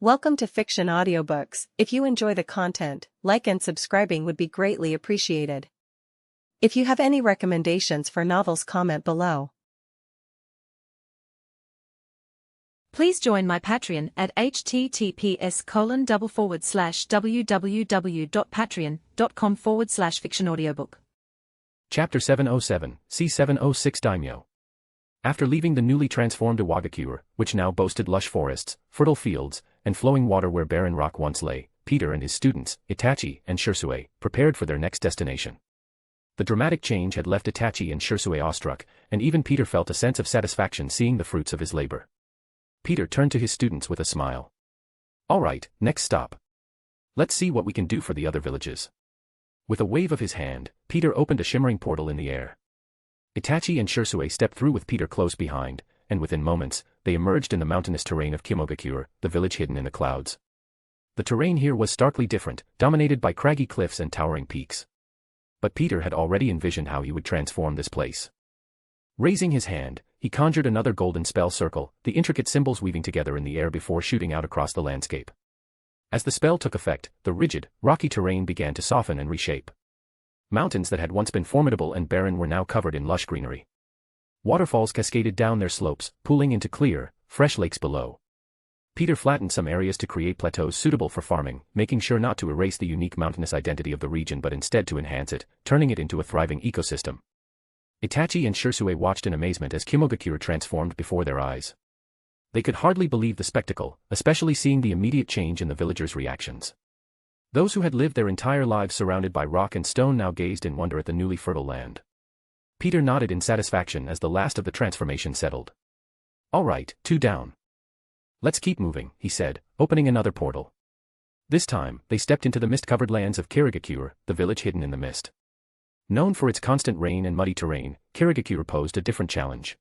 Welcome to Fiction Audiobooks. If you enjoy the content, like and subscribing would be greatly appreciated. If you have any recommendations for novels, comment below. Please join my Patreon at https://www.patreon.com/fictionaudiobook. Chapter 707, C706 Daimyo. After leaving the newly transformed Iwagakure, which now boasted lush forests, fertile fields, and flowing water where barren rock once lay, Peter and his students, Itachi and Shursue, prepared for their next destination. The dramatic change had left Itachi and Shursue awestruck, and even Peter felt a sense of satisfaction seeing the fruits of his labor. Peter turned to his students with a smile. "All right, next stop. Let's see what we can do for the other villages." With a wave of his hand, Peter opened a shimmering portal in the air. Itachi and Shursue stepped through with Peter close behind, and within moments, they emerged in the mountainous terrain of Kimogakure, the village hidden in the clouds. The terrain here was starkly different, dominated by craggy cliffs and towering peaks. But Peter had already envisioned how he would transform this place. Raising his hand, he conjured another golden spell circle, the intricate symbols weaving together in the air before shooting out across the landscape. As the spell took effect, the rigid, rocky terrain began to soften and reshape. Mountains that had once been formidable and barren were now covered in lush greenery. Waterfalls cascaded down their slopes, pooling into clear, fresh lakes below. Peter flattened some areas to create plateaus suitable for farming, making sure not to erase the unique mountainous identity of the region but instead to enhance it, turning it into a thriving ecosystem. Itachi and Shursue watched in amazement as Kimogakure transformed before their eyes. They could hardly believe the spectacle, especially seeing the immediate change in the villagers' reactions. Those who had lived their entire lives surrounded by rock and stone now gazed in wonder at the newly fertile land. Peter nodded in satisfaction as the last of the transformation settled. "All right, 2 down. Let's keep moving," he said, opening another portal. This time, they stepped into the mist-covered lands of Kirigakure, the village hidden in the mist. Known for its constant rain and muddy terrain, Kirigakure posed a different challenge.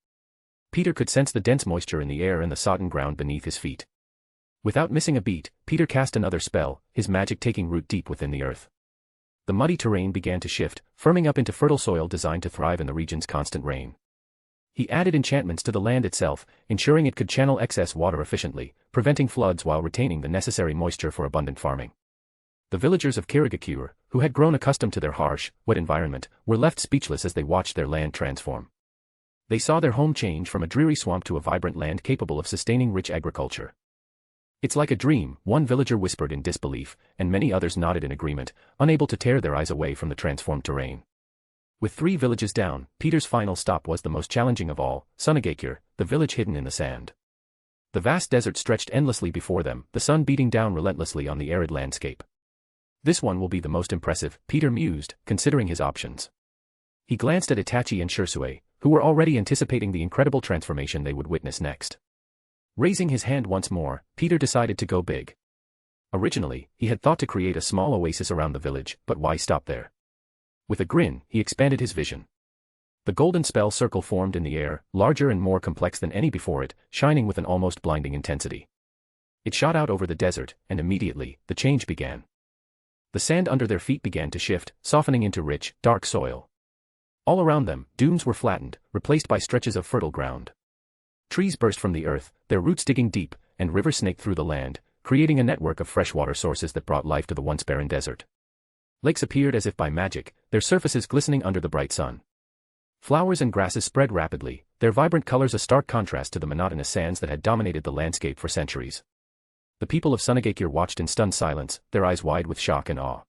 Peter could sense the dense moisture in the air and the sodden ground beneath his feet. Without missing a beat, Peter cast another spell, his magic taking root deep within the earth. The muddy terrain began to shift, firming up into fertile soil designed to thrive in the region's constant rain. He added enchantments to the land itself, ensuring it could channel excess water efficiently, preventing floods while retaining the necessary moisture for abundant farming. The villagers of Kirigakure, who had grown accustomed to their harsh, wet environment, were left speechless as they watched their land transform. They saw their home change from a dreary swamp to a vibrant land capable of sustaining rich agriculture. "It's like a dream," one villager whispered in disbelief, and many others nodded in agreement, unable to tear their eyes away from the transformed terrain. With 3 villages down, Peter's final stop was the most challenging of all, Sunagakure, the village hidden in the sand. The vast desert stretched endlessly before them, the sun beating down relentlessly on the arid landscape. "This one will be the most impressive," Peter mused, considering his options. He glanced at Itachi and Shursue, who were already anticipating the incredible transformation they would witness next. Raising his hand once more, Peter decided to go big. Originally, he had thought to create a small oasis around the village, but why stop there? With a grin, he expanded his vision. The golden spell circle formed in the air, larger and more complex than any before it, shining with an almost blinding intensity. It shot out over the desert, and immediately, the change began. The sand under their feet began to shift, softening into rich, dark soil. All around them, dunes were flattened, replaced by stretches of fertile ground. Trees burst from the earth, their roots digging deep, and rivers snaked through the land, creating a network of freshwater sources that brought life to the once barren desert. Lakes appeared as if by magic, their surfaces glistening under the bright sun. Flowers and grasses spread rapidly, their vibrant colors a stark contrast to the monotonous sands that had dominated the landscape for centuries. The people of Sunagakure watched in stunned silence, their eyes wide with shock and awe.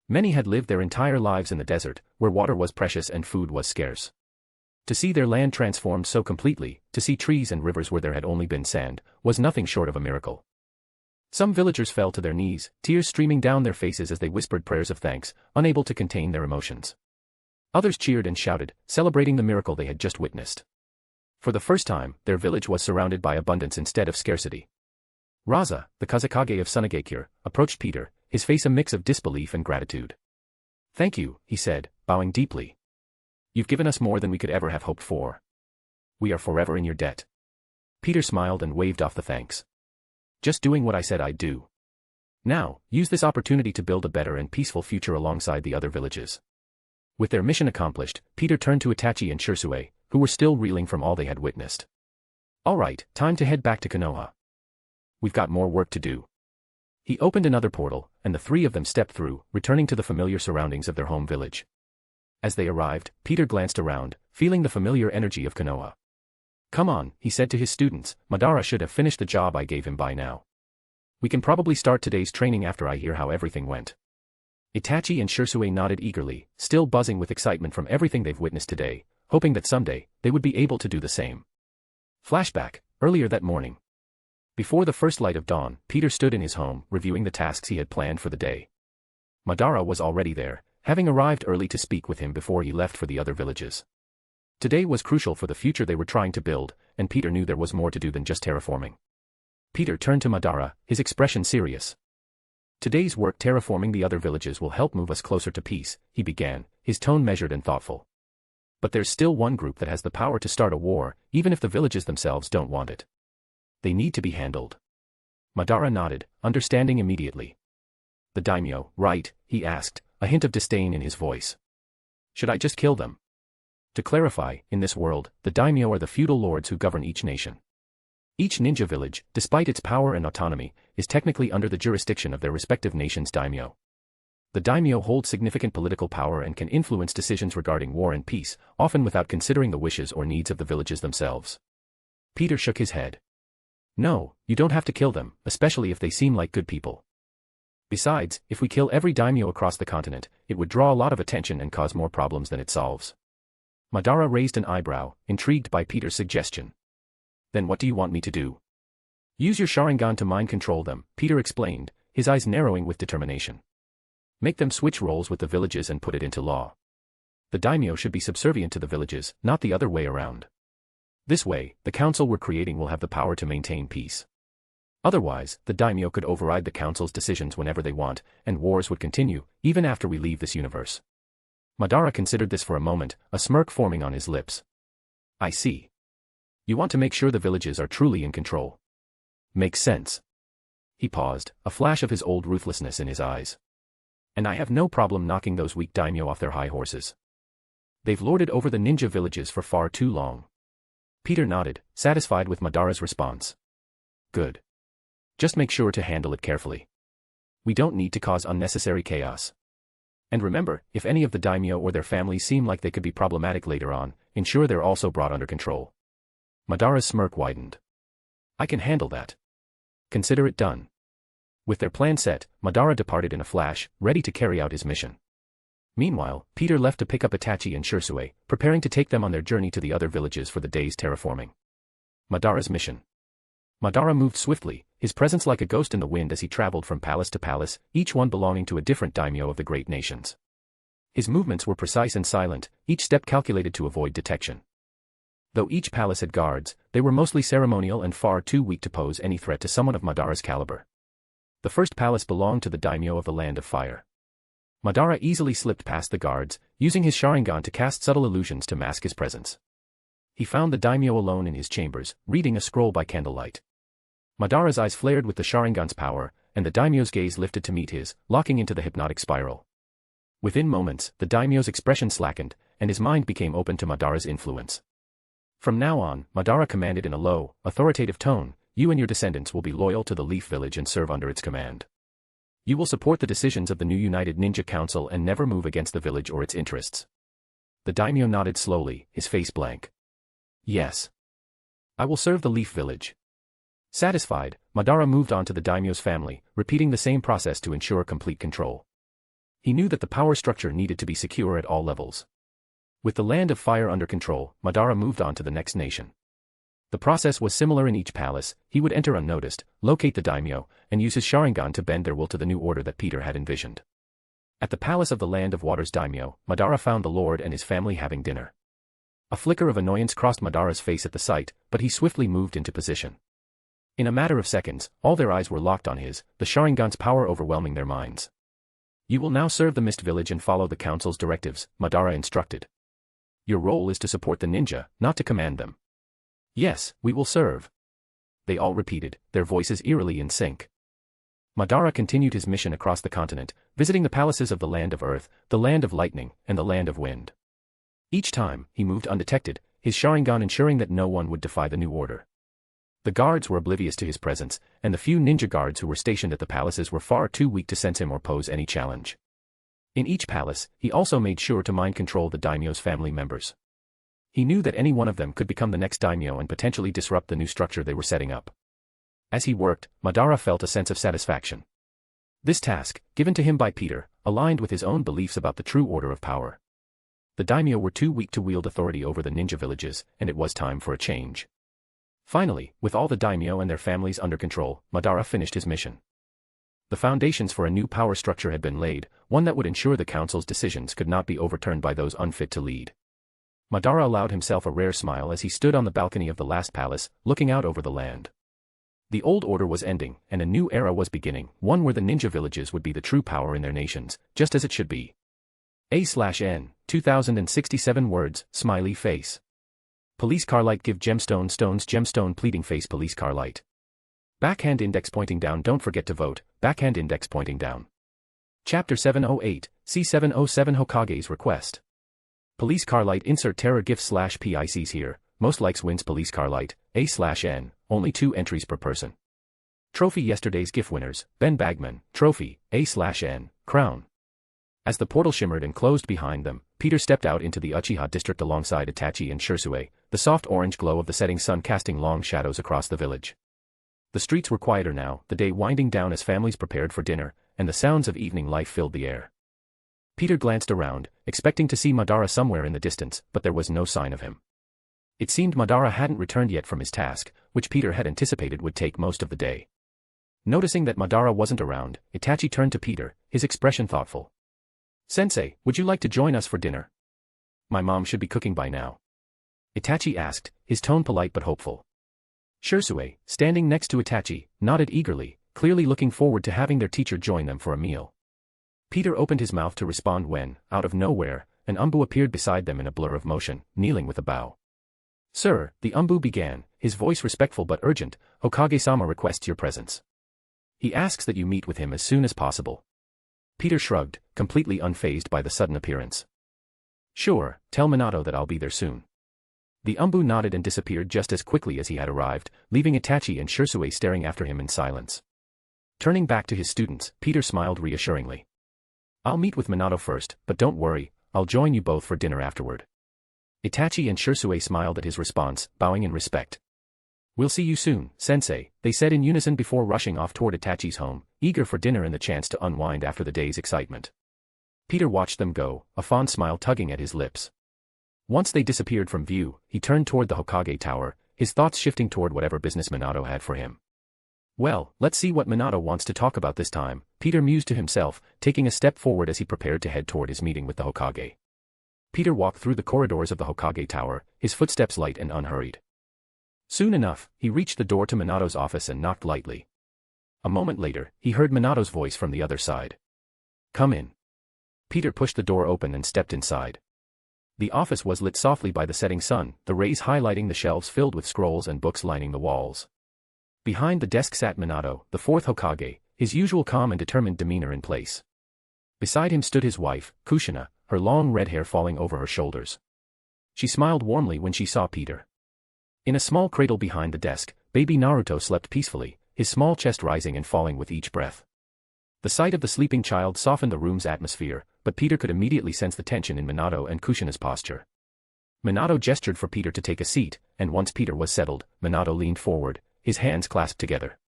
Many had lived their entire lives in the desert, where water was precious and food was scarce. To see their land transformed so completely, to see trees and rivers where there had only been sand, was nothing short of a miracle. Some villagers fell to their knees, tears streaming down their faces as they whispered prayers of thanks, unable to contain their emotions. Others cheered and shouted, celebrating the miracle they had just witnessed. For the first time, their village was surrounded by abundance instead of scarcity. Raza, the Kazakage of Sunagakure, approached Peter, his face a mix of disbelief and gratitude. "Thank you," he said, bowing deeply. "You've given us more than we could ever have hoped for. We are forever in your debt." Peter smiled and waved off the thanks. "Just doing what I said I'd do. Now, use this opportunity to build a better and peaceful future alongside the other villages." With their mission accomplished, Peter turned to Itachi and Shursue, who were still reeling from all they had witnessed. "All right, time to head back to Konoha. We've got more work to do. He opened another portal, and the three of them stepped through, returning to the familiar surroundings of their home village. As they arrived, Peter glanced around, feeling the familiar energy of Konoha. Come on, he said to his students, Madara should have finished the job I gave him by now. We can probably start today's training after I hear how everything went. Itachi and Shisui nodded eagerly, still buzzing with excitement from everything they've witnessed today, hoping that someday, they would be able to do the same. Flashback, earlier that morning. Before the first light of dawn, Peter stood in his home, reviewing the tasks he had planned for the day. Madara was already there, having arrived early to speak with him before he left for the other villages. Today was crucial for the future they were trying to build, and Peter knew there was more to do than just terraforming. Peter turned to Madara, his expression serious. Today's work terraforming the other villages will help move us closer to peace, he began, his tone measured and thoughtful. But there's still one group that has the power to start a war, even if the villages themselves don't want it. They need to be handled. Madara nodded, understanding immediately. The daimyo, right? He asked, a hint of disdain in his voice. Should I just kill them? To clarify, in this world, the daimyo are the feudal lords who govern each nation. Each ninja village, despite its power and autonomy, is technically under the jurisdiction of their respective nation's daimyo. The daimyo hold significant political power and can influence decisions regarding war and peace, often without considering the wishes or needs of the villages themselves. Peter shook his head. No, you don't have to kill them, especially if they seem like good people. Besides, if we kill every daimyo across the continent, it would draw a lot of attention and cause more problems than it solves. Madara raised an eyebrow, intrigued by Peter's suggestion. Then what do you want me to do? Use your Sharingan to mind control them, Peter explained, his eyes narrowing with determination. Make them switch roles with the villages and put it into law. The daimyo should be subservient to the villages, not the other way around. This way, the council we're creating will have the power to maintain peace. Otherwise, the daimyo could override the council's decisions whenever they want, and wars would continue, even after we leave this universe. Madara considered this for a moment, a smirk forming on his lips. I see. You want to make sure the villages are truly in control. Makes sense. He paused, a flash of his old ruthlessness in his eyes. And I have no problem knocking those weak daimyo off their high horses. They've lorded over the ninja villages for far too long. Peter nodded, satisfied with Madara's response. Good. Just make sure to handle it carefully. We don't need to cause unnecessary chaos. And remember, if any of the daimyo or their families seem like they could be problematic later on, ensure they're also brought under control. Madara's smirk widened. I can handle that. Consider it done. With their plan set, Madara departed in a flash, ready to carry out his mission. Meanwhile, Peter left to pick up Itachi and Shisui, preparing to take them on their journey to the other villages for the day's terraforming. Madara's mission. Madara moved swiftly, his presence like a ghost in the wind as he traveled from palace to palace, each one belonging to a different daimyo of the great nations. His movements were precise and silent, each step calculated to avoid detection. Though each palace had guards, they were mostly ceremonial and far too weak to pose any threat to someone of Madara's caliber. The first palace belonged to the daimyo of the Land of Fire. Madara easily slipped past the guards, using his Sharingan to cast subtle illusions to mask his presence. He found the daimyo alone in his chambers, reading a scroll by candlelight. Madara's eyes flared with the Sharingan's power, and the daimyo's gaze lifted to meet his, locking into the hypnotic spiral. Within moments, the daimyo's expression slackened, and his mind became open to Madara's influence. From now on, Madara commanded in a low, authoritative tone, you and your descendants will be loyal to the Leaf Village and serve under its command. You will support the decisions of the new United Ninja Council and never move against the village or its interests. The daimyo nodded slowly, his face blank. Yes. I will serve the Leaf Village. Satisfied, Madara moved on to the daimyo's family, repeating the same process to ensure complete control. He knew that the power structure needed to be secure at all levels. With the Land of Fire under control, Madara moved on to the next nation. The process was similar in each palace. He would enter unnoticed, locate the daimyo, and use his Sharingan to bend their will to the new order that Peter had envisioned. At the palace of the Land of Water's daimyo, Madara found the lord and his family having dinner. A flicker of annoyance crossed Madara's face at the sight, but he swiftly moved into position. In a matter of seconds, all their eyes were locked on his, the Sharingan's power overwhelming their minds. You will now serve the Mist Village and follow the council's directives, Madara instructed. Your role is to support the ninja, not to command them. Yes, we will serve. They all repeated, their voices eerily in sync. Madara continued his mission across the continent, visiting the palaces of the Land of Earth, the Land of Lightning, and the Land of Wind. Each time, he moved undetected, his Sharingan ensuring that no one would defy the new order. The guards were oblivious to his presence, and the few ninja guards who were stationed at the palaces were far too weak to sense him or pose any challenge. In each palace, he also made sure to mind control the daimyo's family members. He knew that any one of them could become the next daimyo and potentially disrupt the new structure they were setting up. As he worked, Madara felt a sense of satisfaction. This task, given to him by Peter, aligned with his own beliefs about the true order of power. The daimyo were too weak to wield authority over the ninja villages, and it was time for a change. Finally, with all the daimyo and their families under control, Madara finished his mission. The foundations for a new power structure had been laid, one that would ensure the council's decisions could not be overturned by those unfit to lead. Madara allowed himself a rare smile as he stood on the balcony of the last palace, looking out over the land. The old order was ending, and a new era was beginning, one where the ninja villages would be the true power in their nations, just as it should be. A/N, 2067 words, smiley face. Police car light give gemstone stones gemstone pleading face police car light. Backhand index pointing down don't forget to vote, backhand index pointing down. Chapter 708, C707 Hokage's request. Police car light insert terror gif /PICs here, most likes wins police car light, A/N, only 2 entries per person. Trophy yesterday's gif winners, Ben Bagman, trophy, A/N, crown. As the portal shimmered and closed behind them, Peter stepped out into the Uchiha district alongside Itachi and Shursue, the soft orange glow of the setting sun casting long shadows across the village. The streets were quieter now, the day winding down as families prepared for dinner, and the sounds of evening life filled the air. Peter glanced around, expecting to see Madara somewhere in the distance, but there was no sign of him. It seemed Madara hadn't returned yet from his task, which Peter had anticipated would take most of the day. Noticing that Madara wasn't around, Itachi turned to Peter, his expression thoughtful. "Sensei, would you like to join us for dinner? My mom should be cooking by now." Itachi asked, his tone polite but hopeful. Shursue, standing next to Itachi, nodded eagerly, clearly looking forward to having their teacher join them for a meal. Peter opened his mouth to respond when, out of nowhere, an Umbu appeared beside them in a blur of motion, kneeling with a bow. "Sir," the Umbu began, his voice respectful but urgent, "Hokage-sama requests your presence. He asks that you meet with him as soon as possible." Peter shrugged, completely unfazed by the sudden appearance. "Sure, tell Minato that I'll be there soon." The Umbu nodded and disappeared just as quickly as he had arrived, leaving Itachi and Shursue staring after him in silence. Turning back to his students, Peter smiled reassuringly. "I'll meet with Minato first, but don't worry, I'll join you both for dinner afterward." Itachi and Shursue smiled at his response, bowing in respect. "We'll see you soon, Sensei," they said in unison before rushing off toward Itachi's home, eager for dinner and the chance to unwind after the day's excitement. Peter watched them go, a fond smile tugging at his lips. Once they disappeared from view, he turned toward the Hokage Tower, his thoughts shifting toward whatever business Minato had for him. "Well, let's see what Minato wants to talk about this time," Peter mused to himself, taking a step forward as he prepared to head toward his meeting with the Hokage. Peter walked through the corridors of the Hokage Tower, his footsteps light and unhurried. Soon enough, he reached the door to Minato's office and knocked lightly. A moment later, he heard Minato's voice from the other side. "Come in." Peter pushed the door open and stepped inside. The office was lit softly by the setting sun, the rays highlighting the shelves filled with scrolls and books lining the walls. Behind the desk sat Minato, the fourth Hokage, his usual calm and determined demeanor in place. Beside him stood his wife, Kushina, her long red hair falling over her shoulders. She smiled warmly when she saw Peter. In a small cradle behind the desk, baby Naruto slept peacefully, his small chest rising and falling with each breath. The sight of the sleeping child softened the room's atmosphere, but Peter could immediately sense the tension in Minato and Kushina's posture. Minato gestured for Peter to take a seat, and once Peter was settled, Minato leaned forward, his hands clasped together.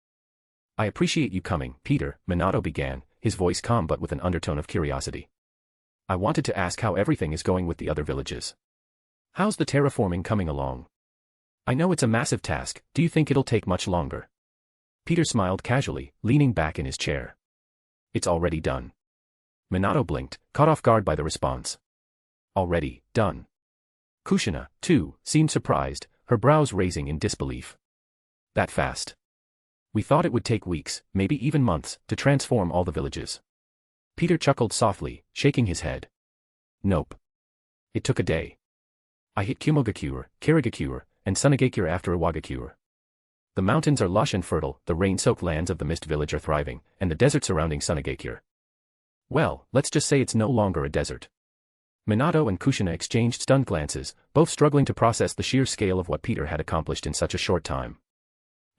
"I appreciate you coming, Peter," Minato began, his voice calm but with an undertone of curiosity. "I wanted to ask how everything is going with the other villages. How's the terraforming coming along? I know it's a massive task, do you think it'll take much longer?" Peter smiled casually, leaning back in his chair. "It's already done." Minato blinked, caught off guard by the response. "Already done?" Kushina, too, seemed surprised, her brows raising in disbelief. "That fast? We thought it would take weeks, maybe even months, to transform all the villages." Peter chuckled softly, shaking his head. "Nope. It took a day. I hit Kumogakure, Kirigakure, and Sunagakure after Iwagakure. The mountains are lush and fertile, the rain-soaked lands of the Mist Village are thriving, and the desert surrounding Sunagakure. Well, let's just say it's no longer a desert." Minato and Kushina exchanged stunned glances, both struggling to process the sheer scale of what Peter had accomplished in such a short time.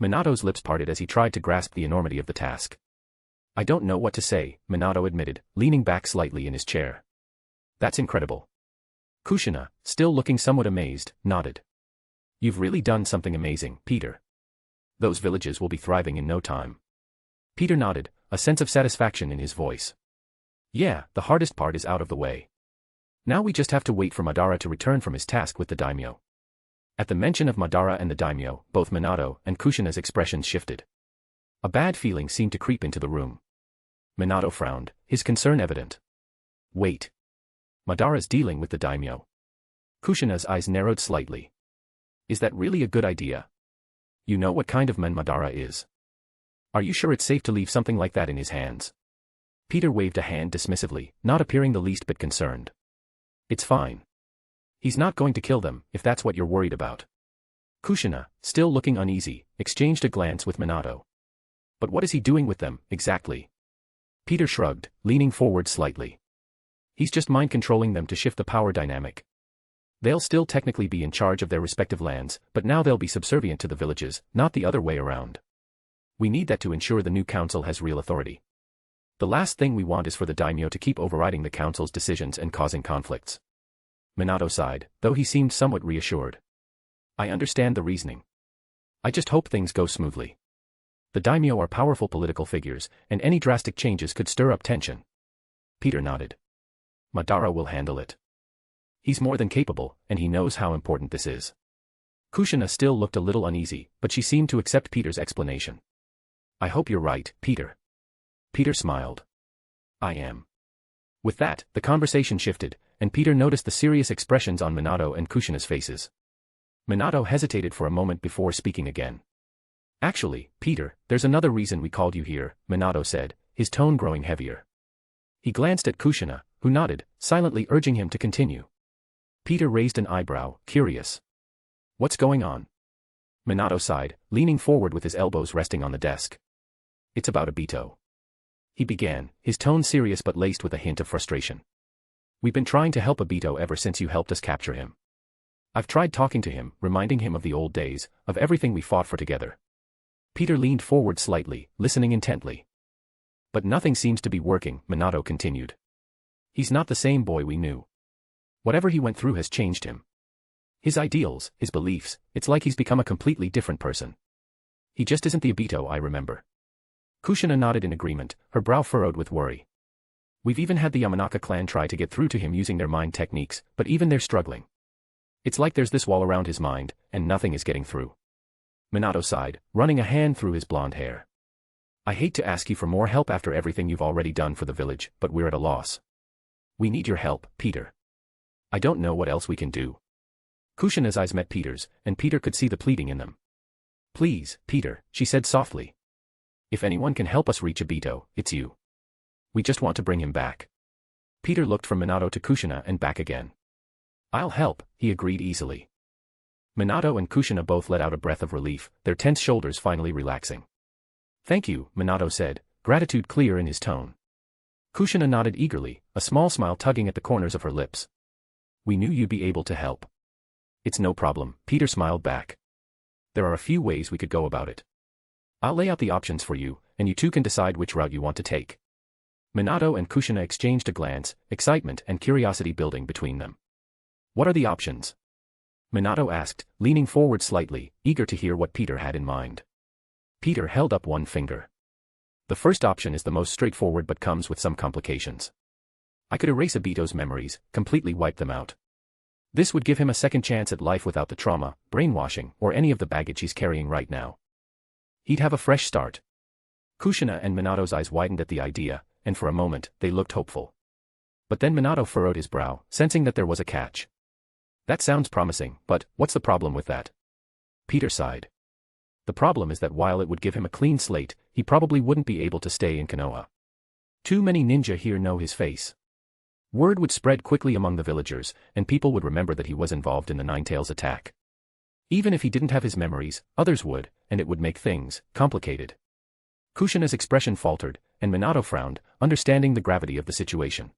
Minato's lips parted as he tried to grasp the enormity of the task. I don't know what to say, Minato admitted, leaning back slightly in his chair. That's incredible. Kushina, still looking somewhat amazed, nodded. You've really done something amazing, Peter. Those villages will be thriving in no time. Peter nodded, a sense of satisfaction in his voice. Yeah, the hardest part is out of the way. Now we just have to wait for Madara to return from his task with the daimyo. At the mention of Madara and the daimyo, both Minato and Kushina's expressions shifted. A bad feeling seemed to creep into the room. Minato frowned, his concern evident. Wait. Madara's dealing with the daimyo. Kushina's eyes narrowed slightly. Is that really a good idea? You know what kind of man Madara is. Are you sure it's safe to leave something like that in his hands? Peter waved a hand dismissively, not appearing the least bit concerned. It's fine. He's not going to kill them, if that's what you're worried about. Kushina, still looking uneasy, exchanged a glance with Minato. But what is he doing with them, exactly? Peter shrugged, leaning forward slightly. He's just mind-controlling them to shift the power dynamic. They'll still technically be in charge of their respective lands, but now they'll be subservient to the villages, not the other way around. We need that to ensure the new council has real authority. The last thing we want is for the daimyo to keep overriding the council's decisions and causing conflicts. Minato sighed, though he seemed somewhat reassured. I understand the reasoning. I just hope things go smoothly. The daimyo are powerful political figures, and any drastic changes could stir up tension. Peter nodded. Madara will handle it. He's more than capable, and he knows how important this is. Kushina still looked a little uneasy, but she seemed to accept Peter's explanation. I hope you're right, Peter. Peter smiled. I am. With that, the conversation shifted, and Peter noticed the serious expressions on Minato and Kushina's faces. Minato hesitated for a moment before speaking again. Actually, Peter, there's another reason we called you here, Minato said, his tone growing heavier. He glanced at Kushina, who nodded, silently urging him to continue. Peter raised an eyebrow, curious. What's going on? Minato sighed, leaning forward with his elbows resting on the desk. It's about Obito. He began, his tone serious but laced with a hint of frustration. We've been trying to help Obito ever since you helped us capture him. I've tried talking to him, reminding him of the old days, of everything we fought for together. Peter leaned forward slightly, listening intently. But nothing seems to be working, Minato continued. He's not the same boy we knew. Whatever he went through has changed him. His ideals, his beliefs, it's like he's become a completely different person. He just isn't the Obito I remember. Kushina nodded in agreement, her brow furrowed with worry. We've even had the Yamanaka clan try to get through to him using their mind techniques, but even they're struggling. It's like there's this wall around his mind, and nothing is getting through. Minato sighed, running a hand through his blonde hair. I hate to ask you for more help after everything you've already done for the village, but we're at a loss. We need your help, Peter. I don't know what else we can do. Kushina's eyes met Peter's, and Peter could see the pleading in them. Please, Peter, she said softly. If anyone can help us reach Obito, it's you. We just want to bring him back. Peter looked from Minato to Kushina and back again. I'll help, he agreed easily. Minato and Kushina both let out a breath of relief, their tense shoulders finally relaxing. Thank you, Minato said, gratitude clear in his tone. Kushina nodded eagerly, a small smile tugging at the corners of her lips. We knew you'd be able to help. It's no problem, Peter smiled back. There are a few ways we could go about it. I'll lay out the options for you, and you two can decide which route you want to take. Minato and Kushina exchanged a glance, excitement and curiosity building between them. What are the options? Minato asked, leaning forward slightly, eager to hear what Peter had in mind. Peter held up one finger. The first option is the most straightforward but comes with some complications. I could erase Obito's memories, completely wipe them out. This would give him a second chance at life without the trauma, brainwashing, or any of the baggage he's carrying right now. He'd have a fresh start. Kushina and Minato's eyes widened at the idea, and for a moment, they looked hopeful. But then Minato furrowed his brow, sensing that there was a catch. That sounds promising, but what's the problem with that? Peter sighed. The problem is that while it would give him a clean slate, he probably wouldn't be able to stay in Konoha. Too many ninja here know his face. Word would spread quickly among the villagers, and people would remember that he was involved in the Ninetales attack. Even if he didn't have his memories, others would, and it would make things complicated. Kushina's expression faltered, and Minato frowned, understanding the gravity of the situation.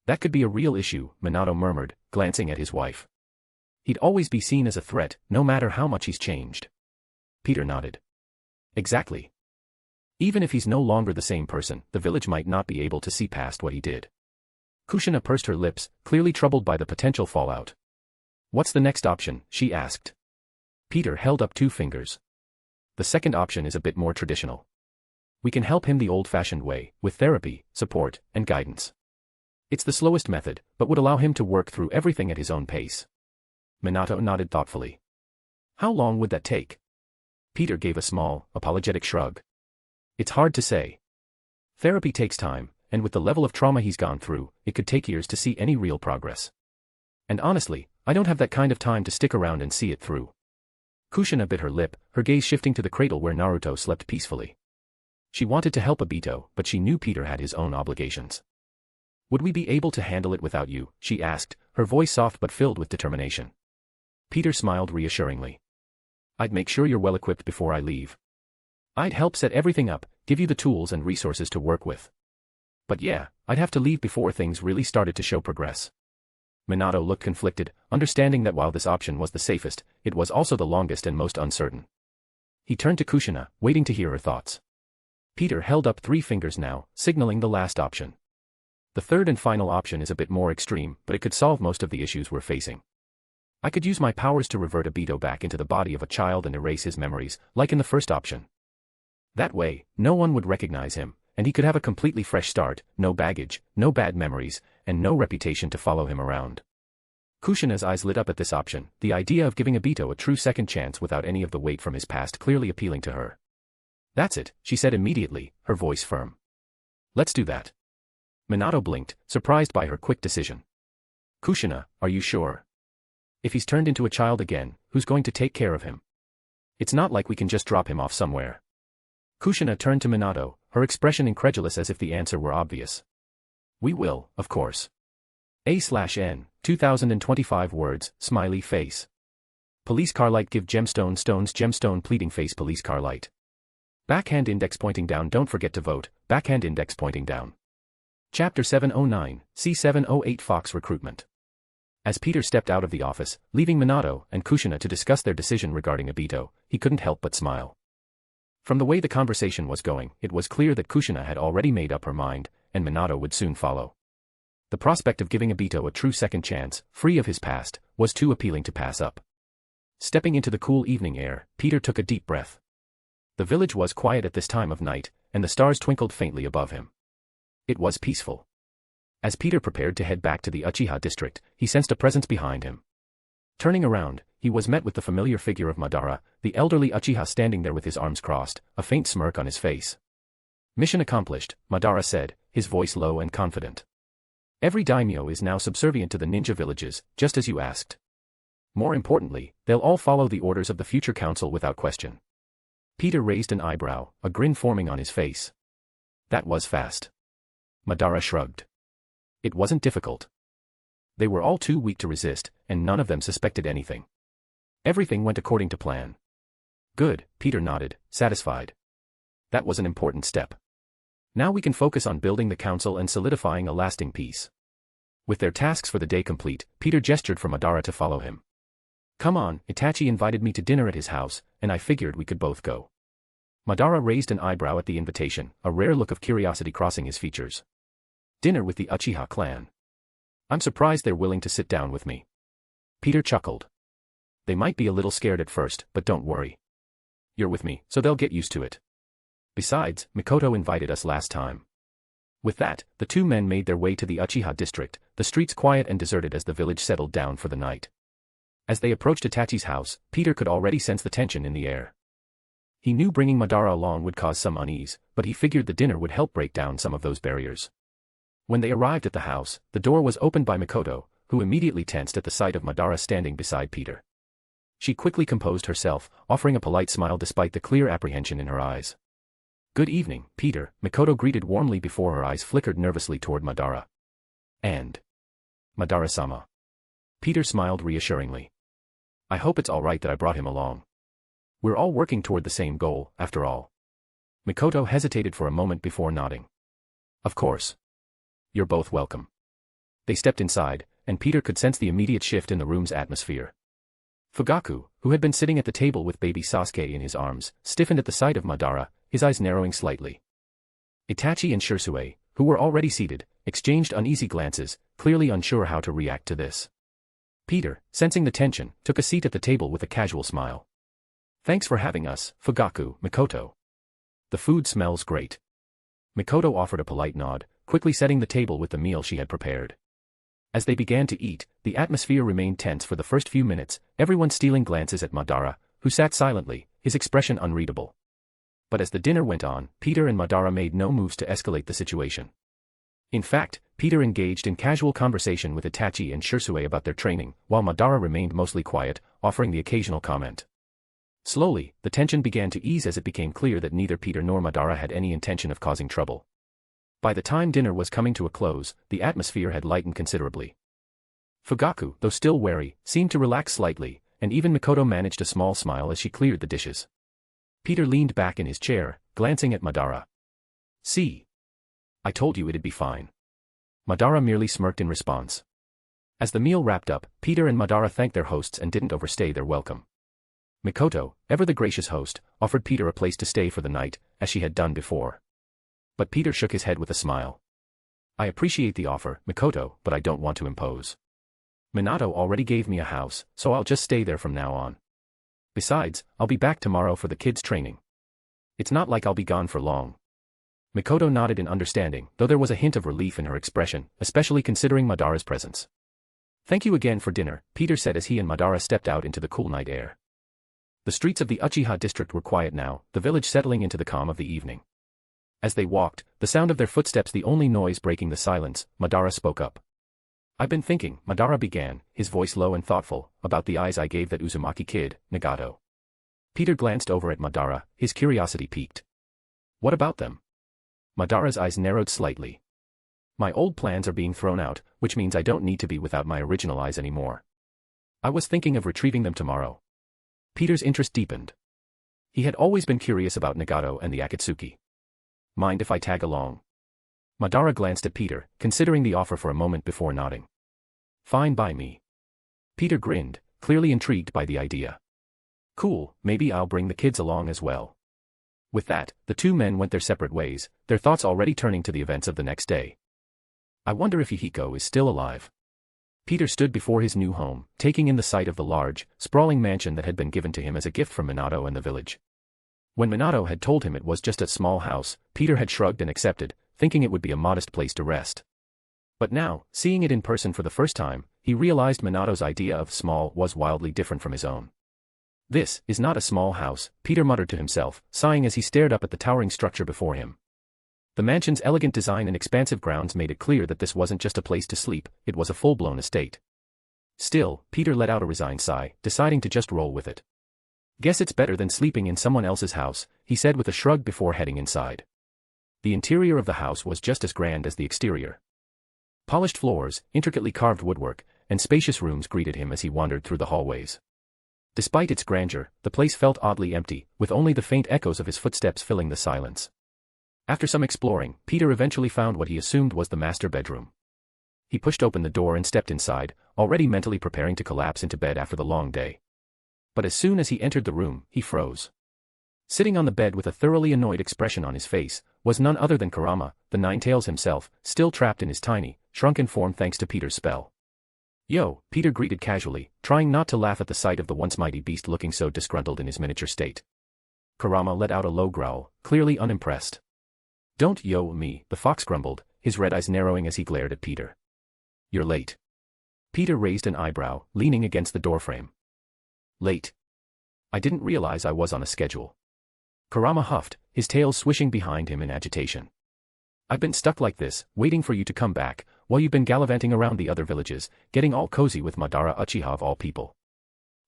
That could be a real issue, Minato murmured, glancing at his wife. He'd always be seen as a threat, no matter how much he's changed. Peter nodded. Exactly. Even if he's no longer the same person, the village might not be able to see past what he did. Kushina pursed her lips, clearly troubled by the potential fallout. What's the next option? She asked. Peter held up 2 fingers. The second option is a bit more traditional. We can help him the old-fashioned way, with therapy, support, and guidance. It's the slowest method, but would allow him to work through everything at his own pace. Minato nodded thoughtfully. How long would that take? Peter gave a small, apologetic shrug. It's hard to say. Therapy takes time, and with the level of trauma he's gone through, it could take years to see any real progress. And honestly, I don't have that kind of time to stick around and see it through. Kushina bit her lip, her gaze shifting to the cradle where Naruto slept peacefully. She wanted to help Obito, but she knew Peter had his own obligations. Would we be able to handle it without you? She asked, her voice soft but filled with determination. Peter smiled reassuringly. I'd make sure you're well equipped before I leave. I'd help set everything up, give you the tools and resources to work with. But yeah, I'd have to leave before things really started to show progress. Minato looked conflicted, understanding that while this option was the safest, it was also the longest and most uncertain. He turned to Kushina, waiting to hear her thoughts. Peter held up 3 fingers now, signaling the last option. The third and final option is a bit more extreme, but it could solve most of the issues we're facing. I could use my powers to revert Obito back into the body of a child and erase his memories, like in the first option. That way, no one would recognize him, and he could have a completely fresh start, no baggage, no bad memories, and no reputation to follow him around. Kushina's eyes lit up at this option, the idea of giving Obito a true second chance without any of the weight from his past clearly appealing to her. That's it, she said immediately, her voice firm. Let's do that. Minato blinked, surprised by her quick decision. Kushina, are you sure? If he's turned into a child again, who's going to take care of him? It's not like we can just drop him off somewhere. Kushina turned to Minato, her expression incredulous as if the answer were obvious. We will, of course. A/N, 2025 words, smiley face. Police car light give gemstone stones gemstone pleading face police car light. Backhand index pointing down don't forget to vote, backhand index pointing down. Chapter 709, C708 Fox Recruitment. As Peter stepped out of the office, leaving Minato and Kushina to discuss their decision regarding Obito, he couldn't help but smile. From the way the conversation was going, it was clear that Kushina had already made up her mind, and Minato would soon follow. The prospect of giving Obito a true second chance, free of his past, was too appealing to pass up. Stepping into the cool evening air, Peter took a deep breath. The village was quiet at this time of night, and the stars twinkled faintly above him. It was peaceful. As Peter prepared to head back to the Uchiha district, he sensed a presence behind him. Turning around, he was met with the familiar figure of Madara, the elderly Uchiha standing there with his arms crossed, a faint smirk on his face. Mission accomplished, Madara said, his voice low and confident. Every daimyo is now subservient to the ninja villages, just as you asked. More importantly, they'll all follow the orders of the future council without question. Peter raised an eyebrow, a grin forming on his face. That was fast. Madara shrugged. It wasn't difficult. They were all too weak to resist, and none of them suspected anything. Everything went according to plan. Good, Peter nodded, satisfied. That was an important step. Now we can focus on building the council and solidifying a lasting peace. With their tasks for the day complete, Peter gestured for Madara to follow him. Come on, Itachi invited me to dinner at his house, and I figured we could both go. Madara raised an eyebrow at the invitation, a rare look of curiosity crossing his features. Dinner with the Uchiha clan. I'm surprised they're willing to sit down with me. Peter chuckled. They might be a little scared at first, but don't worry. You're with me, so they'll get used to it. Besides, Mikoto invited us last time. With that, the two men made their way to the Uchiha district, the streets quiet and deserted as the village settled down for the night. As they approached Itachi's house, Peter could already sense the tension in the air. He knew bringing Madara along would cause some unease, but he figured the dinner would help break down some of those barriers. When they arrived at the house, the door was opened by Mikoto, who immediately tensed at the sight of Madara standing beside Peter. She quickly composed herself, offering a polite smile despite the clear apprehension in her eyes. Good evening, Peter, Mikoto greeted warmly before her eyes flickered nervously toward Madara. And Madara-sama. Peter smiled reassuringly. I hope it's all right that I brought him along. We're all working toward the same goal, after all. Mikoto hesitated for a moment before nodding. Of course. You're both welcome. They stepped inside, and Peter could sense the immediate shift in the room's atmosphere. Fugaku, who had been sitting at the table with baby Sasuke in his arms, stiffened at the sight of Madara, his eyes narrowing slightly. Itachi and Shisui, who were already seated, exchanged uneasy glances, clearly unsure how to react to this. Peter, sensing the tension, took a seat at the table with a casual smile. "Thanks for having us, Fugaku, Mikoto. The food smells great." Mikoto offered a polite nod, quickly setting the table with the meal she had prepared. As they began to eat, the atmosphere remained tense for the first few minutes, everyone stealing glances at Madara, who sat silently, his expression unreadable. But as the dinner went on, Peter and Madara made no moves to escalate the situation. In fact, Peter engaged in casual conversation with Itachi and Shisui about their training, while Madara remained mostly quiet, offering the occasional comment. Slowly, the tension began to ease as it became clear that neither Peter nor Madara had any intention of causing trouble. By the time dinner was coming to a close, the atmosphere had lightened considerably. Fugaku, though still wary, seemed to relax slightly, and even Mikoto managed a small smile as she cleared the dishes. Peter leaned back in his chair, glancing at Madara. "See? I told you it'd be fine." Madara merely smirked in response. As the meal wrapped up, Peter and Madara thanked their hosts and didn't overstay their welcome. Mikoto, ever the gracious host, offered Peter a place to stay for the night, as she had done before. But Peter shook his head with a smile. "I appreciate the offer, Mikoto, but I don't want to impose. Minato already gave me a house, so I'll just stay there from now on. Besides, I'll be back tomorrow for the kids' training. It's not like I'll be gone for long." Mikoto nodded in understanding, though there was a hint of relief in her expression, especially considering Madara's presence. "Thank you again for dinner," Peter said as he and Madara stepped out into the cool night air. The streets of the Uchiha district were quiet now, the village settling into the calm of the evening. As they walked, the sound of their footsteps the only noise breaking the silence, Madara spoke up. "I've been thinking," Madara began, his voice low and thoughtful, "about the eyes I gave that Uzumaki kid, Nagato." Peter glanced over at Madara, his curiosity piqued. "What about them?" Madara's eyes narrowed slightly. "My old plans are being thrown out, which means I don't need to be without my original eyes anymore. I was thinking of retrieving them tomorrow." Peter's interest deepened. He had always been curious about Nagato and the Akatsuki. "Mind if I tag along?" Madara glanced at Peter, considering the offer for a moment before nodding. "Fine by me." Peter grinned, clearly intrigued by the idea. "Cool, maybe I'll bring the kids along as well." With that, the two men went their separate ways, their thoughts already turning to the events of the next day. "I wonder if Hihiko is still alive." Peter stood before his new home, taking in the sight of the large, sprawling mansion that had been given to him as a gift from Minato and the village. When Minato had told him it was just a small house, Peter had shrugged and accepted, thinking it would be a modest place to rest. But now, seeing it in person for the first time, he realized Minato's idea of small was wildly different from his own. "This is not a small house," Peter muttered to himself, sighing as he stared up at the towering structure before him. The mansion's elegant design and expansive grounds made it clear that this wasn't just a place to sleep, it was a full-blown estate. Still, Peter let out a resigned sigh, deciding to just roll with it. "Guess it's better than sleeping in someone else's house," he said with a shrug before heading inside. The interior of the house was just as grand as the exterior. Polished floors, intricately carved woodwork, and spacious rooms greeted him as he wandered through the hallways. Despite its grandeur, the place felt oddly empty, with only the faint echoes of his footsteps filling the silence. After some exploring, Peter eventually found what he assumed was the master bedroom. He pushed open the door and stepped inside, already mentally preparing to collapse into bed after the long day. But as soon as he entered the room, he froze. Sitting on the bed with a thoroughly annoyed expression on his face, was none other than Kurama, the Nine-Tails himself, still trapped in his tiny, shrunken form thanks to Peter's spell. "Yo," Peter greeted casually, trying not to laugh at the sight of the once mighty beast looking so disgruntled in his miniature state. Kurama let out a low growl, clearly unimpressed. "Don't yo me," the fox grumbled, his red eyes narrowing as he glared at Peter. "You're late." Peter raised an eyebrow, leaning against the doorframe. "Late? I didn't realize I was on a schedule." Kurama huffed, his tail swishing behind him in agitation. "I've been stuck like this, waiting for you to come back, while you've been gallivanting around the other villages, getting all cozy with Madara Uchiha of all people."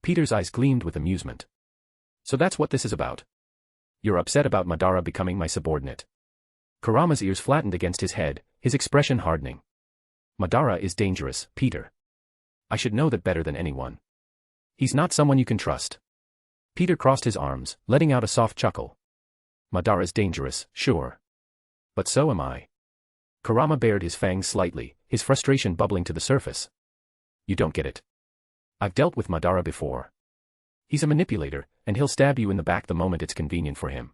Peter's eyes gleamed with amusement. "So that's what this is about? You're upset about Madara becoming my subordinate?" Kurama's ears flattened against his head, his expression hardening. "Madara is dangerous, Peter. I should know that better than anyone. He's not someone you can trust." Peter crossed his arms, letting out a soft chuckle. "Madara's dangerous, sure. But so am I." Kurama bared his fangs slightly, his frustration bubbling to the surface. "You don't get it. I've dealt with Madara before. He's a manipulator, and he'll stab you in the back the moment it's convenient for him.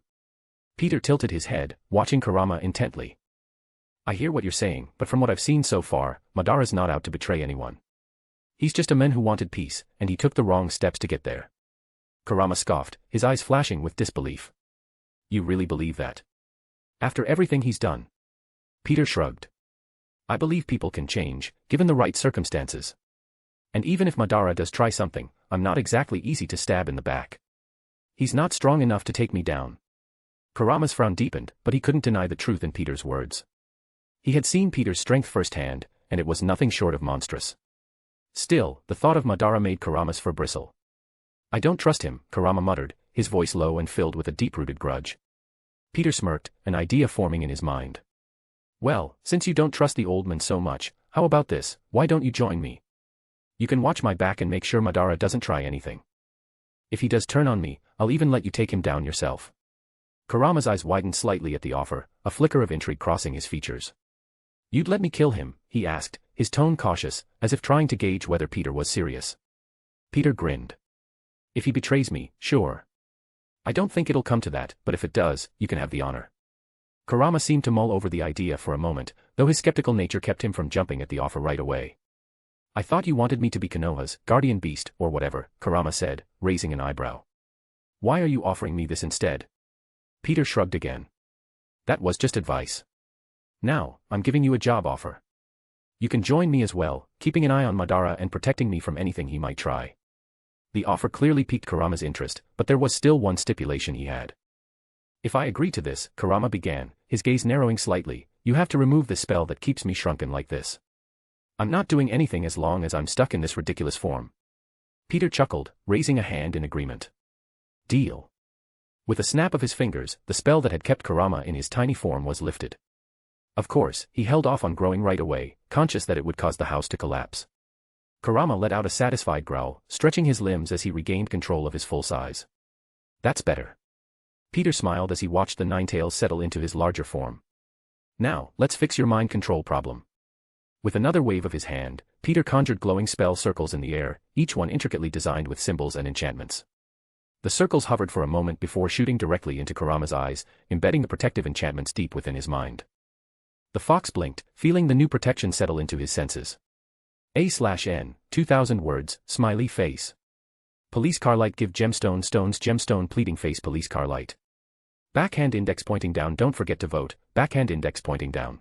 Peter tilted his head, watching Kurama intently. I hear what you're saying, but from what I've seen so far, Madara's not out to betray anyone. He's just a man who wanted peace, and he took the wrong steps to get there. Kurama scoffed, his eyes flashing with disbelief. You really believe that? After everything he's done? Peter shrugged. I believe people can change, given the right circumstances. And even if Madara does try something, I'm not exactly easy to stab in the back. He's not strong enough to take me down. Kurama's frown deepened, but he couldn't deny the truth in Peter's words. He had seen Peter's strength firsthand, and it was nothing short of monstrous. Still, the thought of Madara made Kurama's fur bristle. I don't trust him, Kurama muttered, his voice low and filled with a deep-rooted grudge. Peter smirked, an idea forming in his mind. Well, since you don't trust the old man so much, how about this, why don't you join me? You can watch my back and make sure Madara doesn't try anything. If he does turn on me, I'll even let you take him down yourself. Kurama's eyes widened slightly at the offer, a flicker of intrigue crossing his features. You'd let me kill him, he asked, his tone cautious, as if trying to gauge whether Peter was serious. Peter grinned. If he betrays me, sure. I don't think it'll come to that, but if it does, you can have the honor. Kurama seemed to mull over the idea for a moment, though his skeptical nature kept him from jumping at the offer right away. I thought you wanted me to be Konoha's guardian beast, or whatever, Kurama said, raising an eyebrow. Why are you offering me this instead? Peter shrugged again. That was just advice. Now, I'm giving you a job offer. You can join me as well, keeping an eye on Madara and protecting me from anything he might try. The offer clearly piqued Kurama's interest, but there was still one stipulation he had. If I agree to this, Kurama began, his gaze narrowing slightly, you have to remove the spell that keeps me shrunken like this. I'm not doing anything as long as I'm stuck in this ridiculous form. Peter chuckled, raising a hand in agreement. Deal. With a snap of his fingers, the spell that had kept Kurama in his tiny form was lifted. Of course, he held off on growing right away, conscious that it would cause the house to collapse. Kurama let out a satisfied growl, stretching his limbs as he regained control of his full size. That's better. Peter smiled as he watched the nine-tails settle into his larger form. Now, let's fix your mind control problem. With another wave of his hand, Peter conjured glowing spell circles in the air, each one intricately designed with symbols and enchantments. The circles hovered for a moment before shooting directly into Kurama's eyes, embedding the protective enchantments deep within his mind. The fox blinked, feeling the new protection settle into his senses. A/N, 2000 words, smiley face. Police car light give gemstone stones gemstone pleading face police car light. Backhand index pointing down don't forget to vote, backhand index pointing down.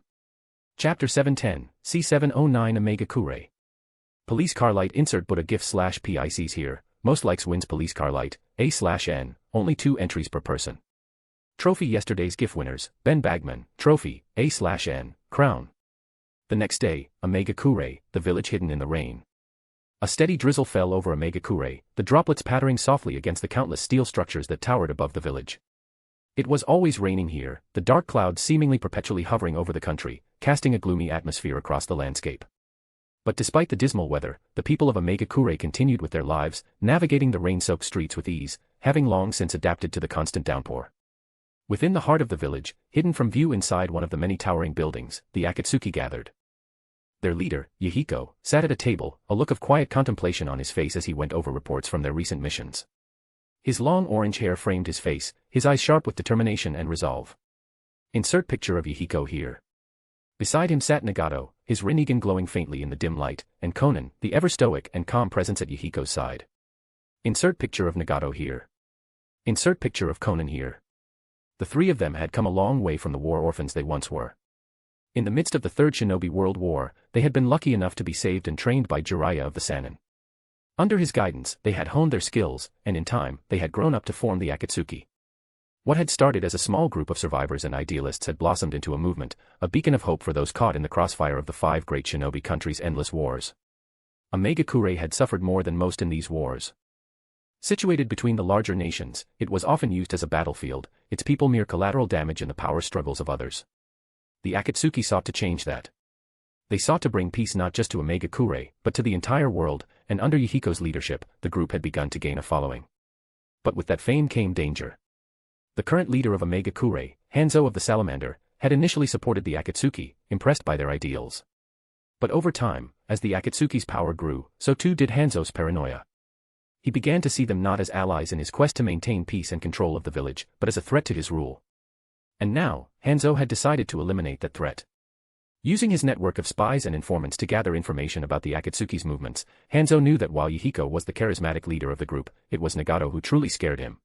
Chapter 710, C709 Omega Kure. Police car light insert Buddha GIF /PICs here, most likes wins police car light, A/N, only 2 entries per person. Trophy yesterday's GIF winners, Ben Bagman, trophy, A/N, crown. The next day, Omega Kure, the village hidden in the rain. A steady drizzle fell over Omega Kure, the droplets pattering softly against the countless steel structures that towered above the village. It was always raining here, the dark clouds seemingly perpetually hovering over the country, casting a gloomy atmosphere across the landscape. But despite the dismal weather, the people of Omega Kure continued with their lives, navigating the rain-soaked streets with ease, having long since adapted to the constant downpour. Within the heart of the village, hidden from view inside one of the many towering buildings, the Akatsuki gathered. Their leader, Yahiko, sat at a table, a look of quiet contemplation on his face as he went over reports from their recent missions. His long orange hair framed his face, his eyes sharp with determination and resolve. Insert picture of Yahiko here. Beside him sat Nagato, his Rinnegan glowing faintly in the dim light, and Conan, the ever-stoic and calm presence at Yahiko's side. Insert picture of Nagato here. Insert picture of Conan here. The three of them had come a long way from the war orphans they once were. In the midst of the Third Shinobi World War, they had been lucky enough to be saved and trained by Jiraiya of the Sannin. Under his guidance, they had honed their skills, and in time, they had grown up to form the Akatsuki. What had started as a small group of survivors and idealists had blossomed into a movement, a beacon of hope for those caught in the crossfire of the 5 great shinobi countries' endless wars. Omega Kure had suffered more than most in these wars. Situated between the larger nations, it was often used as a battlefield, its people mere collateral damage in the power struggles of others. The Akatsuki sought to change that. They sought to bring peace not just to Omega Kure, but to the entire world, and under Yahiko's leadership, the group had begun to gain a following. But with that fame came danger. The current leader of Omega Kure, Hanzo of the Salamander, had initially supported the Akatsuki, impressed by their ideals. But over time, as the Akatsuki's power grew, so too did Hanzo's paranoia. He began to see them not as allies in his quest to maintain peace and control of the village, but as a threat to his rule. And now, Hanzo had decided to eliminate that threat. Using his network of spies and informants to gather information about the Akatsuki's movements, Hanzo knew that while Yahiko was the charismatic leader of the group, it was Nagato who truly scared him.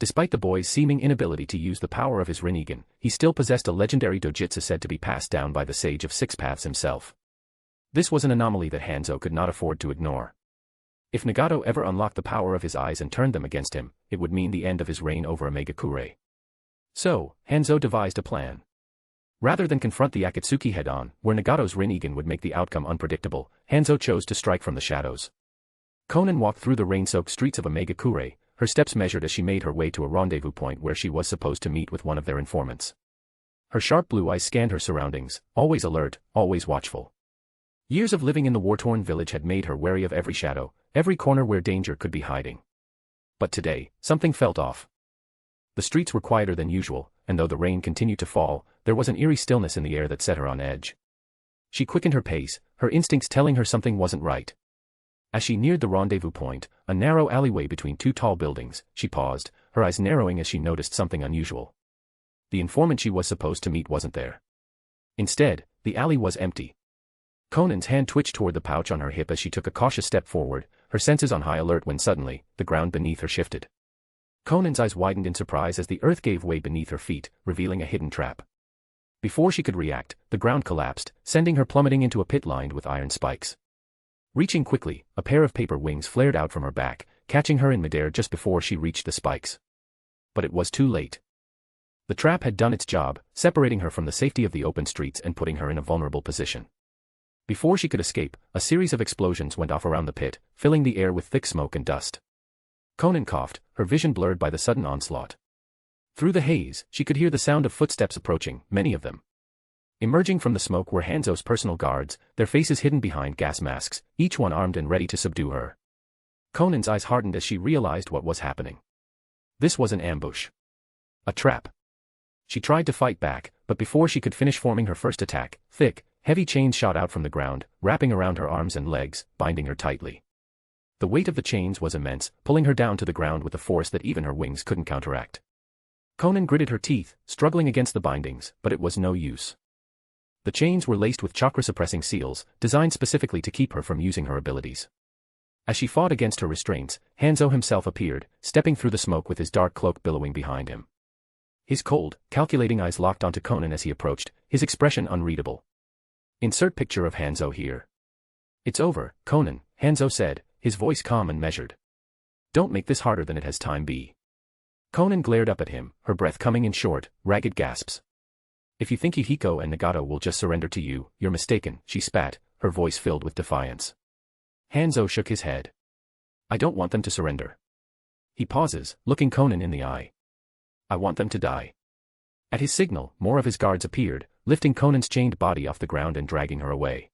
Despite the boy's seeming inability to use the power of his Rinnegan, he still possessed a legendary dojutsu said to be passed down by the Sage of Six Paths himself. This was an anomaly that Hanzo could not afford to ignore. If Nagato ever unlocked the power of his eyes and turned them against him, it would mean the end of his reign over Omega-Kure. So, Hanzo devised a plan. Rather than confront the Akatsuki head-on, where Nagato's Rinnegan would make the outcome unpredictable, Hanzo chose to strike from the shadows. Konan walked through the rain-soaked streets of Omega-Kure, her steps measured as she made her way to a rendezvous point where she was supposed to meet with one of their informants. Her sharp blue eyes scanned her surroundings, always alert, always watchful. Years of living in the war-torn village had made her wary of every shadow, every corner where danger could be hiding. But today, something felt off. The streets were quieter than usual, and though the rain continued to fall, there was an eerie stillness in the air that set her on edge. She quickened her pace, her instincts telling her something wasn't right. As she neared the rendezvous point, a narrow alleyway between two tall buildings, she paused, her eyes narrowing as she noticed something unusual. The informant she was supposed to meet wasn't there. Instead, the alley was empty. Conan's hand twitched toward the pouch on her hip as she took a cautious step forward, her senses on high alert when suddenly, the ground beneath her shifted. Conan's eyes widened in surprise as the earth gave way beneath her feet, revealing a hidden trap. Before she could react, the ground collapsed, sending her plummeting into a pit lined with iron spikes. Reaching quickly, a pair of paper wings flared out from her back, catching her in midair just before she reached the spikes. But it was too late. The trap had done its job, separating her from the safety of the open streets and putting her in a vulnerable position. Before she could escape, a series of explosions went off around the pit, filling the air with thick smoke and dust. Conan coughed, her vision blurred by the sudden onslaught. Through the haze, she could hear the sound of footsteps approaching, many of them. Emerging from the smoke were Hanzo's personal guards, their faces hidden behind gas masks, each one armed and ready to subdue her. Conan's eyes hardened as she realized what was happening. This was an ambush. A trap. She tried to fight back, but before she could finish forming her first attack, thick, heavy chains shot out from the ground, wrapping around her arms and legs, binding her tightly. The weight of the chains was immense, pulling her down to the ground with a force that even her wings couldn't counteract. Conan gritted her teeth, struggling against the bindings, but it was no use. The chains were laced with chakra-suppressing seals, designed specifically to keep her from using her abilities. As she fought against her restraints, Hanzo himself appeared, stepping through the smoke with his dark cloak billowing behind him. His cold, calculating eyes locked onto Conan as he approached, his expression unreadable. Insert picture of Hanzo here. It's over, Conan, Hanzo said, his voice calm and measured. Don't make this harder than it has time be. Conan glared up at him, her breath coming in short, ragged gasps. If you think Yahiko and Nagato will just surrender to you, you're mistaken, she spat, her voice filled with defiance. Hanzo shook his head. I don't want them to surrender. He pauses, looking Conan in the eye. I want them to die. At his signal, more of his guards appeared, lifting Conan's chained body off the ground and dragging her away.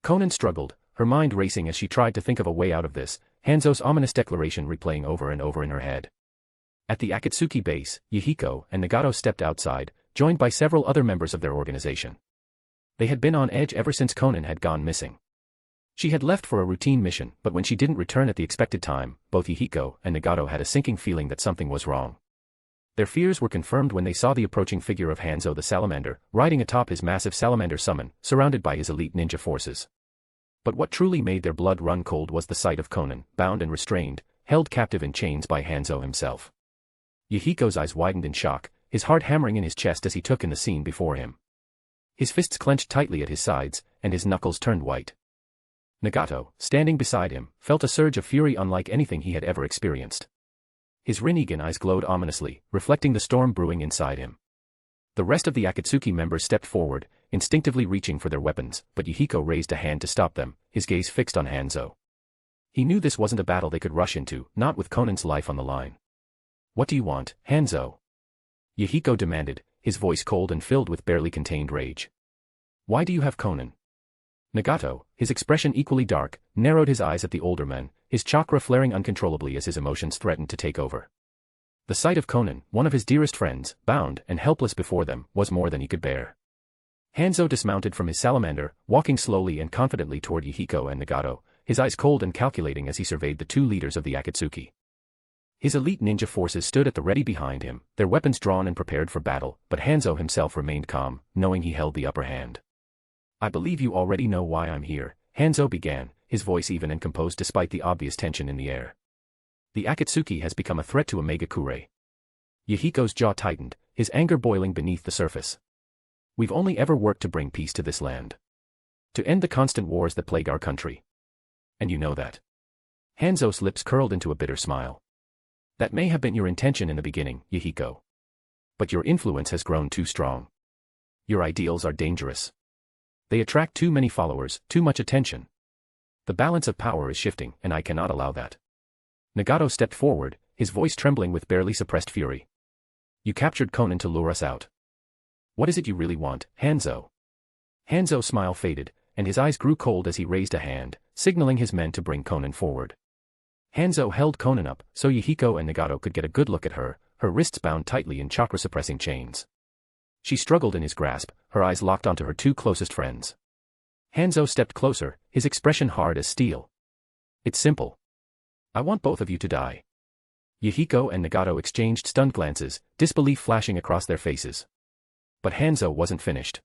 Conan struggled, her mind racing as she tried to think of a way out of this, Hanzo's ominous declaration replaying over and over in her head. At the Akatsuki base, Yahiko and Nagato stepped outside, joined by several other members of their organization. They had been on edge ever since Conan had gone missing. She had left for a routine mission, but when she didn't return at the expected time, both Yahiko and Nagato had a sinking feeling that something was wrong. Their fears were confirmed when they saw the approaching figure of Hanzo the Salamander, riding atop his massive salamander summon, surrounded by his elite ninja forces. But what truly made their blood run cold was the sight of Conan, bound and restrained, held captive in chains by Hanzo himself. Yahiko's eyes widened in shock, his heart hammering in his chest as he took in the scene before him. His fists clenched tightly at his sides, and his knuckles turned white. Nagato, standing beside him, felt a surge of fury unlike anything he had ever experienced. His Rinnegan eyes glowed ominously, reflecting the storm brewing inside him. The rest of the Akatsuki members stepped forward, instinctively reaching for their weapons, but Yahiko raised a hand to stop them, his gaze fixed on Hanzo. He knew this wasn't a battle they could rush into, not with Conan's life on the line. What do you want, Hanzo? Yahiko demanded, his voice cold and filled with barely contained rage. Why do you have Conan? Nagato, his expression equally dark, narrowed his eyes at the older men, his chakra flaring uncontrollably as his emotions threatened to take over. The sight of Conan, one of his dearest friends, bound and helpless before them, was more than he could bear. Hanzo dismounted from his salamander, walking slowly and confidently toward Yahiko and Nagato, his eyes cold and calculating as he surveyed the two leaders of the Akatsuki. His elite ninja forces stood at the ready behind him, their weapons drawn and prepared for battle, but Hanzo himself remained calm, knowing he held the upper hand. "I believe you already know why I'm here," Hanzo began, his voice even and composed despite the obvious tension in the air. "The Akatsuki has become a threat to Omega Kure." Yahiko's jaw tightened, his anger boiling beneath the surface. "We've only ever worked to bring peace to this land. To end the constant wars that plague our country. And you know that." Hanzo's lips curled into a bitter smile. "That may have been your intention in the beginning, Yahiko. But your influence has grown too strong. Your ideals are dangerous. They attract too many followers, too much attention. The balance of power is shifting, and I cannot allow that." Nagato stepped forward, his voice trembling with barely suppressed fury. "You captured Conan to lure us out. What is it you really want, Hanzo?" Hanzo's smile faded, and his eyes grew cold as he raised a hand, signaling his men to bring Conan forward. Hanzo held Conan up, so Yahiko and Nagato could get a good look at her, her wrists bound tightly in chakra-suppressing chains. She struggled in his grasp, her eyes locked onto her two closest friends. Hanzo stepped closer, his expression hard as steel. "It's simple. I want both of you to die." Yahiko and Nagato exchanged stunned glances, disbelief flashing across their faces. But Hanzo wasn't finished.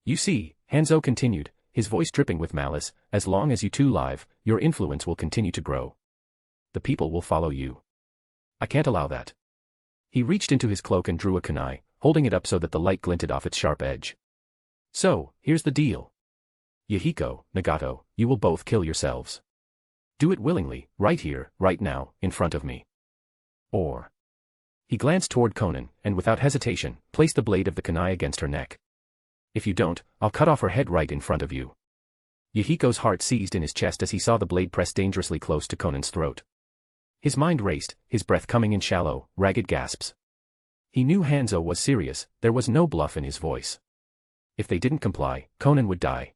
"You see," Hanzo continued, his voice dripping with malice, "as long as you two live, your influence will continue to grow. The people will follow you. I can't allow that." He reached into his cloak and drew a kunai, holding it up so that the light glinted off its sharp edge. "So, here's the deal. Yahiko, Nagato, you will both kill yourselves. Do it willingly, right here, right now, in front of me. Or..." He glanced toward Conan, and without hesitation, placed the blade of the kunai against her neck. "If you don't, I'll cut off her head right in front of you." Yahiko's heart seized in his chest as he saw the blade press dangerously close to Conan's throat. His mind raced, his breath coming in shallow, ragged gasps. He knew Hanzo was serious, there was no bluff in his voice. If they didn't comply, Conan would die.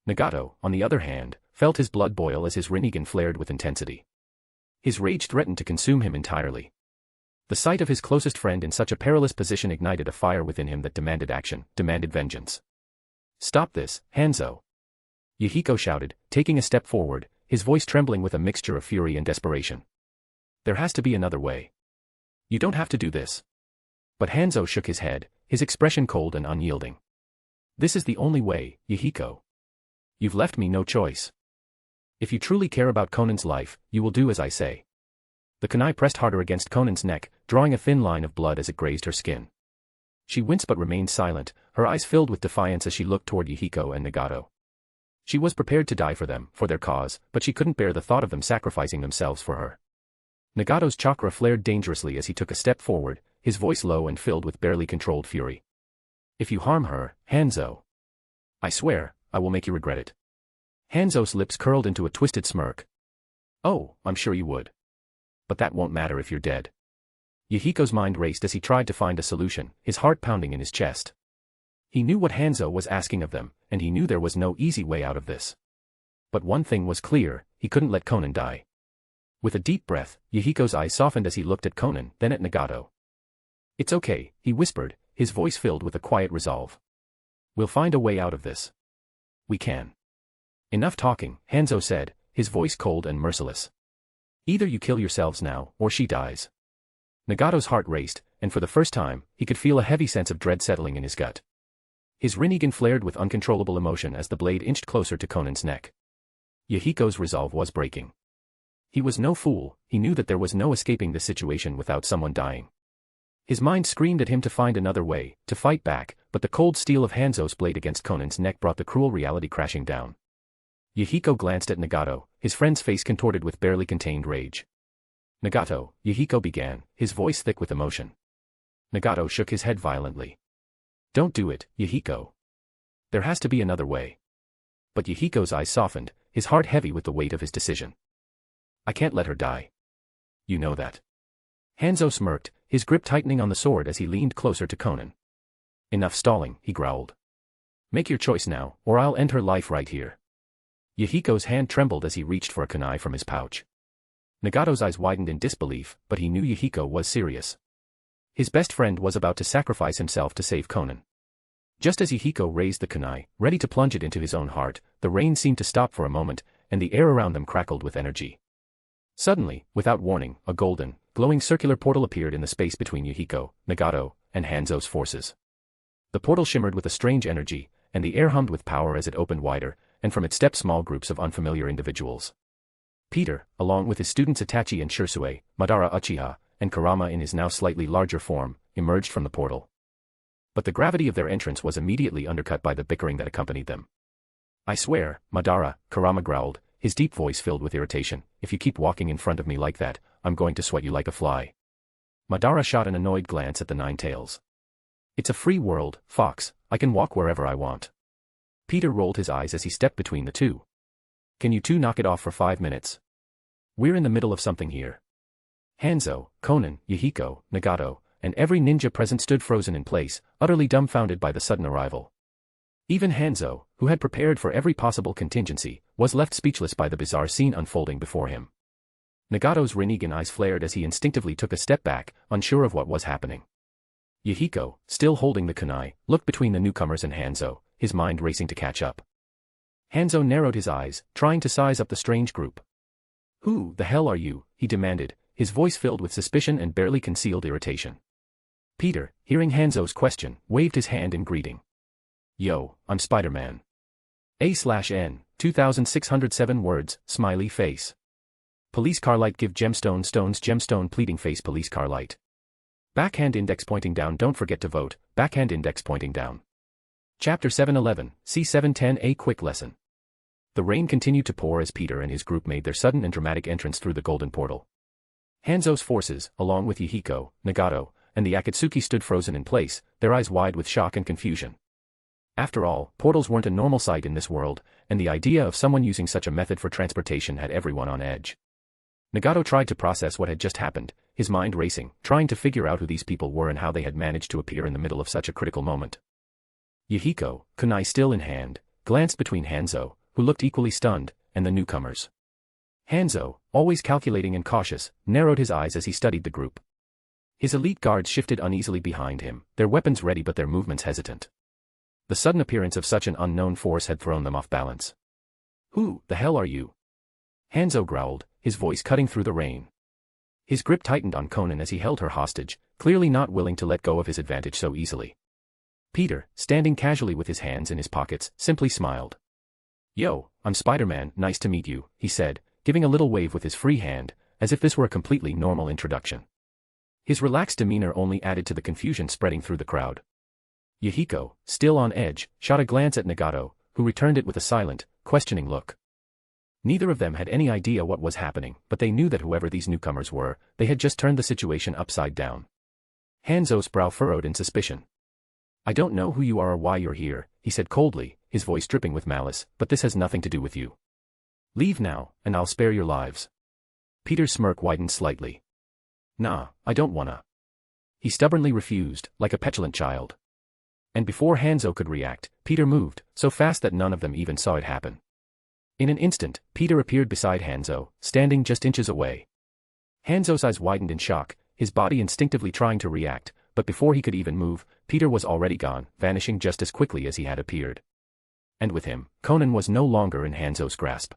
Nagato, on the other hand, felt his blood boil as his Rinnegan flared with intensity. His rage threatened to consume him entirely. The sight of his closest friend in such a perilous position ignited a fire within him that demanded action, demanded vengeance. "Stop this, Hanzo!" Yahiko shouted, taking a step forward, his voice trembling with a mixture of fury and desperation. "There has to be another way. You don't have to do this." But Hanzo shook his head, his expression cold and unyielding. "This is the only way, Yahiko. You've left me no choice. If you truly care about Conan's life, you will do as I say." The kunai pressed harder against Conan's neck, drawing a thin line of blood as it grazed her skin. She winced but remained silent, her eyes filled with defiance as she looked toward Yahiko and Nagato. She was prepared to die for them, for their cause, but she couldn't bear the thought of them sacrificing themselves for her. Nagato's chakra flared dangerously as he took a step forward, his voice low and filled with barely controlled fury. "If you harm her, Hanzo, I swear, I will make you regret it." Hanzo's lips curled into a twisted smirk. "Oh, I'm sure you would. But that won't matter if you're dead." Yahiko's mind raced as he tried to find a solution, his heart pounding in his chest. He knew what Hanzo was asking of them, and he knew there was no easy way out of this. But one thing was clear, he couldn't let Conan die. With a deep breath, Yahiko's eyes softened as he looked at Conan, then at Nagato. "It's okay," he whispered, his voice filled with a quiet resolve. "We'll find a way out of this. We can." "Enough talking," Hanzo said, his voice cold and merciless. "Either you kill yourselves now, or she dies." Nagato's heart raced, and for the first time, he could feel a heavy sense of dread settling in his gut. His Rinnegan flared with uncontrollable emotion as the blade inched closer to Conan's neck. Yahiko's resolve was breaking. He was no fool, he knew that there was no escaping this situation without someone dying. His mind screamed at him to find another way, to fight back, but the cold steel of Hanzo's blade against Conan's neck brought the cruel reality crashing down. Yahiko glanced at Nagato, his friend's face contorted with barely contained rage. "Nagato," Yahiko began, his voice thick with emotion. Nagato shook his head violently. "Don't do it, Yahiko. There has to be another way." But Yahiko's eyes softened, his heart heavy with the weight of his decision. "I can't let her die. You know that." Hanzo smirked, his grip tightening on the sword as he leaned closer to Conan. "Enough stalling," he growled. "Make your choice now, or I'll end her life right here." Yahiko's hand trembled as he reached for a kunai from his pouch. Nagato's eyes widened in disbelief, but he knew Yahiko was serious. His best friend was about to sacrifice himself to save Conan. Just as Yahiko raised the kunai, ready to plunge it into his own heart, the rain seemed to stop for a moment, and the air around them crackled with energy. Suddenly, without warning, a golden, glowing circular portal appeared in the space between Yahiko, Nagato, and Hanzo's forces. The portal shimmered with a strange energy, and the air hummed with power as it opened wider, and from it stepped small groups of unfamiliar individuals. Peter, along with his students Itachi and Shursue, Madara Uchiha, and Kurama in his now slightly larger form, emerged from the portal. But the gravity of their entrance was immediately undercut by the bickering that accompanied them. "I swear, Madara," Kurama growled, his deep voice filled with irritation, "if you keep walking in front of me like that, I'm going to sweat you like a fly." Madara shot an annoyed glance at the Nine Tails. "It's a free world, Fox, I can walk wherever I want." Peter rolled his eyes as he stepped between the two. "Can you two knock it off for 5 minutes? We're in the middle of something here." Hanzo, Konan, Yahiko, Nagato, and every ninja present stood frozen in place, utterly dumbfounded by the sudden arrival. Even Hanzo, who had prepared for every possible contingency, was left speechless by the bizarre scene unfolding before him. Nagato's Rinnegan eyes flared as he instinctively took a step back, unsure of what was happening. Yahiko, still holding the kunai, looked between the newcomers and Hanzo, his mind racing to catch up. Hanzo narrowed his eyes, trying to size up the strange group. "Who the hell are you?" he demanded, his voice filled with suspicion and barely concealed irritation. Peter, hearing Hanzo's question, waved his hand in greeting. "Yo, I'm Spider-Man." A/N, 2607 words, smiley face. Police car light give gemstone stones gemstone pleading face police car light. Backhand index pointing down don't forget to vote, backhand index pointing down. Chapter 711, C710 A quick lesson. The rain continued to pour as Peter and his group made their sudden and dramatic entrance through the golden portal. Hanzo's forces, along with Yahiko, Nagato, and the Akatsuki stood frozen in place, their eyes wide with shock and confusion. After all, portals weren't a normal sight in this world, and the idea of someone using such a method for transportation had everyone on edge. Nagato tried to process what had just happened, his mind racing, trying to figure out who these people were and how they had managed to appear in the middle of such a critical moment. Yahiko, kunai still in hand, glanced between Hanzo, who looked equally stunned, and the newcomers. Hanzo, always calculating and cautious, narrowed his eyes as he studied the group. His elite guards shifted uneasily behind him, their weapons ready but their movements hesitant. The sudden appearance of such an unknown force had thrown them off balance. "Who the hell are you?" Hanzo growled, his voice cutting through the rain. His grip tightened on Konan as he held her hostage, clearly not willing to let go of his advantage so easily. Peter, standing casually with his hands in his pockets, simply smiled. "Yo, I'm Spider-Man, nice to meet you," he said, giving a little wave with his free hand, as if this were a completely normal introduction. His relaxed demeanor only added to the confusion spreading through the crowd. Yahiko, still on edge, shot a glance at Nagato, who returned it with a silent, questioning look. Neither of them had any idea what was happening, but they knew that whoever these newcomers were, they had just turned the situation upside down. Hanzo's brow furrowed in suspicion. "I don't know who you are or why you're here," he said coldly, his voice dripping with malice, "but this has nothing to do with you. Leave now, and I'll spare your lives." Peter's smirk widened slightly. "Nah, I don't wanna." He stubbornly refused, like a petulant child. And before Hanzo could react, Peter moved, so fast that none of them even saw it happen. In an instant, Peter appeared beside Hanzo, standing just inches away. Hanzo's eyes widened in shock, his body instinctively trying to react, but before he could even move, Peter was already gone, vanishing just as quickly as he had appeared. And with him, Konan was no longer in Hanzo's grasp.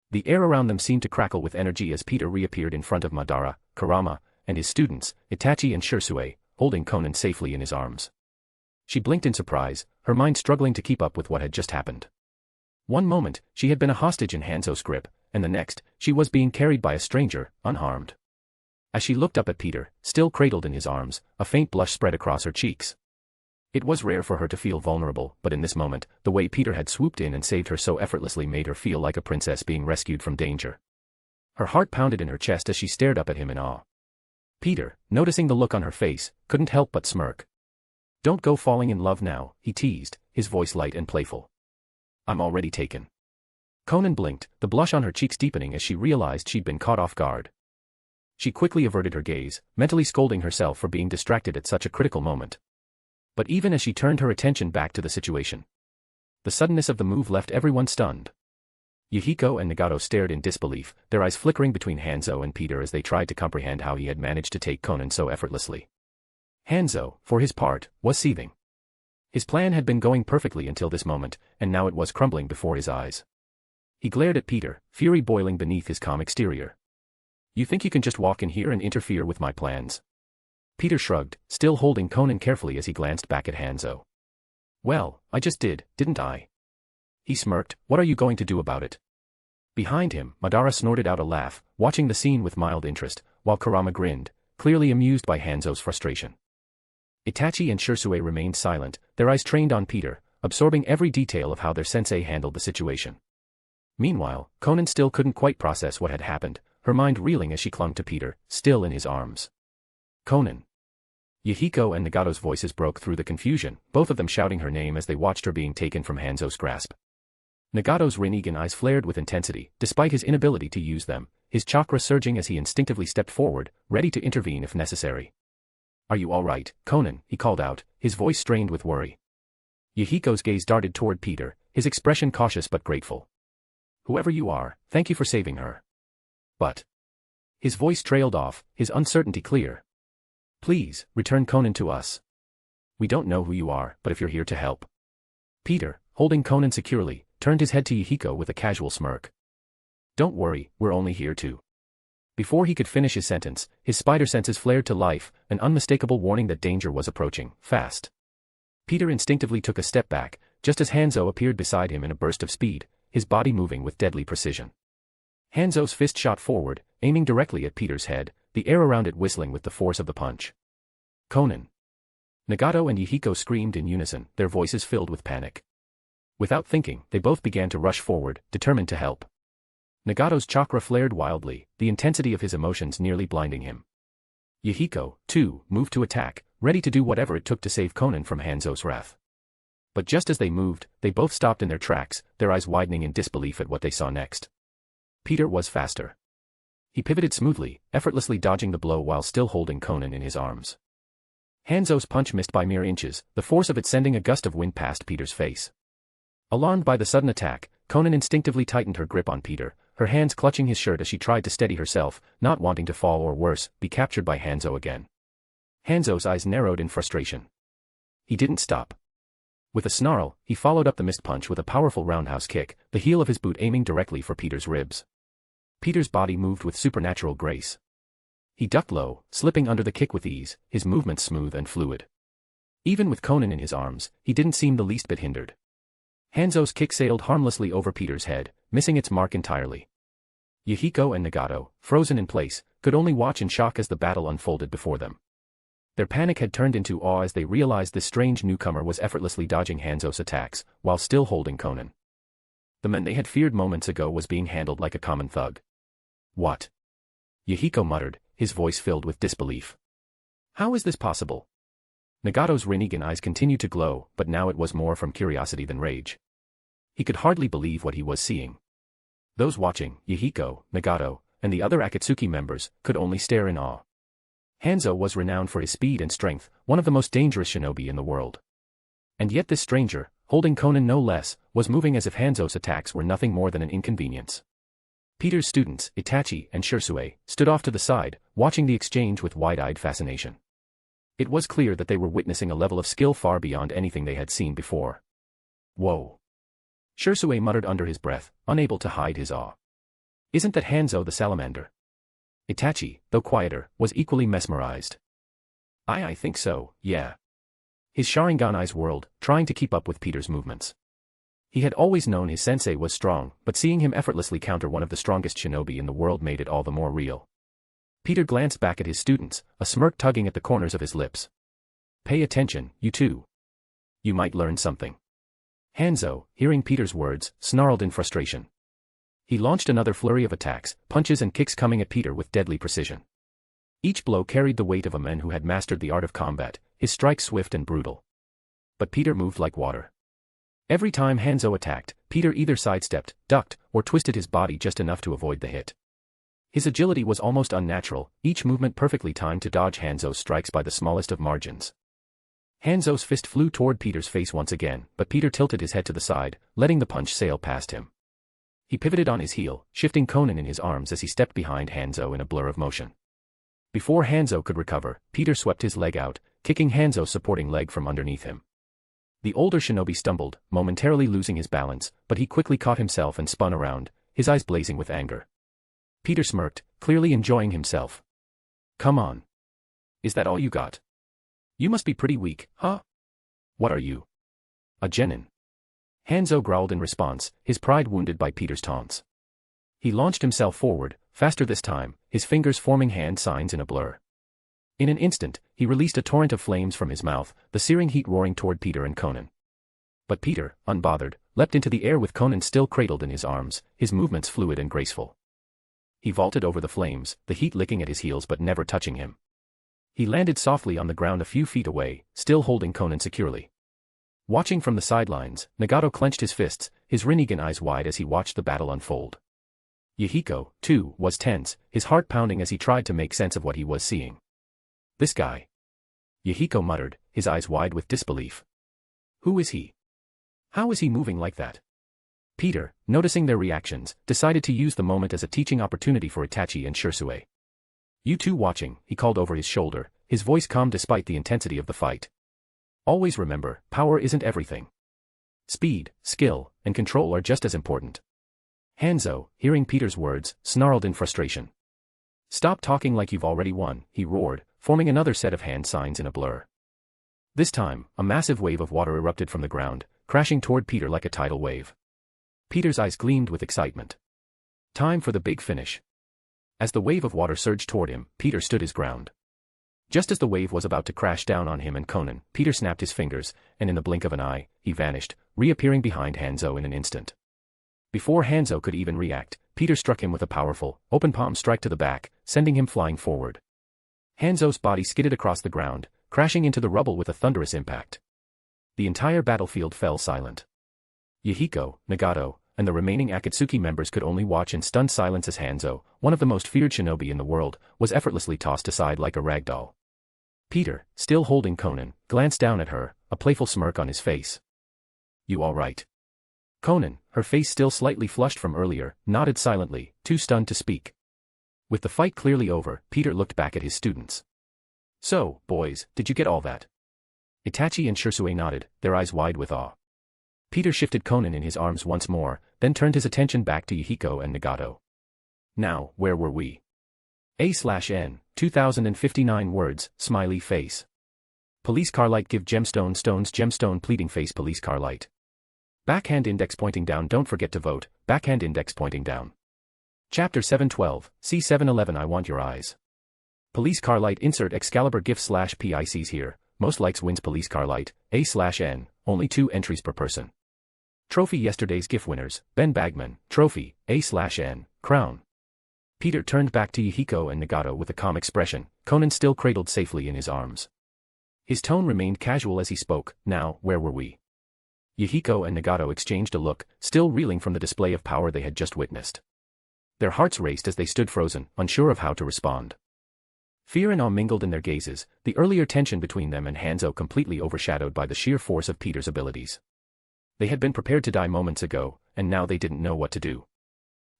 The air around them seemed to crackle with energy as Peter reappeared in front of Madara, Kurama, and his students, Itachi and Shursue, holding Konan safely in his arms. She blinked in surprise, her mind struggling to keep up with what had just happened. One moment, she had been a hostage in Hanzo's grip, and the next, she was being carried by a stranger, unharmed. As she looked up at Peter, still cradled in his arms, a faint blush spread across her cheeks. It was rare for her to feel vulnerable, but in this moment, the way Peter had swooped in and saved her so effortlessly made her feel like a princess being rescued from danger. Her heart pounded in her chest as she stared up at him in awe. Peter, noticing the look on her face, couldn't help but smirk. "Don't go falling in love now," he teased, his voice light and playful. "I'm already taken." Konan blinked, the blush on her cheeks deepening as she realized she'd been caught off guard. She quickly averted her gaze, mentally scolding herself for being distracted at such a critical moment. But even as she turned her attention back to the situation, the suddenness of the move left everyone stunned. Yahiko and Nagato stared in disbelief, their eyes flickering between Hanzo and Peter as they tried to comprehend how he had managed to take Konan so effortlessly. Hanzo, for his part, was seething. His plan had been going perfectly until this moment, and now it was crumbling before his eyes. He glared at Peter, fury boiling beneath his calm exterior. You think you can just walk in here and interfere with my plans? Peter shrugged, still holding Conan carefully as he glanced back at Hanzo. Well, I just did, didn't I? He smirked. What are you going to do about it? Behind him, Madara snorted out a laugh, watching the scene with mild interest, while Kurama grinned, clearly amused by Hanzo's frustration. Itachi and Shisui remained silent, their eyes trained on Peter, absorbing every detail of how their sensei handled the situation. Meanwhile, Conan still couldn't quite process what had happened, her mind reeling as she clung to Peter, still in his arms. Conan. Yahiko and Nagato's voices broke through the confusion, both of them shouting her name as they watched her being taken from Hanzo's grasp. Nagato's Rinnegan eyes flared with intensity, despite his inability to use them, his chakra surging as he instinctively stepped forward, ready to intervene if necessary. Are you all right, Conan? He called out, his voice strained with worry. Yahiko's gaze darted toward Peter, his expression cautious but grateful. Whoever you are, thank you for saving her. But. His voice trailed off, his uncertainty clear. Please, return Conan to us. We don't know who you are, but if you're here to help. Peter, holding Conan securely, turned his head to Yahiko with a casual smirk. Don't worry, we're only here to. Before he could finish his sentence, his spider senses flared to life, an unmistakable warning that danger was approaching, fast. Peter instinctively took a step back, just as Hanzo appeared beside him in a burst of speed, his body moving with deadly precision. Hanzo's fist shot forward, aiming directly at Peter's head, the air around it whistling with the force of the punch. Conan. Nagato and Yahiko screamed in unison, their voices filled with panic. Without thinking, they both began to rush forward, determined to help. Nagato's chakra flared wildly, the intensity of his emotions nearly blinding him. Yahiko, too, moved to attack, ready to do whatever it took to save Conan from Hanzo's wrath. But just as they moved, they both stopped in their tracks, their eyes widening in disbelief at what they saw next. Peter was faster. He pivoted smoothly, effortlessly dodging the blow while still holding Conan in his arms. Hanzo's punch missed by mere inches, the force of it sending a gust of wind past Peter's face. Alarmed by the sudden attack, Conan instinctively tightened her grip on Peter, her hands clutching his shirt as she tried to steady herself, not wanting to fall or worse, be captured by Hanzo again. Hanzo's eyes narrowed in frustration. He didn't stop. With a snarl, he followed up the missed punch with a powerful roundhouse kick, the heel of his boot aiming directly for Peter's ribs. Peter's body moved with supernatural grace. He ducked low, slipping under the kick with ease, his movements smooth and fluid. Even with Conan in his arms, he didn't seem the least bit hindered. Hanzo's kick sailed harmlessly over Peter's head, missing its mark entirely. Yahiko and Nagato, frozen in place, could only watch in shock as the battle unfolded before them. Their panic had turned into awe as they realized this strange newcomer was effortlessly dodging Hanzo's attacks, while still holding Conan. The man they had feared moments ago was being handled like a common thug. What? Yahiko muttered, his voice filled with disbelief. How is this possible? Nagato's Rinnegan eyes continued to glow, but now it was more from curiosity than rage. He could hardly believe what he was seeing. Those watching, Yahiko, Nagato, and the other Akatsuki members, could only stare in awe. Hanzo was renowned for his speed and strength, one of the most dangerous shinobi in the world. And yet this stranger, holding Conan no less, was moving as if Hanzo's attacks were nothing more than an inconvenience. Peter's students, Itachi and Shisui, stood off to the side, watching the exchange with wide-eyed fascination. It was clear that they were witnessing a level of skill far beyond anything they had seen before. Whoa! Shisui muttered under his breath, unable to hide his awe. Isn't that Hanzo the salamander? Itachi, though quieter, was equally mesmerized. I think so, yeah. His Sharingan eyes whirled, trying to keep up with Peter's movements. He had always known his sensei was strong, but seeing him effortlessly counter one of the strongest shinobi in the world made it all the more real. Peter glanced back at his students, a smirk tugging at the corners of his lips. Pay attention, you two. You might learn something. Hanzo, hearing Peter's words, snarled in frustration. He launched another flurry of attacks, punches and kicks coming at Peter with deadly precision. Each blow carried the weight of a man who had mastered the art of combat, his strikes swift and brutal. But Peter moved like water. Every time Hanzo attacked, Peter either sidestepped, ducked, or twisted his body just enough to avoid the hit. His agility was almost unnatural, each movement perfectly timed to dodge Hanzo's strikes by the smallest of margins. Hanzo's fist flew toward Peter's face once again, but Peter tilted his head to the side, letting the punch sail past him. He pivoted on his heel, shifting Conan in his arms as he stepped behind Hanzo in a blur of motion. Before Hanzo could recover, Peter swept his leg out, kicking Hanzo's supporting leg from underneath him. The older shinobi stumbled, momentarily losing his balance, but he quickly caught himself and spun around, his eyes blazing with anger. Peter smirked, clearly enjoying himself. Come on. Is that all you got? You must be pretty weak, huh? What are you? A genin? Hanzo growled in response, his pride wounded by Peter's taunts. He launched himself forward, faster this time, his fingers forming hand signs in a blur. In an instant, he released a torrent of flames from his mouth, the searing heat roaring toward Peter and Conan. But Peter, unbothered, leapt into the air with Conan still cradled in his arms, his movements fluid and graceful. He vaulted over the flames, the heat licking at his heels but never touching him. He landed softly on the ground a few feet away, still holding Conan securely. Watching from the sidelines, Nagato clenched his fists, his Rinnegan eyes wide as he watched the battle unfold. Yahiko, too, was tense, his heart pounding as he tried to make sense of what he was seeing. This guy. Yahiko muttered, his eyes wide with disbelief. Who is he? How is he moving like that? Peter, noticing their reactions, decided to use the moment as a teaching opportunity for Itachi and Shursue. You two watching, he called over his shoulder, his voice calm despite the intensity of the fight. Always remember, power isn't everything. Speed, skill, and control are just as important. Hanzo, hearing Peter's words, snarled in frustration. Stop talking like you've already won, he roared, forming another set of hand signs in a blur. This time, a massive wave of water erupted from the ground, crashing toward Peter like a tidal wave. Peter's eyes gleamed with excitement. Time for the big finish. As the wave of water surged toward him, Peter stood his ground. Just as the wave was about to crash down on him and Conan, Peter snapped his fingers, and in the blink of an eye, he vanished, reappearing behind Hanzo in an instant. Before Hanzo could even react, Peter struck him with a powerful, open palm strike to the back, sending him flying forward. Hanzo's body skidded across the ground, crashing into the rubble with a thunderous impact. The entire battlefield fell silent. Yahiko, Nagato, and the remaining Akatsuki members could only watch in stunned silence as Hanzo, one of the most feared shinobi in the world, was effortlessly tossed aside like a rag doll. Peter, still holding Conan, glanced down at her, a playful smirk on his face. You all right? Conan, her face still slightly flushed from earlier, nodded silently, too stunned to speak. With the fight clearly over, Peter looked back at his students. So, boys, did you get all that? Itachi and Shursue nodded, their eyes wide with awe. Peter shifted Conan in his arms once more, then turned his attention back to Yahiko and Nagato. Now, where were we? A/N, 2059 words, smiley face. Police car light give gemstone stones gemstone pleading face police car light. Backhand index pointing down don't forget to vote, backhand index pointing down. Chapter 712, C711 I want your eyes. Police car light insert Excalibur GIF /PICs here, most likes wins police car light, A/N, only 2 entries per person. Trophy yesterday's GIF winners, Ben Bagman, trophy, A/N, crown. Peter turned back to Yahiko and Nagato with a calm expression, Conan still cradled safely in his arms. His tone remained casual as he spoke, now, where were we? Yahiko and Nagato exchanged a look, still reeling from the display of power they had just witnessed. Their hearts raced as they stood frozen, unsure of how to respond. Fear and awe mingled in their gazes, the earlier tension between them and Hanzo completely overshadowed by the sheer force of Peter's abilities. They had been prepared to die moments ago, and now they didn't know what to do.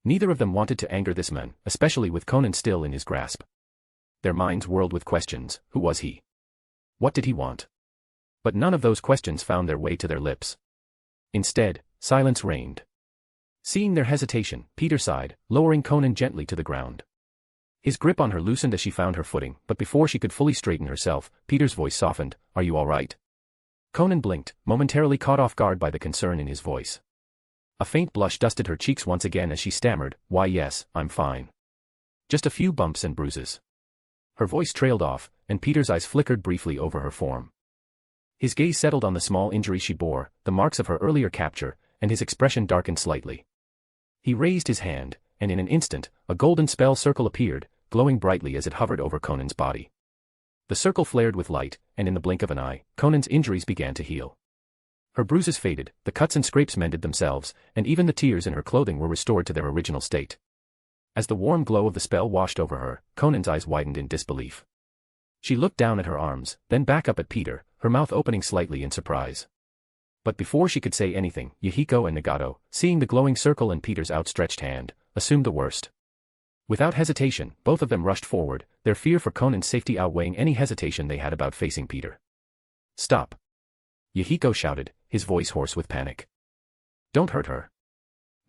Neither of them wanted to anger this man, especially with Conan still in his grasp. Their minds whirled with questions, who was he? What did he want? But none of those questions found their way to their lips. Instead, silence reigned. Seeing their hesitation, Peter sighed, lowering Conan gently to the ground. His grip on her loosened as she found her footing, but before she could fully straighten herself, Peter's voice softened, "Are you all right?" Conan blinked, momentarily caught off guard by the concern in his voice. A faint blush dusted her cheeks once again as she stammered, "Why yes, I'm fine. Just a few bumps and bruises." Her voice trailed off, and Peter's eyes flickered briefly over her form. His gaze settled on the small injury she bore, the marks of her earlier capture, and his expression darkened slightly. He raised his hand, and in an instant, a golden spell circle appeared, glowing brightly as it hovered over Conan's body. The circle flared with light, and in the blink of an eye, Conan's injuries began to heal. Her bruises faded, the cuts and scrapes mended themselves, and even the tears in her clothing were restored to their original state. As the warm glow of the spell washed over her, Conan's eyes widened in disbelief. She looked down at her arms, then back up at Peter, her mouth opening slightly in surprise. But before she could say anything, Yahiko and Nagato, seeing the glowing circle and Peter's outstretched hand, assumed the worst. Without hesitation, both of them rushed forward, their fear for Conan's safety outweighing any hesitation they had about facing Peter. "Stop." Yahiko shouted, his voice hoarse with panic. Don't hurt her.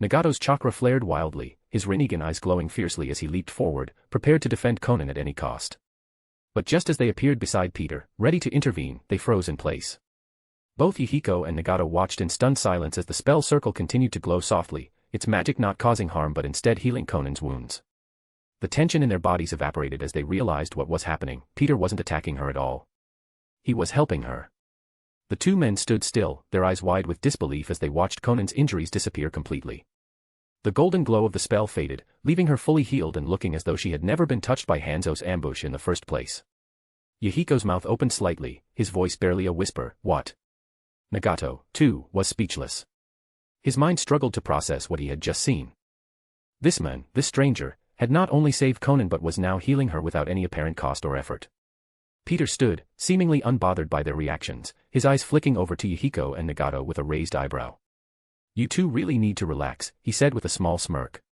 Nagato's chakra flared wildly, his Rinnegan eyes glowing fiercely as he leaped forward, prepared to defend Conan at any cost. But just as they appeared beside Peter, ready to intervene, they froze in place. Both Yahiko and Nagato watched in stunned silence as the spell circle continued to glow softly, its magic not causing harm but instead healing Conan's wounds. The tension in their bodies evaporated as they realized what was happening. Peter wasn't attacking her at all. He was helping her. The two men stood still, their eyes wide with disbelief as they watched Conan's injuries disappear completely. The golden glow of the spell faded, leaving her fully healed and looking as though she had never been touched by Hanzo's ambush in the first place. Yahiko's mouth opened slightly, his voice barely a whisper, "What?" Nagato, too, was speechless. His mind struggled to process what he had just seen. This man, this stranger, had not only saved Conan but was now healing her without any apparent cost or effort. Peter stood, seemingly unbothered by their reactions, his eyes flicking over to Yahiko and Nagato with a raised eyebrow. "You two really need to relax," he said with a small smirk.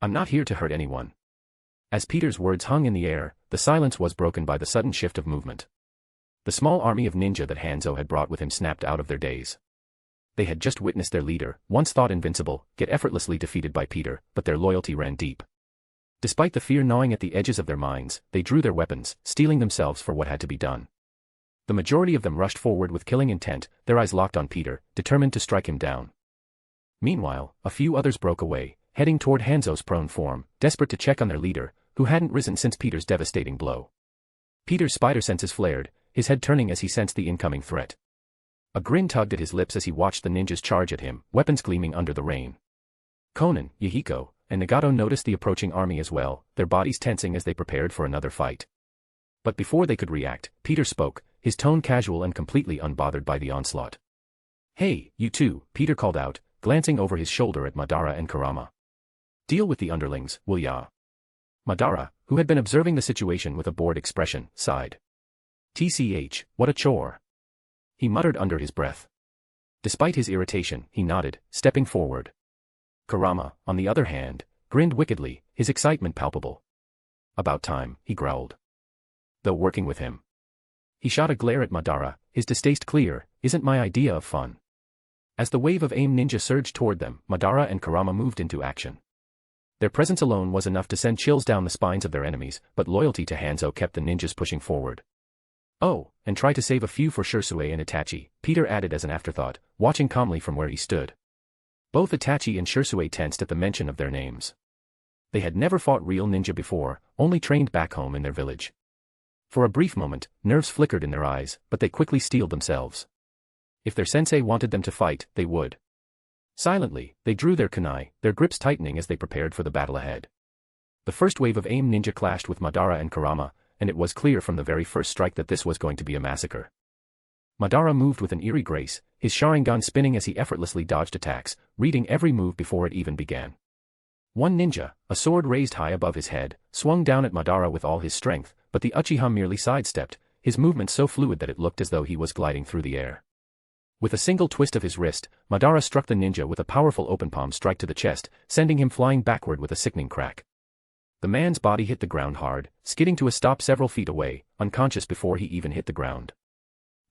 "I'm not here to hurt anyone." As Peter's words hung in the air, the silence was broken by the sudden shift of movement. The small army of ninja that Hanzo had brought with him snapped out of their daze. They had just witnessed their leader, once thought invincible, get effortlessly defeated by Peter, but their loyalty ran deep. Despite the fear gnawing at the edges of their minds, they drew their weapons, steeling themselves for what had to be done. The majority of them rushed forward with killing intent, their eyes locked on Peter, determined to strike him down. Meanwhile, a few others broke away, heading toward Hanzo's prone form, desperate to check on their leader, who hadn't risen since Peter's devastating blow. Peter's spider senses flared, his head turning as he sensed the incoming threat. A grin tugged at his lips as he watched the ninjas charge at him, weapons gleaming under the rain. Conan, Yahiko, and Nagato noticed the approaching army as well, their bodies tensing as they prepared for another fight. But before they could react, Peter spoke, his tone casual and completely unbothered by the onslaught. "Hey, you two," Peter called out, glancing over his shoulder at Madara and Kurama. "Deal with the underlings, will ya?" Madara, who had been observing the situation with a bored expression, sighed. "TCH, what a chore," he muttered under his breath. Despite his irritation, he nodded, stepping forward. Kurama, on the other hand, grinned wickedly, his excitement palpable. "About time," he growled. "Though working with him." He shot a glare at Madara, his distaste clear, "Isn't my idea of fun." As the wave of AIM ninja surged toward them, Madara and Kurama moved into action. Their presence alone was enough to send chills down the spines of their enemies, but loyalty to Hanzo kept the ninjas pushing forward. "Oh, and try to save a few for Shisui and Itachi," Peter added as an afterthought, watching calmly from where he stood. Both Itachi and Shisui tensed at the mention of their names. They had never fought real ninja before, only trained back home in their village. For a brief moment, nerves flickered in their eyes, but they quickly steeled themselves. If their sensei wanted them to fight, they would. Silently, they drew their kunai, their grips tightening as they prepared for the battle ahead. The first wave of AIM ninja clashed with Madara and Kurama, and it was clear from the very first strike that this was going to be a massacre. Madara moved with an eerie grace, his Sharingan spinning as he effortlessly dodged attacks, reading every move before it even began. One ninja, a sword raised high above his head, swung down at Madara with all his strength, but the Uchiha merely sidestepped, his movement so fluid that it looked as though he was gliding through the air. With a single twist of his wrist, Madara struck the ninja with a powerful open palm strike to the chest, sending him flying backward with a sickening crack. The man's body hit the ground hard, skidding to a stop several feet away, unconscious before he even hit the ground.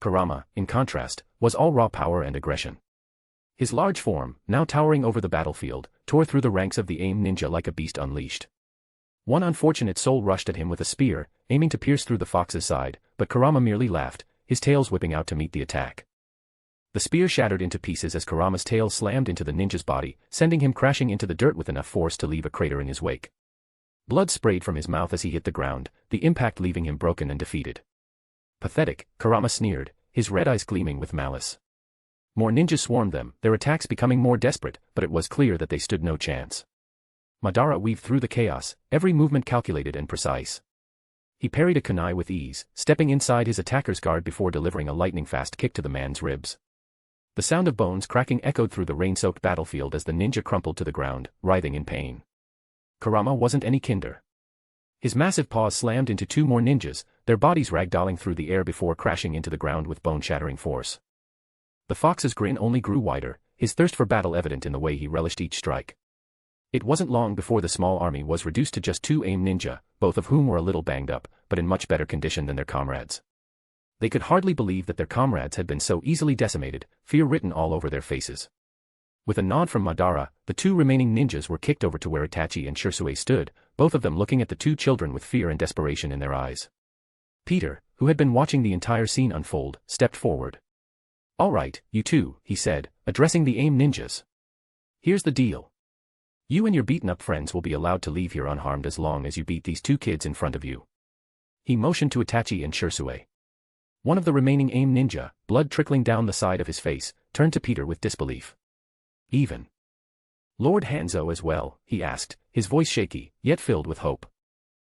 Kurama, in contrast, was all raw power and aggression. His large form, now towering over the battlefield, tore through the ranks of the AIM ninja like a beast unleashed. One unfortunate soul rushed at him with a spear, aiming to pierce through the fox's side, but Kurama merely laughed, his tails whipping out to meet the attack. The spear shattered into pieces as Kurama's tail slammed into the ninja's body, sending him crashing into the dirt with enough force to leave a crater in his wake. Blood sprayed from his mouth as he hit the ground, the impact leaving him broken and defeated. "Pathetic," Kurama sneered, his red eyes gleaming with malice. More ninjas swarmed them, their attacks becoming more desperate, but it was clear that they stood no chance. Madara weaved through the chaos, every movement calculated and precise. He parried a kunai with ease, stepping inside his attacker's guard before delivering a lightning-fast kick to the man's ribs. The sound of bones cracking echoed through the rain-soaked battlefield as the ninja crumpled to the ground, writhing in pain. Kurama wasn't any kinder. His massive paws slammed into two more ninjas, their bodies ragdolling through the air before crashing into the ground with bone-shattering force. The fox's grin only grew wider, his thirst for battle evident in the way he relished each strike. It wasn't long before the small army was reduced to just two AIM ninja, both of whom were a little banged up, but in much better condition than their comrades. They could hardly believe that their comrades had been so easily decimated, fear written all over their faces. With a nod from Madara, the two remaining ninjas were kicked over to where Itachi and Shisui stood, both of them looking at the two children with fear and desperation in their eyes. Peter, who had been watching the entire scene unfold, stepped forward. "All right, you two," he said, addressing the AIM ninjas. "Here's the deal. You and your beaten-up friends will be allowed to leave here unharmed as long as you beat these two kids in front of you." He motioned to Itachi and Shisui. One of the remaining AIM ninja, blood trickling down the side of his face, turned to Peter with disbelief. "Even Lord Hanzo as well?" he asked, his voice shaky, yet filled with hope.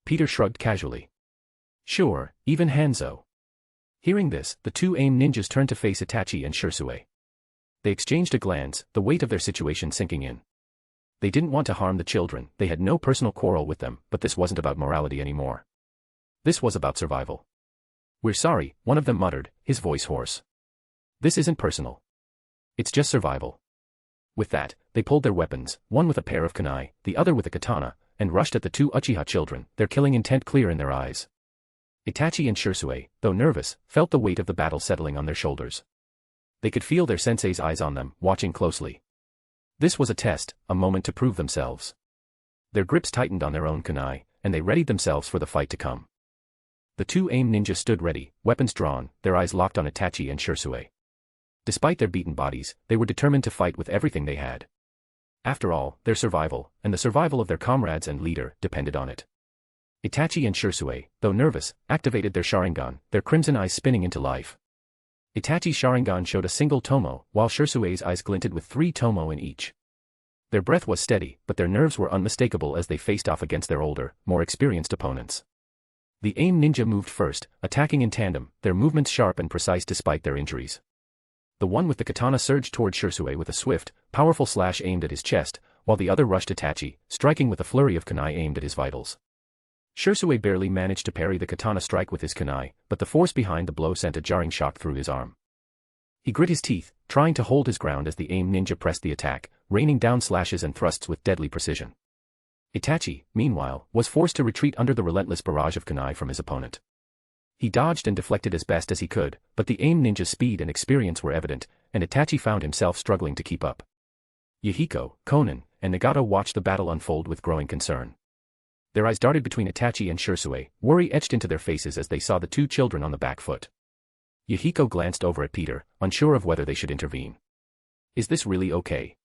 Peter shrugged casually. "Sure, even Hanzo." Hearing this, the two AIM ninjas turned to face Itachi and Shisui. They exchanged a glance, the weight of their situation sinking in. They didn't want to harm the children, they had no personal quarrel with them, but this wasn't about morality anymore. This was about survival. "We're sorry," one of them muttered, his voice hoarse. "This isn't personal. It's just survival." With that, they pulled their weapons, one with a pair of kunai, the other with a katana, and rushed at the two Uchiha children, their killing intent clear in their eyes. Itachi and Shisui, though nervous, felt the weight of the battle settling on their shoulders. They could feel their sensei's eyes on them, watching closely. This was a test, a moment to prove themselves. Their grips tightened on their own kunai, and they readied themselves for the fight to come. The two AIM ninjas stood ready, weapons drawn, their eyes locked on Itachi and Shisui. Despite their beaten bodies, they were determined to fight with everything they had. After all, their survival, and the survival of their comrades and leader, depended on it. Itachi and Shisui, though nervous, activated their Sharingan, their crimson eyes spinning into life. Itachi's Sharingan showed a single tomo, while Shisui's eyes glinted with 3 tomo in each. Their breath was steady, but their nerves were unmistakable as they faced off against their older, more experienced opponents. The AIM ninja moved first, attacking in tandem, their movements sharp and precise despite their injuries. The one with the katana surged toward Shisui with a swift, powerful slash aimed at his chest, while the other rushed Itachi, striking with a flurry of kunai aimed at his vitals. Shisui barely managed to parry the katana strike with his kunai, but the force behind the blow sent a jarring shock through his arm. He grit his teeth, trying to hold his ground as the AIM ninja pressed the attack, raining down slashes and thrusts with deadly precision. Itachi, meanwhile, was forced to retreat under the relentless barrage of kunai from his opponent. He dodged and deflected as best as he could, but the AIM ninja's speed and experience were evident, and Itachi found himself struggling to keep up. Yahiko, Konan, and Nagato watched the battle unfold with growing concern. Their eyes darted between Itachi and Shisui, worry etched into their faces as they saw the two children on the back foot. Yahiko glanced over at Peter, unsure of whether they should intervene. "Is this really okay?"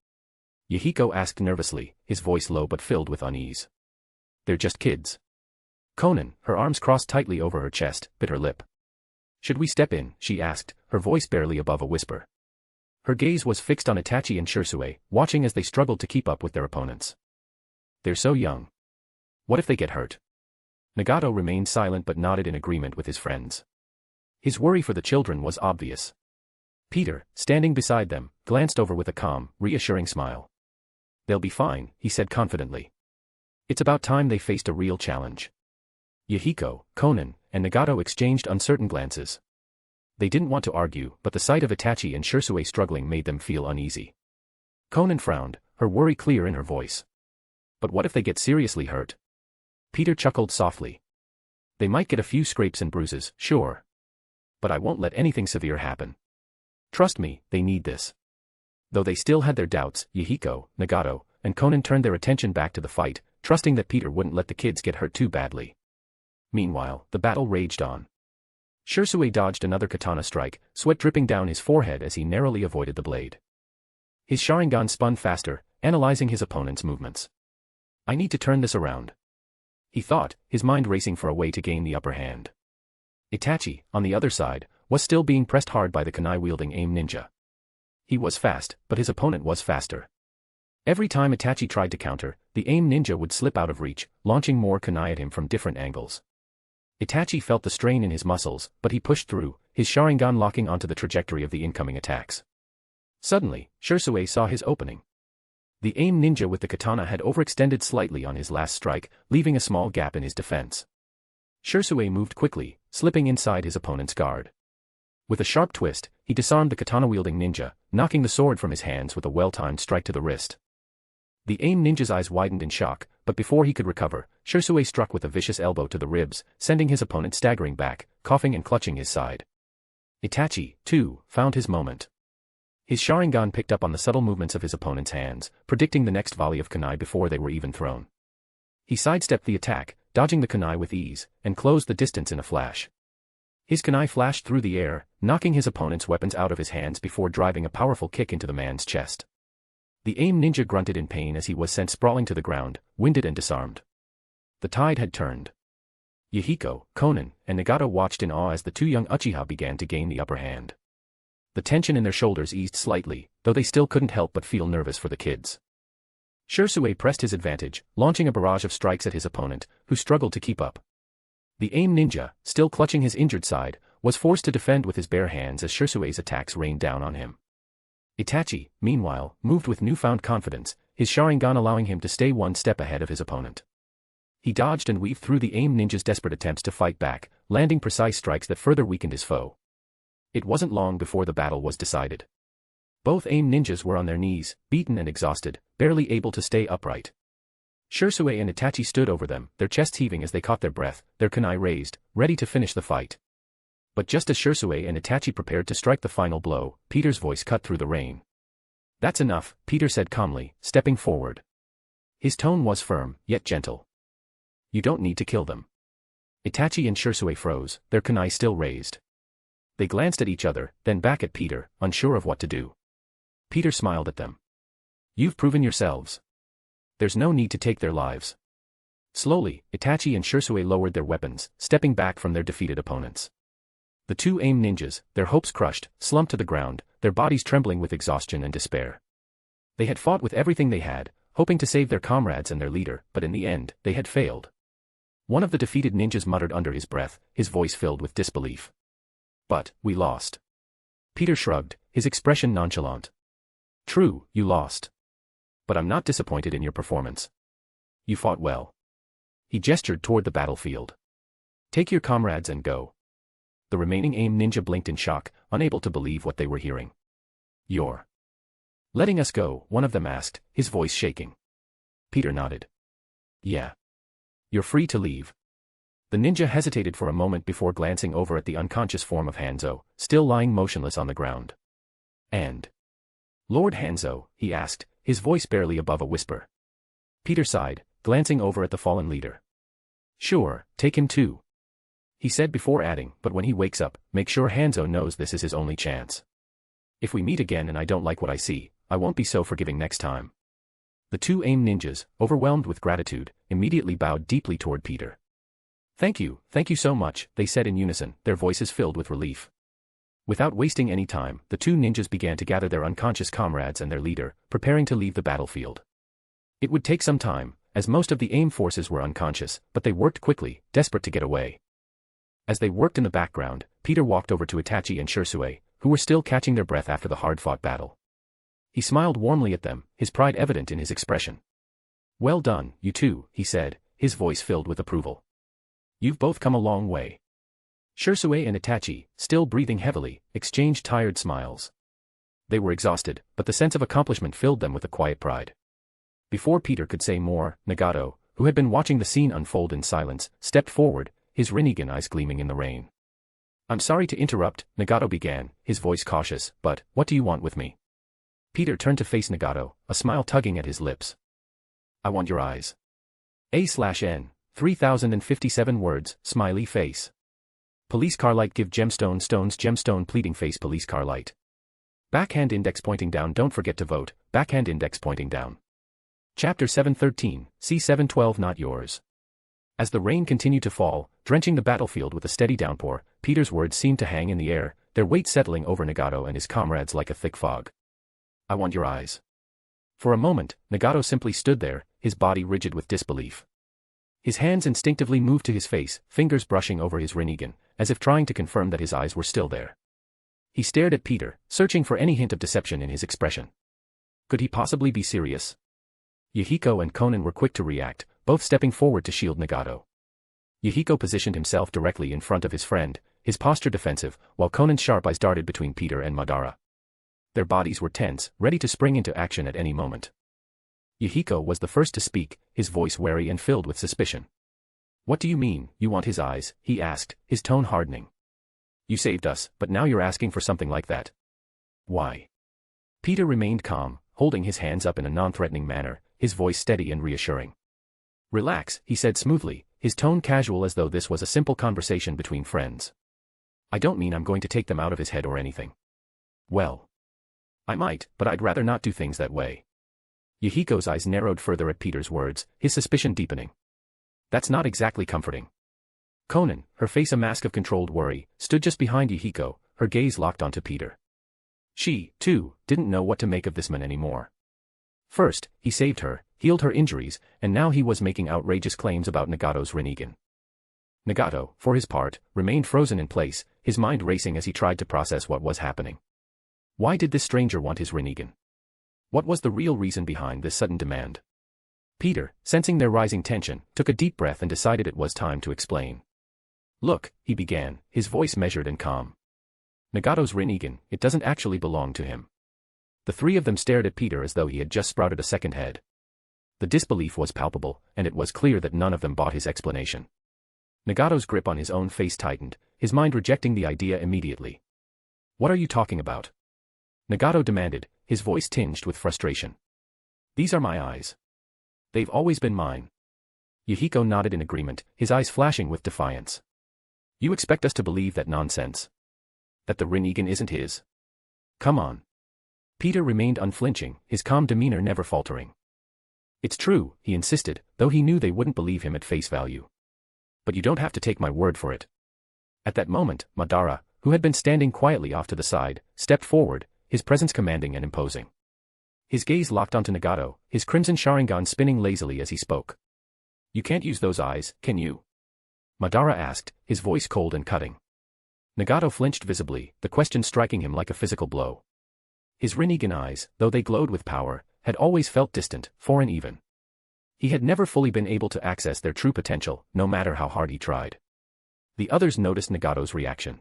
Yahiko asked nervously, his voice low but filled with unease. "They're just kids." Konan, her arms crossed tightly over her chest, bit her lip. "Should we step in?" she asked, her voice barely above a whisper. Her gaze was fixed on Itachi and Shisui, watching as they struggled to keep up with their opponents. "They're so young. What if they get hurt?" Nagato remained silent but nodded in agreement with his friends. His worry for the children was obvious. Peter, standing beside them, glanced over with a calm, reassuring smile. "They'll be fine," he said confidently. It's about time they faced a real challenge. Yahiko, Konan, and Nagato exchanged uncertain glances. They didn't want to argue, but the sight of Itachi and Shisui struggling made them feel uneasy. Konan frowned, her worry clear in her voice. "But what if they get seriously hurt?" Peter chuckled softly. "They might get a few scrapes and bruises, sure. But I won't let anything severe happen. Trust me, they need this." Though they still had their doubts, Yahiko, Nagato, and Konan turned their attention back to the fight, trusting that Peter wouldn't let the kids get hurt too badly. Meanwhile, the battle raged on. Shisui dodged another katana strike, sweat dripping down his forehead as he narrowly avoided the blade. His Sharingan spun faster, analyzing his opponent's movements. "I need to turn this around," he thought, his mind racing for a way to gain the upper hand. Itachi, on the other side, was still being pressed hard by the kunai-wielding AIM ninja. He was fast, but his opponent was faster. Every time Itachi tried to counter, the AIM ninja would slip out of reach, launching more kunai at him from different angles. Itachi felt the strain in his muscles, but he pushed through, his Sharingan locking onto the trajectory of the incoming attacks. Suddenly, Shisui saw his opening. The AIM ninja with the katana had overextended slightly on his last strike, leaving a small gap in his defense. Shisui moved quickly, slipping inside his opponent's guard. With a sharp twist, he disarmed the katana-wielding ninja, knocking the sword from his hands with a well-timed strike to the wrist. The AIM ninja's eyes widened in shock, but before he could recover, Shisui struck with a vicious elbow to the ribs, sending his opponent staggering back, coughing and clutching his side. Itachi, too, found his moment. His Sharingan picked up on the subtle movements of his opponent's hands, predicting the next volley of kunai before they were even thrown. He sidestepped the attack, dodging the kunai with ease, and closed the distance in a flash. His kunai flashed through the air, knocking his opponent's weapons out of his hands before driving a powerful kick into the man's chest. The aim ninja grunted in pain as he was sent sprawling to the ground, winded and disarmed. The tide had turned. Yahiko, Konan, and Nagato watched in awe as the two young Uchiha began to gain the upper hand. The tension in their shoulders eased slightly, though they still couldn't help but feel nervous for the kids. Shursue pressed his advantage, launching a barrage of strikes at his opponent, who struggled to keep up. The aim ninja, still clutching his injured side, was forced to defend with his bare hands as Shursue's attacks rained down on him. Itachi, meanwhile, moved with newfound confidence, his Sharingan allowing him to stay one step ahead of his opponent. He dodged and weaved through the aim ninja's desperate attempts to fight back, landing precise strikes that further weakened his foe. It wasn't long before the battle was decided. Both aim ninjas were on their knees, beaten and exhausted, barely able to stay upright. Shursue and Itachi stood over them, their chests heaving as they caught their breath, their kunai raised, ready to finish the fight. But just as Shursue and Itachi prepared to strike the final blow, Peter's voice cut through the rain. "That's enough," Peter said calmly, stepping forward. His tone was firm, yet gentle. "You don't need to kill them." Itachi and Shursue froze, their kunai still raised. They glanced at each other, then back at Peter, unsure of what to do. Peter smiled at them. "You've proven yourselves. There's no need to take their lives." Slowly, Itachi and Shursue lowered their weapons, stepping back from their defeated opponents. The two aim ninjas, their hopes crushed, slumped to the ground, their bodies trembling with exhaustion and despair. They had fought with everything they had, hoping to save their comrades and their leader, but in the end, they had failed. One of the defeated ninjas muttered under his breath, his voice filled with disbelief. "But, we lost." Peter shrugged, his expression nonchalant. "True, you lost. But I'm not disappointed in your performance. You fought well." He gestured toward the battlefield. "Take your comrades and go." The remaining aim ninja blinked in shock, unable to believe what they were hearing. "You're letting us go?" one of them asked, his voice shaking. Peter nodded. "Yeah. You're free to leave." The ninja hesitated for a moment before glancing over at the unconscious form of Hanzo, still lying motionless on the ground. "And Lord Hanzo?" he asked, his voice barely above a whisper. Peter sighed, glancing over at the fallen leader. "Sure, take him too," he said before adding, "but when he wakes up, make sure Hanzo knows this is his only chance. If we meet again and I don't like what I see, I won't be so forgiving next time." The two aim ninjas, overwhelmed with gratitude, immediately bowed deeply toward Peter. Thank you so much," they said in unison, their voices filled with relief. Without wasting any time, the two ninjas began to gather their unconscious comrades and their leader, preparing to leave the battlefield. It would take some time, as most of the aim forces were unconscious, but they worked quickly, desperate to get away. As they worked in the background, Peter walked over to Itachi and Shursue, who were still catching their breath after the hard-fought battle. He smiled warmly at them, his pride evident in his expression. "Well done, you two," he said, his voice filled with approval. "You've both come a long way." Shursue and Itachi, still breathing heavily, exchanged tired smiles. They were exhausted, but the sense of accomplishment filled them with a quiet pride. Before Peter could say more, Nagato, who had been watching the scene unfold in silence, stepped forward, his Rinnegan eyes gleaming in the rain. "I'm sorry to interrupt," Nagato began, his voice cautious, "but, what do you want with me?" Peter turned to face Nagato, a smile tugging at his lips. "I want your eyes." A/N, 3057 words, smiley face. Police car light give gemstone stones gemstone pleading face police car light. Backhand index pointing down don't forget to vote, backhand index pointing down. Chapter 713, C712 not yours. As the rain continued to fall, drenching the battlefield with a steady downpour, Peter's words seemed to hang in the air, their weight settling over Nagato and his comrades like a thick fog. "I want your eyes." For a moment, Nagato simply stood there, his body rigid with disbelief. His hands instinctively moved to his face, fingers brushing over his Rinnegan, as if trying to confirm that his eyes were still there. He stared at Peter, searching for any hint of deception in his expression. Could he possibly be serious? Yahiko and Konan were quick to react, both stepping forward to shield Nagato. Yahiko positioned himself directly in front of his friend, his posture defensive, while Konan's sharp eyes darted between Peter and Madara. Their bodies were tense, ready to spring into action at any moment. Yahiko was the first to speak, his voice wary and filled with suspicion. "What do you mean, you want his eyes?" he asked, his tone hardening. You saved us, but now you're asking for something like that. Why? Peter remained calm, holding his hands up in a non-threatening manner, his voice steady and reassuring. Relax, he said smoothly, his tone casual as though this was a simple conversation between friends. I don't mean I'm going to take them out of his head or anything. Well, I might, but I'd rather not do things that way. Yahiko's eyes narrowed further at Peter's words, his suspicion deepening. That's not exactly comforting. Conan, her face a mask of controlled worry, stood just behind Yahiko, her gaze locked onto Peter. She, too, didn't know what to make of this man anymore. First, he saved her, healed her injuries, and now he was making outrageous claims about Nagato's Rinnegan. Nagato, for his part, remained frozen in place, his mind racing as he tried to process what was happening. Why did this stranger want his Rinnegan? What was the real reason behind this sudden demand? Peter, sensing their rising tension, took a deep breath and decided it was time to explain. Look, he began, his voice measured and calm. Nagato's Rinnegan, it doesn't actually belong to him. The three of them stared at Peter as though he had just sprouted a second head. The disbelief was palpable, and it was clear that none of them bought his explanation. Nagato's grip on his own face tightened, his mind rejecting the idea immediately. What are you talking about? Nagato demanded, his voice tinged with frustration. These are my eyes. They've always been mine. Yahiko nodded in agreement, his eyes flashing with defiance. You expect us to believe that nonsense? That the Rinnegan isn't his? Come on. Peter remained unflinching, his calm demeanor never faltering. It's true, he insisted, though he knew they wouldn't believe him at face value. But you don't have to take my word for it. At that moment, Madara, who had been standing quietly off to the side, stepped forward, his presence commanding and imposing. His gaze locked onto Nagato, his crimson Sharingan spinning lazily as he spoke. You can't use those eyes, can you? Madara asked, his voice cold and cutting. Nagato flinched visibly, the question striking him like a physical blow. His Rinnegan eyes, though they glowed with power, had always felt distant, foreign even. He had never fully been able to access their true potential, no matter how hard he tried. The others noticed Nagato's reaction.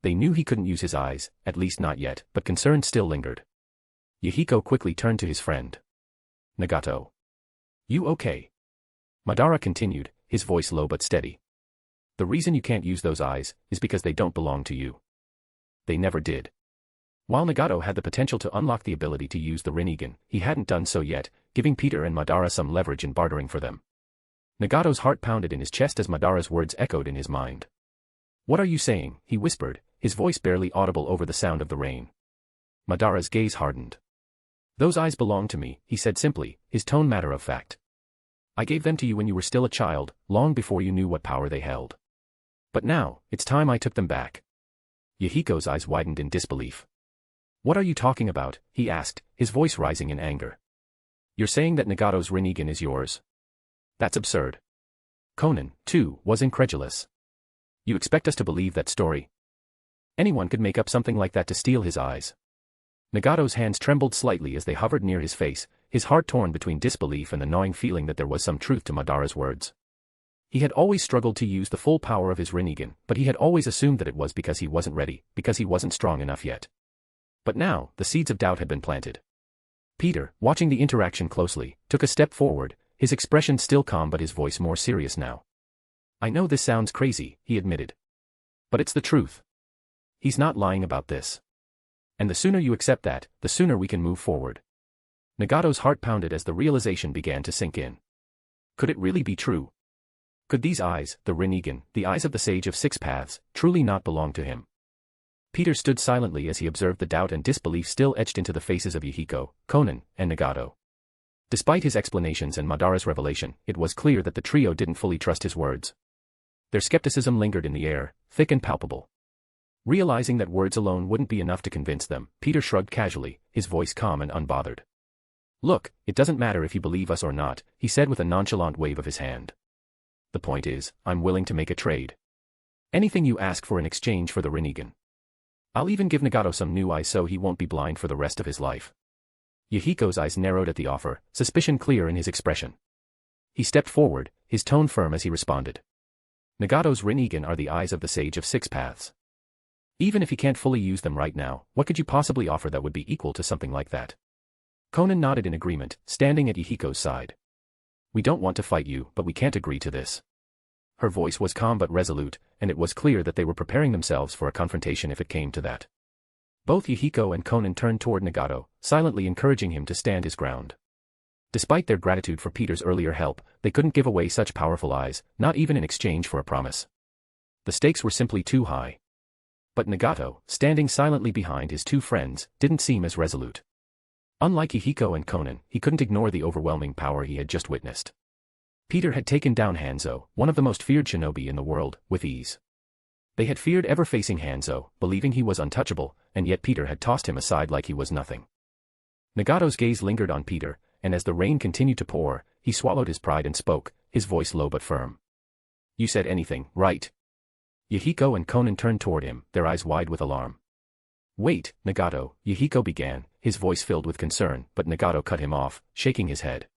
They knew he couldn't use his eyes, at least not yet, but concern still lingered. Yahiko quickly turned to his friend. Nagato. You okay? Madara continued, his voice low but steady. The reason you can't use those eyes is because they don't belong to you. They never did. While Nagato had the potential to unlock the ability to use the Rinnegan, he hadn't done so yet, giving Peter and Madara some leverage in bartering for them. Nagato's heart pounded in his chest as Madara's words echoed in his mind. What are you saying? He whispered, his voice barely audible over the sound of the rain. Madara's gaze hardened. Those eyes belong to me, he said simply, his tone matter of fact. I gave them to you when you were still a child, long before you knew what power they held. But now, it's time I took them back. Yahiko's eyes widened in disbelief. What are you talking about? He asked, his voice rising in anger. You're saying that Nagato's Rinnegan is yours? That's absurd. Conan, too, was incredulous. You expect us to believe that story? Anyone could make up something like that to steal his eyes. Nagato's hands trembled slightly as they hovered near his face, his heart torn between disbelief and the gnawing feeling that there was some truth to Madara's words. He had always struggled to use the full power of his Rinnegan, but he had always assumed that it was because he wasn't ready, because he wasn't strong enough yet. But now, the seeds of doubt had been planted. Peter, watching the interaction closely, took a step forward, his expression still calm but his voice more serious now. I know this sounds crazy, he admitted. But it's the truth. He's not lying about this. And the sooner you accept that, the sooner we can move forward. Nagato's heart pounded as the realization began to sink in. Could it really be true? Could these eyes, the Rinnegan, the eyes of the Sage of Six Paths, truly not belong to him? Peter stood silently as he observed the doubt and disbelief still etched into the faces of Yahiko, Conan, and Nagato. Despite his explanations and Madara's revelation, it was clear that the trio didn't fully trust his words. Their skepticism lingered in the air, thick and palpable. Realizing that words alone wouldn't be enough to convince them, Peter shrugged casually, his voice calm and unbothered. Look, it doesn't matter if you believe us or not, he said with a nonchalant wave of his hand. The point is, I'm willing to make a trade. Anything you ask for in exchange for the Rinnegan. I'll even give Nagato some new eyes so he won't be blind for the rest of his life. Yahiko's eyes narrowed at the offer, suspicion clear in his expression. He stepped forward, his tone firm as he responded. Nagato's Rinnegan are the eyes of the Sage of Six Paths. Even if he can't fully use them right now, what could you possibly offer that would be equal to something like that? Conan nodded in agreement, standing at Yahiko's side. We don't want to fight you, but we can't agree to this. Her voice was calm but resolute, and it was clear that they were preparing themselves for a confrontation if it came to that. Both Yahiko and Conan turned toward Nagato, silently encouraging him to stand his ground. Despite their gratitude for Peter's earlier help, they couldn't give away such powerful eyes, not even in exchange for a promise. The stakes were simply too high. But Nagato, standing silently behind his two friends, didn't seem as resolute. Unlike Yahiko and Conan, he couldn't ignore the overwhelming power he had just witnessed. Peter had taken down Hanzo, one of the most feared shinobi in the world, with ease. They had feared ever facing Hanzo, believing he was untouchable, and yet Peter had tossed him aside like he was nothing. Nagato's gaze lingered on Peter, and as the rain continued to pour, he swallowed his pride and spoke, his voice low but firm. "You said anything, right?" Yahiko and Conan turned toward him, their eyes wide with alarm. "Wait, Nagato," Yahiko began, his voice filled with concern, but Nagato cut him off, shaking his head.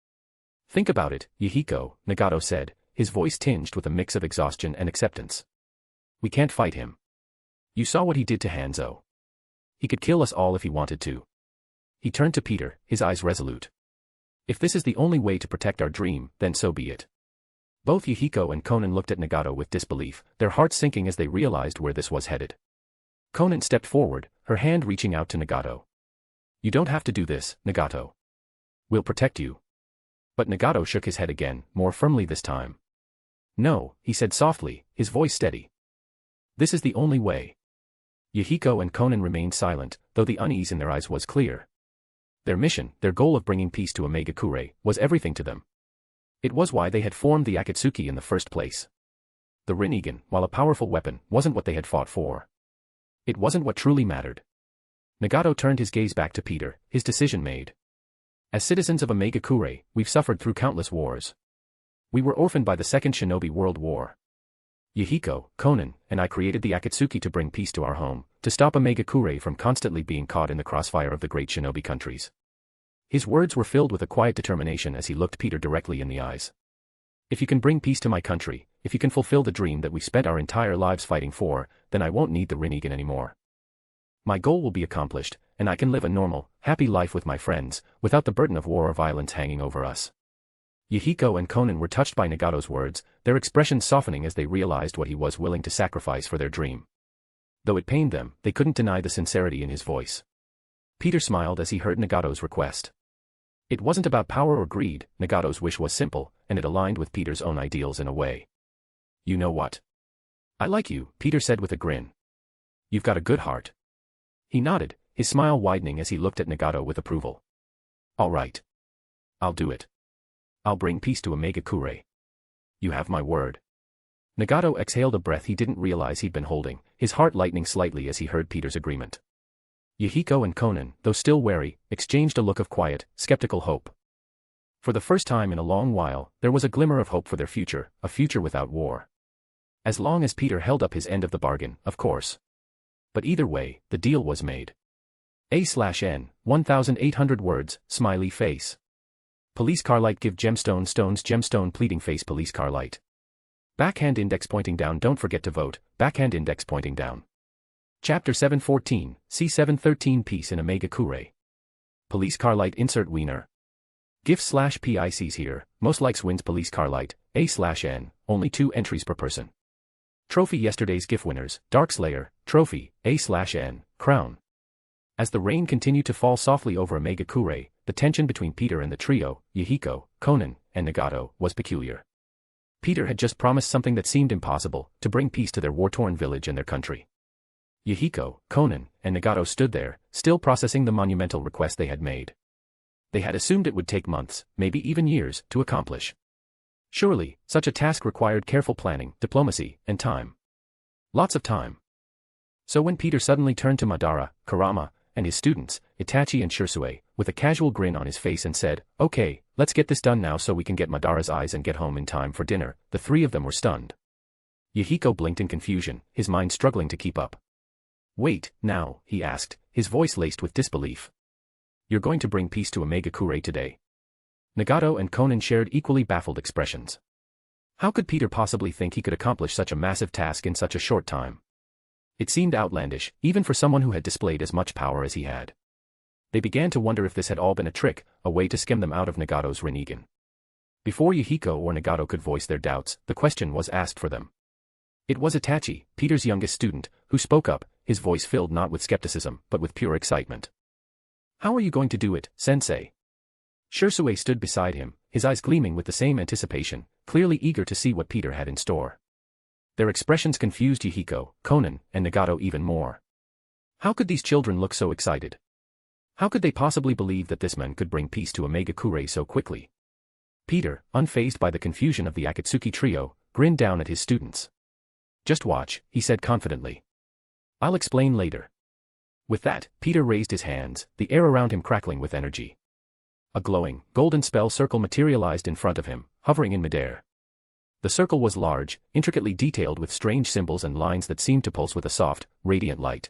"Think about it, Yahiko," Nagato said, his voice tinged with a mix of exhaustion and acceptance. "We can't fight him. You saw what he did to Hanzo. He could kill us all if he wanted to." He turned to Peter, his eyes resolute. "If this is the only way to protect our dream, then so be it." Both Yahiko and Conan looked at Nagato with disbelief, their hearts sinking as they realized where this was headed. Conan stepped forward, her hand reaching out to Nagato. "You don't have to do this, Nagato. We'll protect you." But Nagato shook his head again, more firmly this time. "No," he said softly, his voice steady. "This is the only way." Yahiko and Conan remained silent, though the unease in their eyes was clear. Their mission, their goal of bringing peace to Omegakure, was everything to them. It was why they had formed the Akatsuki in the first place. The Rinnegan, while a powerful weapon, wasn't what they had fought for. It wasn't what truly mattered. Nagato turned his gaze back to Peter, his decision made. "As citizens of Omegakure, we've suffered through countless wars. We were orphaned by the Second Shinobi World War. Yahiko, Conan, and I created the Akatsuki to bring peace to our home, to stop Omegakure from constantly being caught in the crossfire of the great shinobi countries." His words were filled with a quiet determination as he looked Peter directly in the eyes. "If you can bring peace to my country, if you can fulfill the dream that we spent our entire lives fighting for, then I won't need the Rinnegan anymore. My goal will be accomplished, and I can live a normal, happy life with my friends, without the burden of war or violence hanging over us." Yahiko and Conan were touched by Nagato's words, their expressions softening as they realized what he was willing to sacrifice for their dream. Though it pained them, they couldn't deny the sincerity in his voice. Peter smiled as he heard Nagato's request. It wasn't about power or greed, Nagato's wish was simple, and it aligned with Peter's own ideals in a way. "You know what? I like you," Peter said with a grin. "You've got a good heart." He nodded, his smile widening as he looked at Nagato with approval. "All right. I'll do it. I'll bring peace to Omegakure. You have my word." Nagato exhaled a breath he didn't realize he'd been holding, his heart lightening slightly as he heard Peter's agreement. Yahiko and Conan, though still wary, exchanged a look of quiet, skeptical hope. For the first time in a long while, there was a glimmer of hope for their future, a future without war. As long as Peter held up his end of the bargain, of course. But either way, the deal was made. A/N, 1,800 words, smiley face. Police car light give gemstone stones gemstone pleading face police car light. Backhand index pointing down don't forget to vote, backhand index pointing down. Chapter 714, C713 Peace in Omegakure. Police car light insert wiener. GIF/PICs here, most likes wins police car light, A/N, only 2 entries per person. Trophy yesterday's GIF winners, Dark Slayer, trophy, A/N, crown. As the rain continued to fall softly over Omegakure, the tension between Peter and the trio, Yahiko, Conan, and Nagato, was peculiar. Peter had just promised something that seemed impossible, to bring peace to their war-torn village and their country. Yahiko, Conan, and Nagato stood there, still processing the monumental request they had made. They had assumed it would take months, maybe even years, to accomplish. Surely, such a task required careful planning, diplomacy, and time. Lots of time. So when Peter suddenly turned to Madara, Kurama, and his students, Itachi and Shursue, with a casual grin on his face and said, "Okay, let's get this done now so we can get Madara's eyes and get home in time for dinner," the three of them were stunned. Yahiko blinked in confusion, his mind struggling to keep up. "Wait, now," he asked, his voice laced with disbelief. "You're going to bring peace to Omegakure today?" Nagato and Conan shared equally baffled expressions. How could Peter possibly think he could accomplish such a massive task in such a short time? It seemed outlandish, even for someone who had displayed as much power as he had. They began to wonder if this had all been a trick, a way to skim them out of Nagato's Rinnegan. Before Yahiko or Nagato could voice their doubts, the question was asked for them. It was Itachi, Peter's youngest student, who spoke up, his voice filled not with skepticism, but with pure excitement. "How are you going to do it, sensei?" Shursue stood beside him, his eyes gleaming with the same anticipation, clearly eager to see what Peter had in store. Their expressions confused Yahiko, Konan, and Nagato even more. How could these children look so excited? How could they possibly believe that this man could bring peace to Omegakure so quickly? Peter, unfazed by the confusion of the Akatsuki trio, grinned down at his students. "Just watch," he said confidently. "I'll explain later." With that, Peter raised his hands, the air around him crackling with energy. A glowing, golden spell circle materialized in front of him, hovering in midair. The circle was large, intricately detailed with strange symbols and lines that seemed to pulse with a soft, radiant light.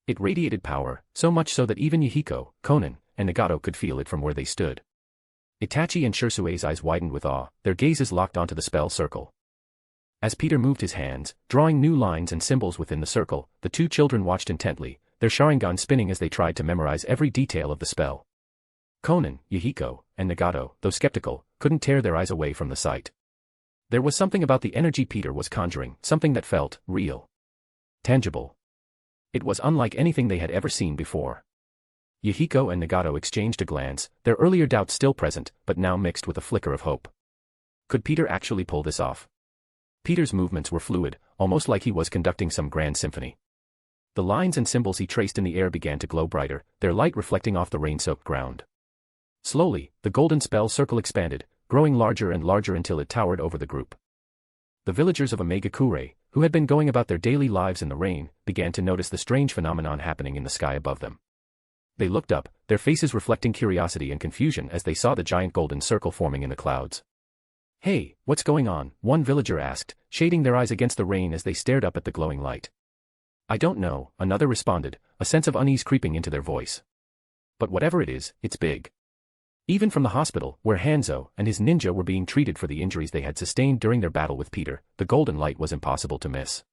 It radiated power, so much so that even Yahiko, Konan, and Nagato could feel it from where they stood. Itachi and Shursue's eyes widened with awe, their gazes locked onto the spell circle. As Peter moved his hands, drawing new lines and symbols within the circle, the two children watched intently, their Sharingan spinning as they tried to memorize every detail of the spell. Konan, Yahiko, and Nagato, though skeptical, couldn't tear their eyes away from the sight. There was something about the energy Peter was conjuring, something that felt real. Tangible. It was unlike anything they had ever seen before. Yahiko and Nagato exchanged a glance, their earlier doubts still present, but now mixed with a flicker of hope. Could Peter actually pull this off? Peter's movements were fluid, almost like he was conducting some grand symphony. The lines and symbols he traced in the air began to glow brighter, their light reflecting off the rain-soaked ground. Slowly, the golden spell circle expanded, growing larger and larger until it towered over the group. The villagers of Omegakure, who had been going about their daily lives in the rain, began to notice the strange phenomenon happening in the sky above them. They looked up, their faces reflecting curiosity and confusion as they saw the giant golden circle forming in the clouds. "Hey, what's going on?" one villager asked, shading their eyes against the rain as they stared up at the glowing light. "I don't know," another responded, a sense of unease creeping into their voice. "But whatever it is, it's big." Even from the hospital, where Hanzo and his ninja were being treated for the injuries they had sustained during their battle with Peter, the golden light was impossible to miss.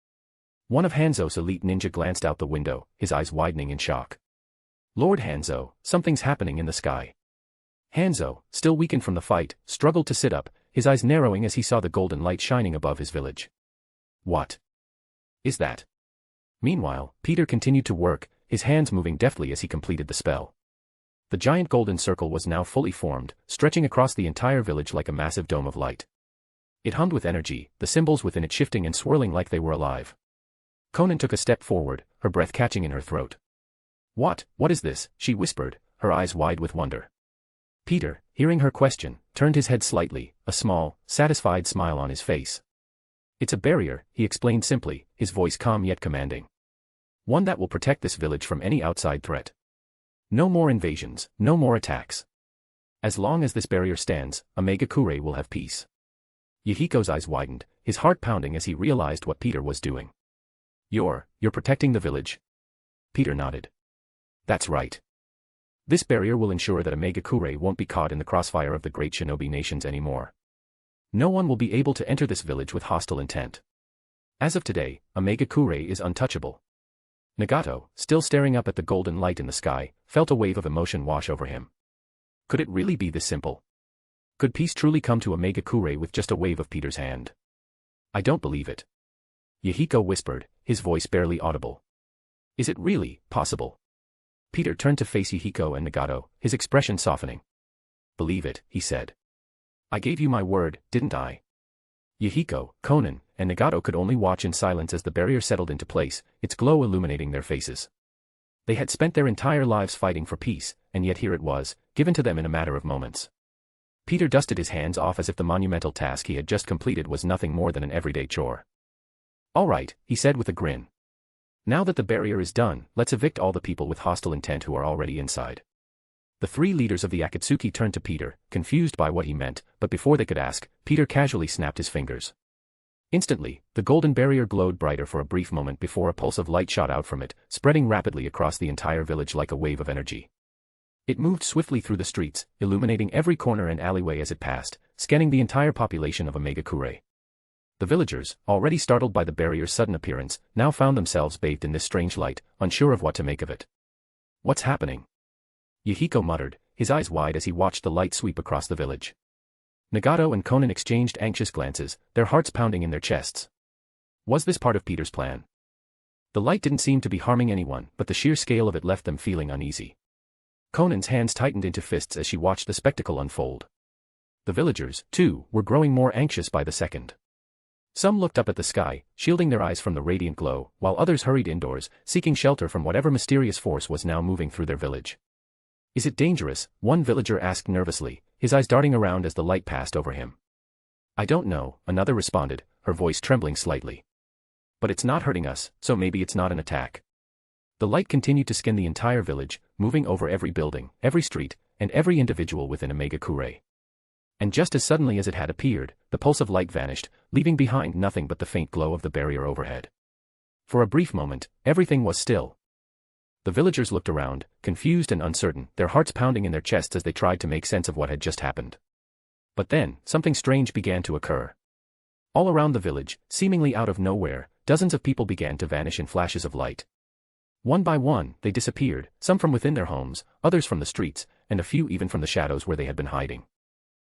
One of Hanzo's elite ninja glanced out the window, his eyes widening in shock. "Lord Hanzo, something's happening in the sky." Hanzo, still weakened from the fight, struggled to sit up, his eyes narrowing as he saw the golden light shining above his village. "What is that?" Meanwhile, Peter continued to work, his hands moving deftly as he completed the spell. The giant golden circle was now fully formed, stretching across the entire village like a massive dome of light. It hummed with energy, the symbols within it shifting and swirling like they were alive. Konan took a step forward, her breath catching in her throat. What is this?" she whispered, her eyes wide with wonder. Peter, hearing her question, turned his head slightly, a small, satisfied smile on his face. "It's a barrier," he explained simply, his voice calm yet commanding. "One that will protect this village from any outside threat. No more invasions, no more attacks. As long as this barrier stands, Omegakure will have peace." Yahiko's eyes widened, his heart pounding as he realized what Peter was doing. You're protecting the village?" Peter nodded. "That's right. This barrier will ensure that Omegakure won't be caught in the crossfire of the great shinobi nations anymore. No one will be able to enter this village with hostile intent. As of today, Omegakure is untouchable." Nagato, still staring up at the golden light in the sky, felt a wave of emotion wash over him. Could it really be this simple? Could peace truly come to Omegakure with just a wave of Peter's hand? "I don't believe it," Yahiko whispered, his voice barely audible. "Is it really possible?" Peter turned to face Yahiko and Nagato, his expression softening. "Believe it," he said. "I gave you my word, didn't I?" Yahiko, Konan, and Nagato could only watch in silence as the barrier settled into place, its glow illuminating their faces. They had spent their entire lives fighting for peace, and yet here it was, given to them in a matter of moments. Peter dusted his hands off as if the monumental task he had just completed was nothing more than an everyday chore. "All right," he said with a grin. "Now that the barrier is done, let's evict all the people with hostile intent who are already inside." The three leaders of the Akatsuki turned to Peter, confused by what he meant, but before they could ask, Peter casually snapped his fingers. Instantly, the golden barrier glowed brighter for a brief moment before a pulse of light shot out from it, spreading rapidly across the entire village like a wave of energy. It moved swiftly through the streets, illuminating every corner and alleyway as it passed, scanning the entire population of Omegakure. The villagers, already startled by the barrier's sudden appearance, now found themselves bathed in this strange light, unsure of what to make of it. "What's happening?" Yahiko muttered, his eyes wide as he watched the light sweep across the village. Nagato and Conan exchanged anxious glances, their hearts pounding in their chests. Was this part of Peter's plan? The light didn't seem to be harming anyone, but the sheer scale of it left them feeling uneasy. Conan's hands tightened into fists as she watched the spectacle unfold. The villagers, too, were growing more anxious by the second. Some looked up at the sky, shielding their eyes from the radiant glow, while others hurried indoors, seeking shelter from whatever mysterious force was now moving through their village. Is it dangerous? One villager asked nervously, his eyes darting around as the light passed over him. I don't know, another responded, her voice trembling slightly. But it's not hurting us, so maybe it's not an attack. The light continued to scan the entire village, moving over every building, every street, and every individual within a megakure. And just as suddenly as it had appeared, the pulse of light vanished, leaving behind nothing but the faint glow of the barrier overhead. For a brief moment, everything was still. The villagers looked around, confused and uncertain, their hearts pounding in their chests as they tried to make sense of what had just happened. But then, something strange began to occur. All around the village, seemingly out of nowhere, dozens of people began to vanish in flashes of light. One by one, they disappeared, some from within their homes, others from the streets, and a few even from the shadows where they had been hiding.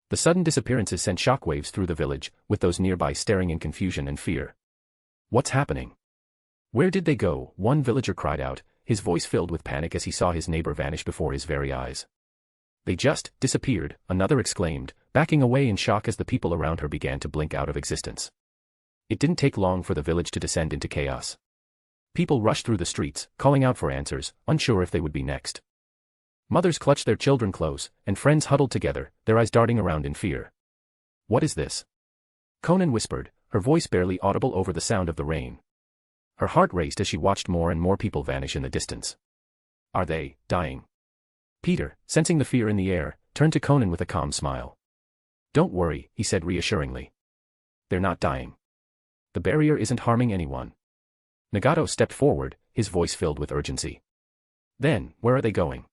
The sudden disappearances sent shockwaves through the village, with those nearby staring in confusion and fear. What's happening? Where did they go? One villager cried out, his voice filled with panic as he saw his neighbor vanish before his very eyes. They just disappeared, another exclaimed, backing away in shock as the people around her began to blink out of existence. It didn't take long for the village to descend into chaos. People rushed through the streets, calling out for answers, unsure if they would be next. Mothers clutched their children close, and friends huddled together, their eyes darting around in fear. What is this? Conan whispered, her voice barely audible over the sound of the rain. Her heart raced as she watched more and more people vanish in the distance. Are they dying? Peter, sensing the fear in the air, turned to Conan with a calm smile. Don't worry, he said reassuringly. They're not dying. The barrier isn't harming anyone. Nagato stepped forward, his voice filled with urgency. Then, where are they going?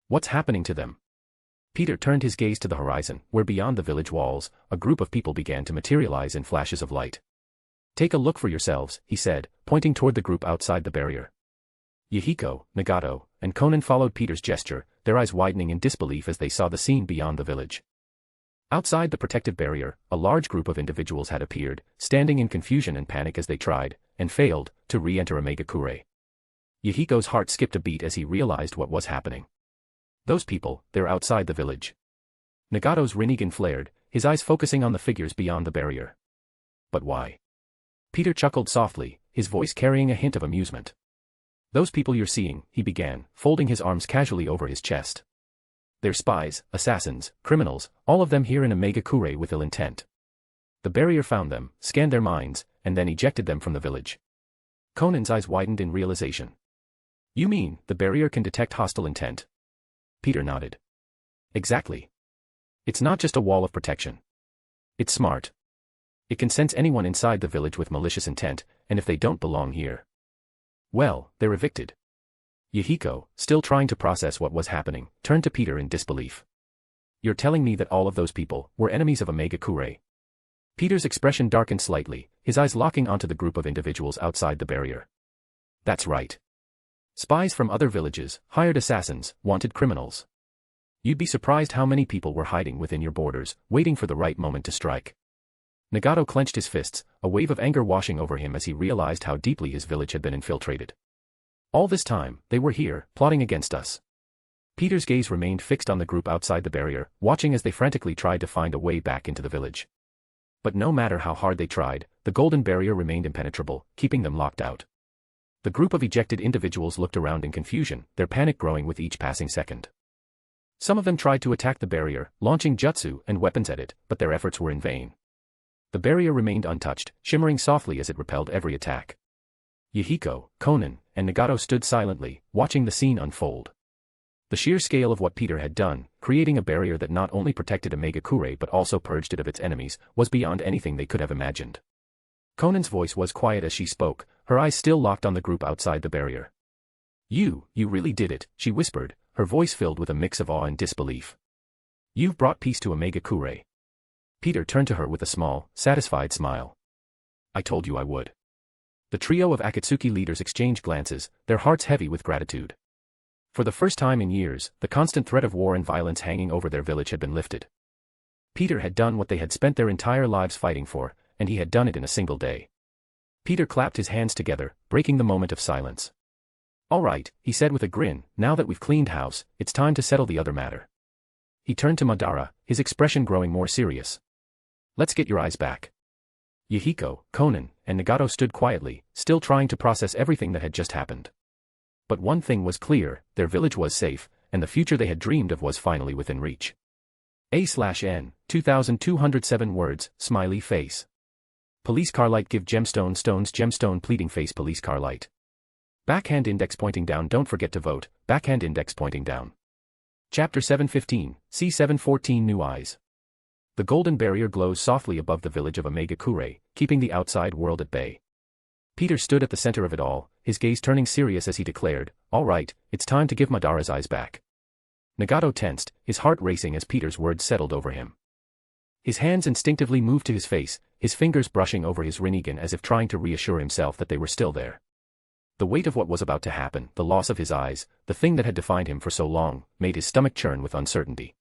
What's happening to them? Peter turned his gaze to the horizon, where beyond the village walls, a group of people began to materialize in flashes of light. Take a look for yourselves, he said, pointing toward the group outside the barrier. Yahiko, Nagato, and Conan followed Peter's gesture, their eyes widening in disbelief as they saw the scene beyond the village. Outside the protective barrier, a large group of individuals had appeared, standing in confusion and panic as they tried, and failed, to re-enter a megakure. Yahiko's heart skipped a beat as he realized what was happening. Those people, they're outside the village. Nagato's Rinnegan flared, his eyes focusing on the figures beyond the barrier. But why? Peter chuckled softly, his voice carrying a hint of amusement. Those people you're seeing, he began, folding his arms casually over his chest. They're spies, assassins, criminals, all of them here in a megakure with ill intent. The barrier found them, scanned their minds, and then ejected them from the village. Conan's eyes widened in realization. You mean, the barrier can detect hostile intent? Peter nodded. Exactly. It's not just a wall of protection. It's smart. It can sense anyone inside the village with malicious intent, and if they don't belong here, well, they're evicted. Yahiko, still trying to process what was happening, turned to Peter in disbelief. You're telling me that all of those people were enemies of a megakure? Peter's expression darkened slightly, his eyes locking onto the group of individuals outside the barrier. That's right. Spies from other villages, hired assassins, wanted criminals. You'd be surprised how many people were hiding within your borders, waiting for the right moment to strike. Nagato clenched his fists, a wave of anger washing over him as he realized how deeply his village had been infiltrated. All this time, they were here, plotting against us. Peter's gaze remained fixed on the group outside the barrier, watching as they frantically tried to find a way back into the village. But no matter how hard they tried, the golden barrier remained impenetrable, keeping them locked out. The group of ejected individuals looked around in confusion, their panic growing with each passing second. Some of them tried to attack the barrier, launching jutsu and weapons at it, but their efforts were in vain. The barrier remained untouched, shimmering softly as it repelled every attack. Yahiko, Conan, and Nagato stood silently, watching the scene unfold. The sheer scale of what Peter had done, creating a barrier that not only protected a megakure but also purged it of its enemies, was beyond anything they could have imagined. Conan's voice was quiet as she spoke, her eyes still locked on the group outside the barrier. You really did it, she whispered, her voice filled with a mix of awe and disbelief. You've brought peace to a megakure. Peter turned to her with a small, satisfied smile. I told you I would. The trio of Akatsuki leaders exchanged glances, their hearts heavy with gratitude. For the first time in years, the constant threat of war and violence hanging over their village had been lifted. Peter had done what they had spent their entire lives fighting for, and he had done it in a single day. Peter clapped his hands together, breaking the moment of silence. "All right," he said with a grin, "now that we've cleaned house, it's time to settle the other matter." He turned to Madara, his expression growing more serious. "Let's get your eyes back." Yahiko, Conan, and Nagato stood quietly, still trying to process everything that had just happened. But one thing was clear, their village was safe, and the future they had dreamed of was finally within reach. A/N, 2207 words, smiley face. Police car light give gemstone stones gemstone pleading face police car light. Backhand index pointing down don't forget to vote, backhand index pointing down. Chapter 715, C714 New Eyes. The golden barrier glows softly above the village of Omega-Kure, keeping the outside world at bay. Peter stood at the center of it all, his gaze turning serious as he declared, "All right, it's time to give Madara's eyes back." Nagato tensed, his heart racing as Peter's words settled over him. His hands instinctively moved to his face, his fingers brushing over his Rinnegan as if trying to reassure himself that they were still there. The weight of what was about to happen, the loss of his eyes, the thing that had defined him for so long, made his stomach churn with uncertainty.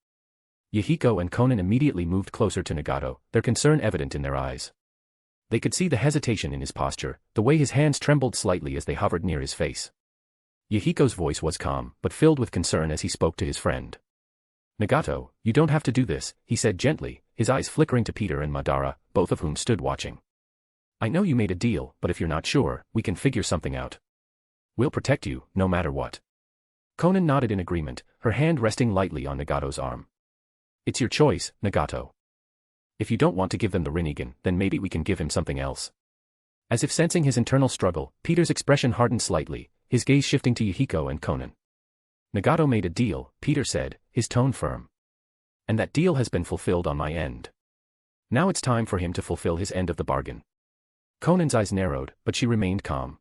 Yahiko and Conan immediately moved closer to Nagato, their concern evident in their eyes. They could see the hesitation in his posture, the way his hands trembled slightly as they hovered near his face. Yahiko's voice was calm, but filled with concern as he spoke to his friend. "Nagato, you don't have to do this," he said gently, his eyes flickering to Peter and Madara, both of whom stood watching. "I know you made a deal, but if you're not sure, we can figure something out. We'll protect you, no matter what." Conan nodded in agreement, her hand resting lightly on Nagato's arm. "It's your choice, Nagato. If you don't want to give them the Rinnegan, then maybe we can give him something else." As if sensing his internal struggle, Peter's expression hardened slightly, his gaze shifting to Yahiko and Conan. "Nagato made a deal," Peter said, his tone firm. "And that deal has been fulfilled on my end. Now it's time for him to fulfill his end of the bargain." Conan's eyes narrowed, but she remained calm.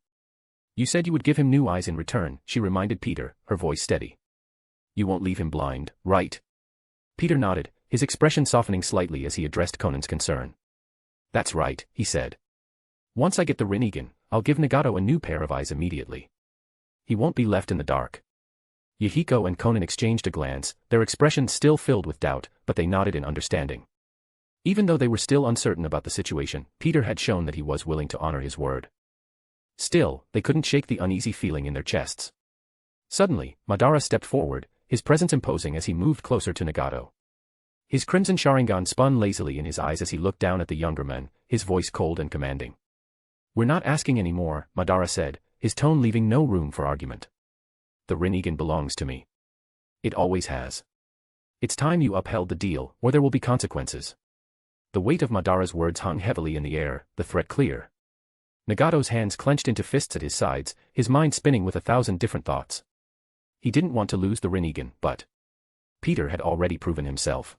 "You said you would give him new eyes in return," she reminded Peter, her voice steady. "You won't leave him blind, right?" Peter nodded, his expression softening slightly as he addressed Conan's concern. "That's right," he said. "Once I get the Rinnegan, I'll give Nagato a new pair of eyes immediately. He won't be left in the dark." Yahiko and Conan exchanged a glance, their expressions still filled with doubt, but they nodded in understanding. Even though they were still uncertain about the situation, Peter had shown that he was willing to honor his word. Still, they couldn't shake the uneasy feeling in their chests. Suddenly, Madara stepped forward, his presence imposing as he moved closer to Nagato. His crimson Sharingan spun lazily in his eyes as he looked down at the younger men, his voice cold and commanding. "We're not asking any more," Madara said, his tone leaving no room for argument. "The Rinnegan belongs to me. It always has. It's time you upheld the deal, or there will be consequences." The weight of Madara's words hung heavily in the air, the threat clear. Nagato's hands clenched into fists at his sides, his mind spinning with 1,000 different thoughts. He didn't want to lose the Rinnegan, but Peter had already proven himself.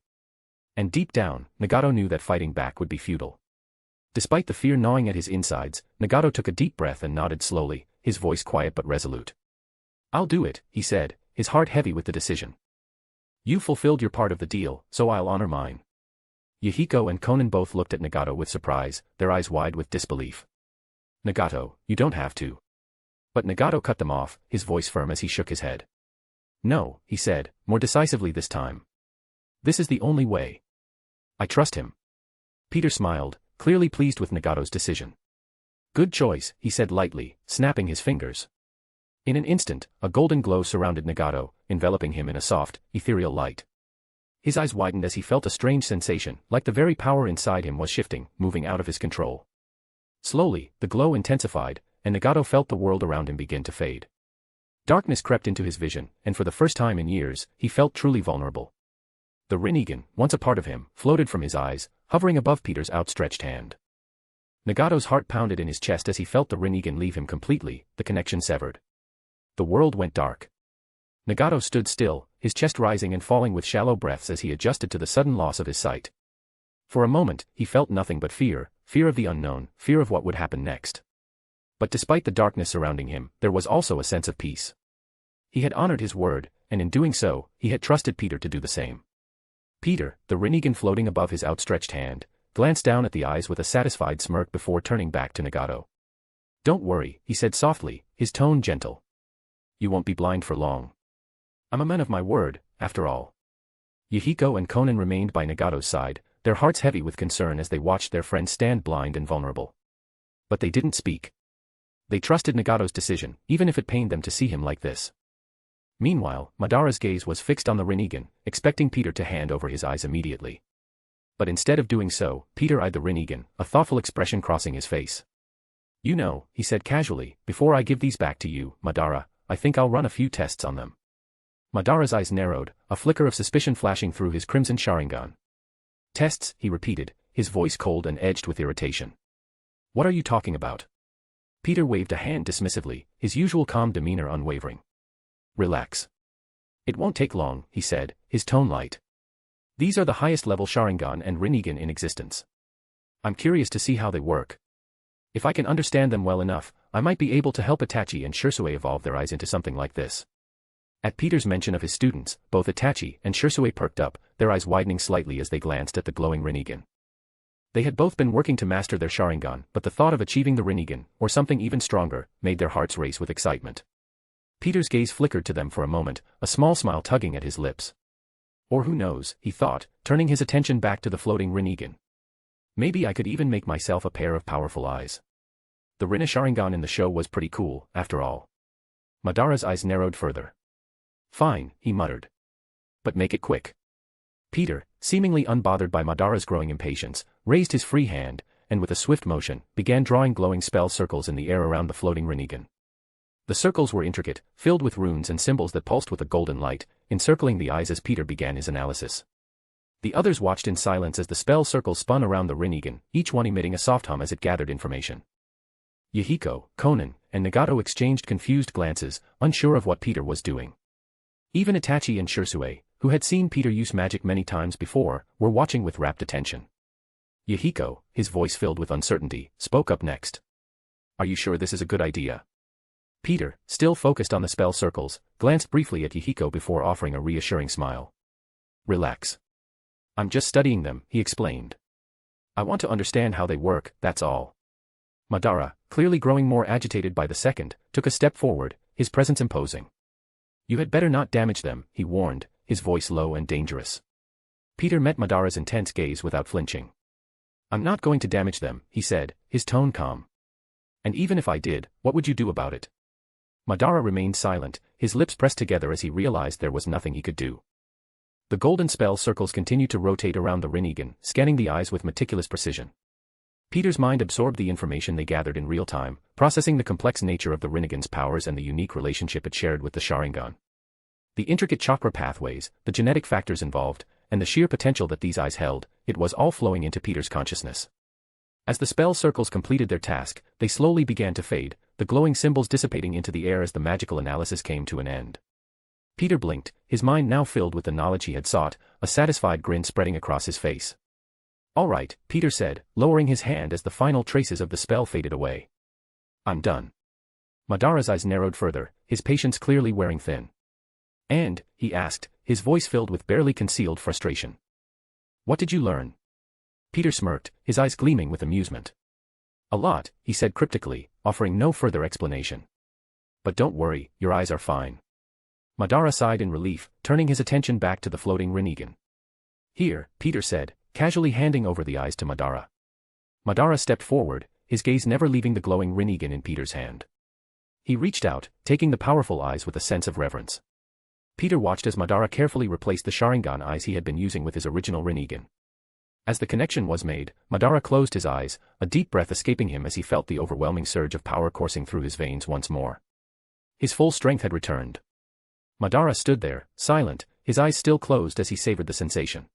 And deep down, Nagato knew that fighting back would be futile. Despite the fear gnawing at his insides, Nagato took a deep breath and nodded slowly, his voice quiet but resolute. "I'll do it," he said, his heart heavy with the decision. "You fulfilled your part of the deal, so I'll honor mine." Yahiko and Conan both looked at Nagato with surprise, their eyes wide with disbelief. "Nagato, you don't have to." But Nagato cut them off, his voice firm as he shook his head. "No," he said, more decisively this time. "This is the only way. I trust him." Peter smiled, clearly pleased with Nagato's decision. "Good choice," he said lightly, snapping his fingers. In an instant, a golden glow surrounded Nagato, enveloping him in a soft, ethereal light. His eyes widened as he felt a strange sensation, like the very power inside him was shifting, moving out of his control. Slowly, the glow intensified, and Nagato felt the world around him begin to fade. Darkness crept into his vision, and for the first time in years, he felt truly vulnerable. The Rinnegan, once a part of him, floated from his eyes, hovering above Peter's outstretched hand. Nagato's heart pounded in his chest as he felt the Rinnegan leave him completely, the connection severed. The world went dark. Nagato stood still, his chest rising and falling with shallow breaths as he adjusted to the sudden loss of his sight. For a moment, he felt nothing but fear, fear of the unknown, fear of what would happen next. But despite the darkness surrounding him, there was also a sense of peace. He had honored his word, and in doing so, he had trusted Peter to do the same. Peter, the Rinnegan floating above his outstretched hand, glanced down at the eyes with a satisfied smirk before turning back to Nagato. "Don't worry," he said softly, his tone gentle. "You won't be blind for long. I'm a man of my word, after all." Yahiko and Conan remained by Nagato's side, their hearts heavy with concern as they watched their friend stand blind and vulnerable. But they didn't speak. They trusted Nagato's decision, even if it pained them to see him like this. Meanwhile, Madara's gaze was fixed on the Rinnegan, expecting Peter to hand over his eyes immediately. But instead of doing so, Peter eyed the Rinnegan, a thoughtful expression crossing his face. "You know," he said casually, "before I give these back to you, Madara, I think I'll run a few tests on them." Madara's eyes narrowed, a flicker of suspicion flashing through his crimson Sharingan. "Tests," he repeated, his voice cold and edged with irritation. "What are you talking about?" Peter waved a hand dismissively, his usual calm demeanor unwavering. "Relax. It won't take long," he said, his tone light. "These are the highest-level Sharingan and Rinnegan in existence. I'm curious to see how they work. If I can understand them well enough, I might be able to help Itachi and Shisui evolve their eyes into something like this." At Peter's mention of his students, both Itachi and Shisui perked up, their eyes widening slightly as they glanced at the glowing Rinnegan. They had both been working to master their Sharingan, but the thought of achieving the Rinnegan, or something even stronger, made their hearts race with excitement. Peter's gaze flickered to them for a moment, a small smile tugging at his lips. Or who knows, he thought, turning his attention back to the floating Rinnegan. Maybe I could even make myself a pair of powerful eyes. The Rinne Sharingan in the show was pretty cool, after all. Madara's eyes narrowed further. "Fine," he muttered. "But make it quick." Peter, seemingly unbothered by Madara's growing impatience, raised his free hand, and with a swift motion, began drawing glowing spell circles in the air around the floating Rinnegan. The circles were intricate, filled with runes and symbols that pulsed with a golden light, encircling the eyes as Peter began his analysis. The others watched in silence as the spell circles spun around the Rinnegan, each one emitting a soft hum as it gathered information. Yahiko, Conan, and Nagato exchanged confused glances, unsure of what Peter was doing. Even Itachi and Shisui, who had seen Peter use magic many times before, were watching with rapt attention. Yahiko, his voice filled with uncertainty, spoke up next. "Are you sure this is a good idea?" Peter, still focused on the spell circles, glanced briefly at Yahiko before offering a reassuring smile. "Relax. I'm just studying them," he explained. "I want to understand how they work, that's all." Madara, clearly growing more agitated by the second, took a step forward, his presence imposing. "You had better not damage them," he warned, his voice low and dangerous. Peter met Madara's intense gaze without flinching. "I'm not going to damage them," he said, his tone calm. "And even if I did, what would you do about it?" Madara remained silent, his lips pressed together as he realized there was nothing he could do. The golden spell circles continued to rotate around the Rinnegan, scanning the eyes with meticulous precision. Peter's mind absorbed the information they gathered in real time, processing the complex nature of the Rinnegan's powers and the unique relationship it shared with the Sharingan. The intricate chakra pathways, the genetic factors involved, and the sheer potential that these eyes held, it was all flowing into Peter's consciousness. As the spell circles completed their task, they slowly began to fade, the glowing symbols dissipating into the air as the magical analysis came to an end. Peter blinked, his mind now filled with the knowledge he had sought, a satisfied grin spreading across his face. "All right," Peter said, lowering his hand as the final traces of the spell faded away. "I'm done." Madara's eyes narrowed further, his patience clearly wearing thin. "And," he asked, his voice filled with barely concealed frustration. "What did you learn?" Peter smirked, his eyes gleaming with amusement. "A lot," he said cryptically, offering no further explanation. "But don't worry, your eyes are fine." Madara sighed in relief, turning his attention back to the floating Rinnegan. "Here," Peter said, casually handing over the eyes to Madara. Madara stepped forward, his gaze never leaving the glowing Rinnegan in Peter's hand. He reached out, taking the powerful eyes with a sense of reverence. Peter watched as Madara carefully replaced the Sharingan eyes he had been using with his original Rinnegan. As the connection was made, Madara closed his eyes, a deep breath escaping him as he felt the overwhelming surge of power coursing through his veins once more. His full strength had returned. Madara stood there, silent, his eyes still closed as he savored the sensation.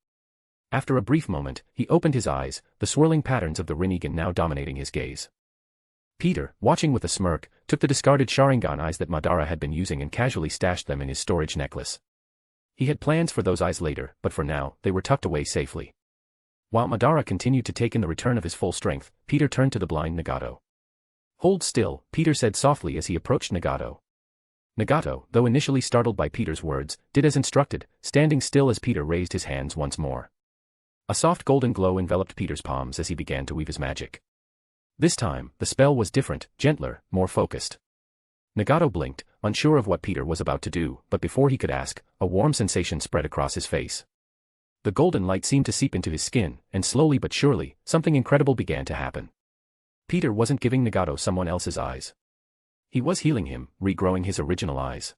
After a brief moment, he opened his eyes, the swirling patterns of the Rinnegan now dominating his gaze. Peter, watching with a smirk, took the discarded Sharingan eyes that Madara had been using and casually stashed them in his storage necklace. He had plans for those eyes later, but for now, they were tucked away safely. While Madara continued to take in the return of his full strength, Peter turned to the blind Nagato. "Hold still," Peter said softly as he approached Nagato. Nagato, though initially startled by Peter's words, did as instructed, standing still as Peter raised his hands once more. A soft golden glow enveloped Peter's palms as he began to weave his magic. This time, the spell was different, gentler, more focused. Nagato blinked, unsure of what Peter was about to do, but before he could ask, a warm sensation spread across his face. The golden light seemed to seep into his skin, and slowly but surely, something incredible began to happen. Peter wasn't giving Nagato someone else's eyes. He was healing him, regrowing his original eyes.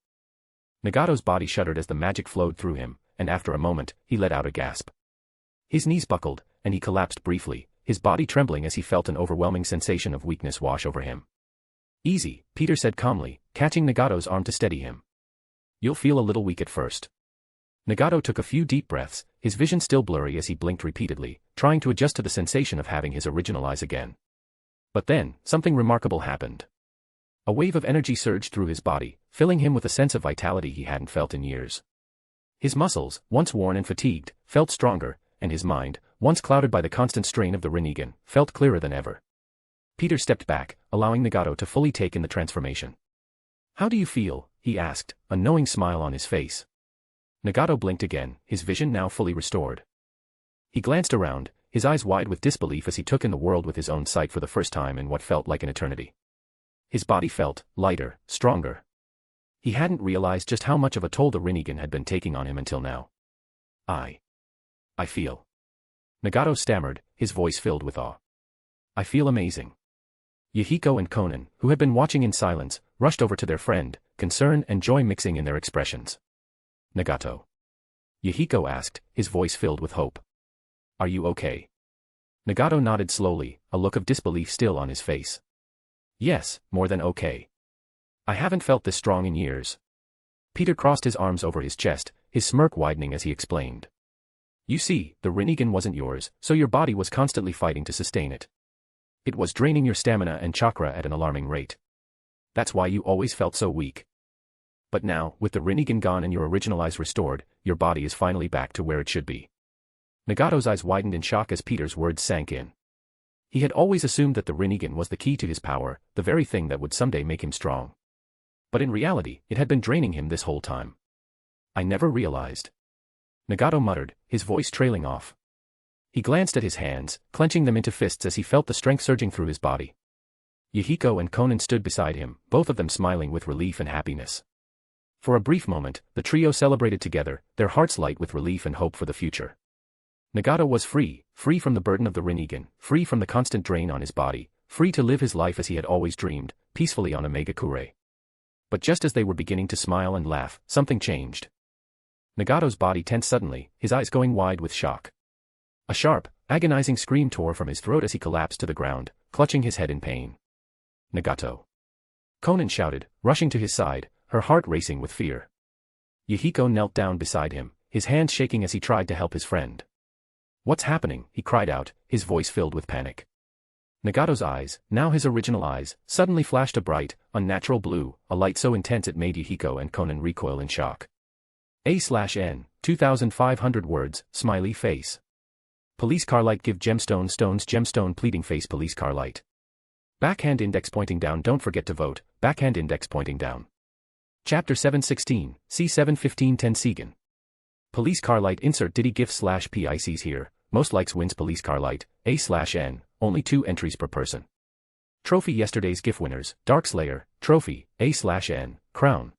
Nagato's body shuddered as the magic flowed through him, and after a moment, he let out a gasp. His knees buckled, and he collapsed briefly, his body trembling as he felt an overwhelming sensation of weakness wash over him. "Easy," Peter said calmly, catching Nagato's arm to steady him. "You'll feel a little weak at first." Nagato took a few deep breaths, his vision still blurry as he blinked repeatedly, trying to adjust to the sensation of having his original eyes again. But then, something remarkable happened. A wave of energy surged through his body, filling him with a sense of vitality he hadn't felt in years. His muscles, once worn and fatigued, felt stronger, and his mind, once clouded by the constant strain of the Rinnegan, felt clearer than ever. Peter stepped back, allowing Nagato to fully take in the transformation. "How do you feel?" he asked, a knowing smile on his face. Nagato blinked again, his vision now fully restored. He glanced around, his eyes wide with disbelief as he took in the world with his own sight for the first time in what felt like an eternity. His body felt lighter, stronger. He hadn't realized just how much of a toll the Rinnegan had been taking on him until now. I feel. Nagato stammered, his voice filled with awe. "I feel amazing." Yahiko and Conan, who had been watching in silence, rushed over to their friend, concern and joy mixing in their expressions. "Nagato?" Yahiko asked, his voice filled with hope. "Are you okay?" Nagato nodded slowly, a look of disbelief still on his face. "Yes, more than okay. I haven't felt this strong in years." Peter crossed his arms over his chest, his smirk widening as he explained. "You see, the Rinnegan wasn't yours, so your body was constantly fighting to sustain it. It was draining your stamina and chakra at an alarming rate. That's why you always felt so weak. But now, with the Rinnegan gone and your original eyes restored, your body is finally back to where it should be." Nagato's eyes widened in shock as Peter's words sank in. He had always assumed that the Rinnegan was the key to his power, the very thing that would someday make him strong. But in reality, it had been draining him this whole time. "I never realized." Nagato muttered, his voice trailing off. He glanced at his hands, clenching them into fists as he felt the strength surging through his body. Yahiko and Conan stood beside him, both of them smiling with relief and happiness. For a brief moment, the trio celebrated together, their hearts light with relief and hope for the future. Nagato was free from the burden of the Rinnegan, free from the constant drain on his body, free to live his life as he had always dreamed, peacefully on Omega-Kure. But just as they were beginning to smile and laugh, something changed. Nagato's body tensed suddenly, his eyes going wide with shock. A sharp, agonizing scream tore from his throat as he collapsed to the ground, clutching his head in pain. "Nagato!" Conan shouted, rushing to his side, her heart racing with fear. Yahiko knelt down beside him, his hands shaking as he tried to help his friend. "What's happening?" he cried out, his voice filled with panic. Nagato's eyes, now his original eyes, suddenly flashed a bright, unnatural blue, a light so intense it made Yahiko and Conan recoil in shock. A/N, 2,500 words, smiley face. Police car light give gemstone stones gemstone pleading face police car light. Backhand index pointing down don't forget to vote, backhand index pointing down. Chapter 716, C71510 Segan. Police car light insert Diddy GIF /PICs here, most likes wins police car light, A/N, only 2 entries per person. Trophy yesterday's GIF winners, Darkslayer, trophy, A/N, crown.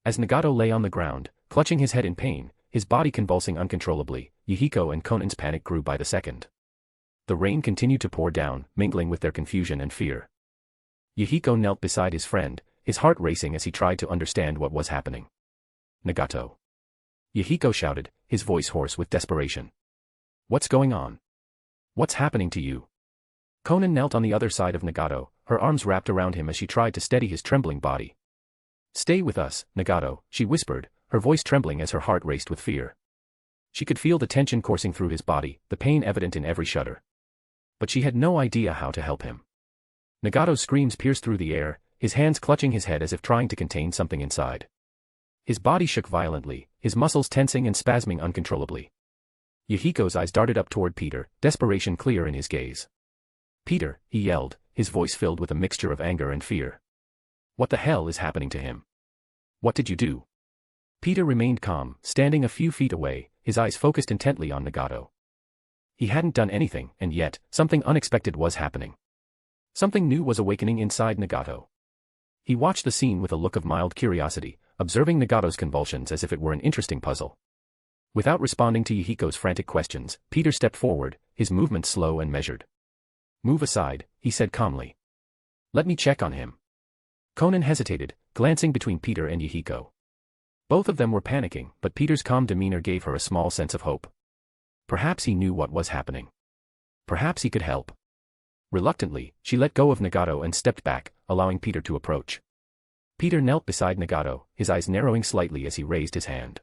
As Nagato lay on the ground, clutching his head in pain, his body convulsing uncontrollably, Yahiko and Conan's panic grew by the second. The rain continued to pour down, mingling with their confusion and fear. Yahiko knelt beside his friend, his heart racing as he tried to understand what was happening. "Nagato!" Yahiko shouted, his voice hoarse with desperation. "What's going on? What's happening to you?" Conan knelt on the other side of Nagato, her arms wrapped around him as she tried to steady his trembling body. "Stay with us, Nagato," she whispered, her voice trembling as her heart raced with fear. She could feel the tension coursing through his body, the pain evident in every shudder. But she had no idea how to help him. Nagato's screams pierced through the air, his hands clutching his head as if trying to contain something inside. His body shook violently, his muscles tensing and spasming uncontrollably. Yahiko's eyes darted up toward Peter, desperation clear in his gaze. "Peter," he yelled, his voice filled with a mixture of anger and fear. "What the hell is happening to him? What did you do?" Peter remained calm, standing a few feet away, his eyes focused intently on Nagato. He hadn't done anything, and yet, something unexpected was happening. Something new was awakening inside Nagato. He watched the scene with a look of mild curiosity, observing Nagato's convulsions as if it were an interesting puzzle. Without responding to Yahiko's frantic questions, Peter stepped forward, his movements slow and measured. "Move aside," he said calmly. "Let me check on him." Conan hesitated, glancing between Peter and Yahiko. Both of them were panicking, but Peter's calm demeanor gave her a small sense of hope. Perhaps he knew what was happening. Perhaps he could help. Reluctantly, she let go of Nagato and stepped back, allowing Peter to approach. Peter knelt beside Nagato, his eyes narrowing slightly as he raised his hand.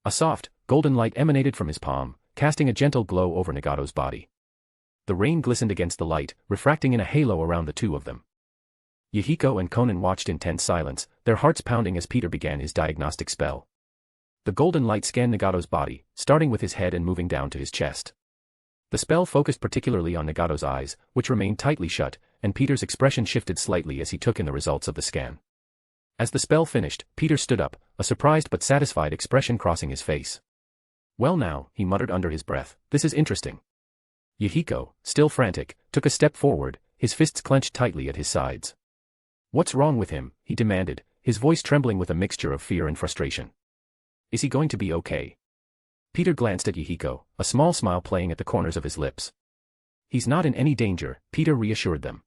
A soft, golden light emanated from his palm, casting a gentle glow over Nagato's body. The rain glistened against the light, refracting in a halo around the two of them. Yahiko and Conan watched in tense silence, their hearts pounding as Peter began his diagnostic spell. The golden light scanned Nagato's body, starting with his head and moving down to his chest. The spell focused particularly on Nagato's eyes, which remained tightly shut, and Peter's expression shifted slightly as he took in the results of the scan. As the spell finished, Peter stood up, a surprised but satisfied expression crossing his face. "Well now," he muttered under his breath, "this is interesting." Yahiko, still frantic, took a step forward, his fists clenched tightly at his sides. "What's wrong with him?" he demanded, his voice trembling with a mixture of fear and frustration. "Is he going to be okay?" Peter glanced at Yahiko, a small smile playing at the corners of his lips. "He's not in any danger," Peter reassured them.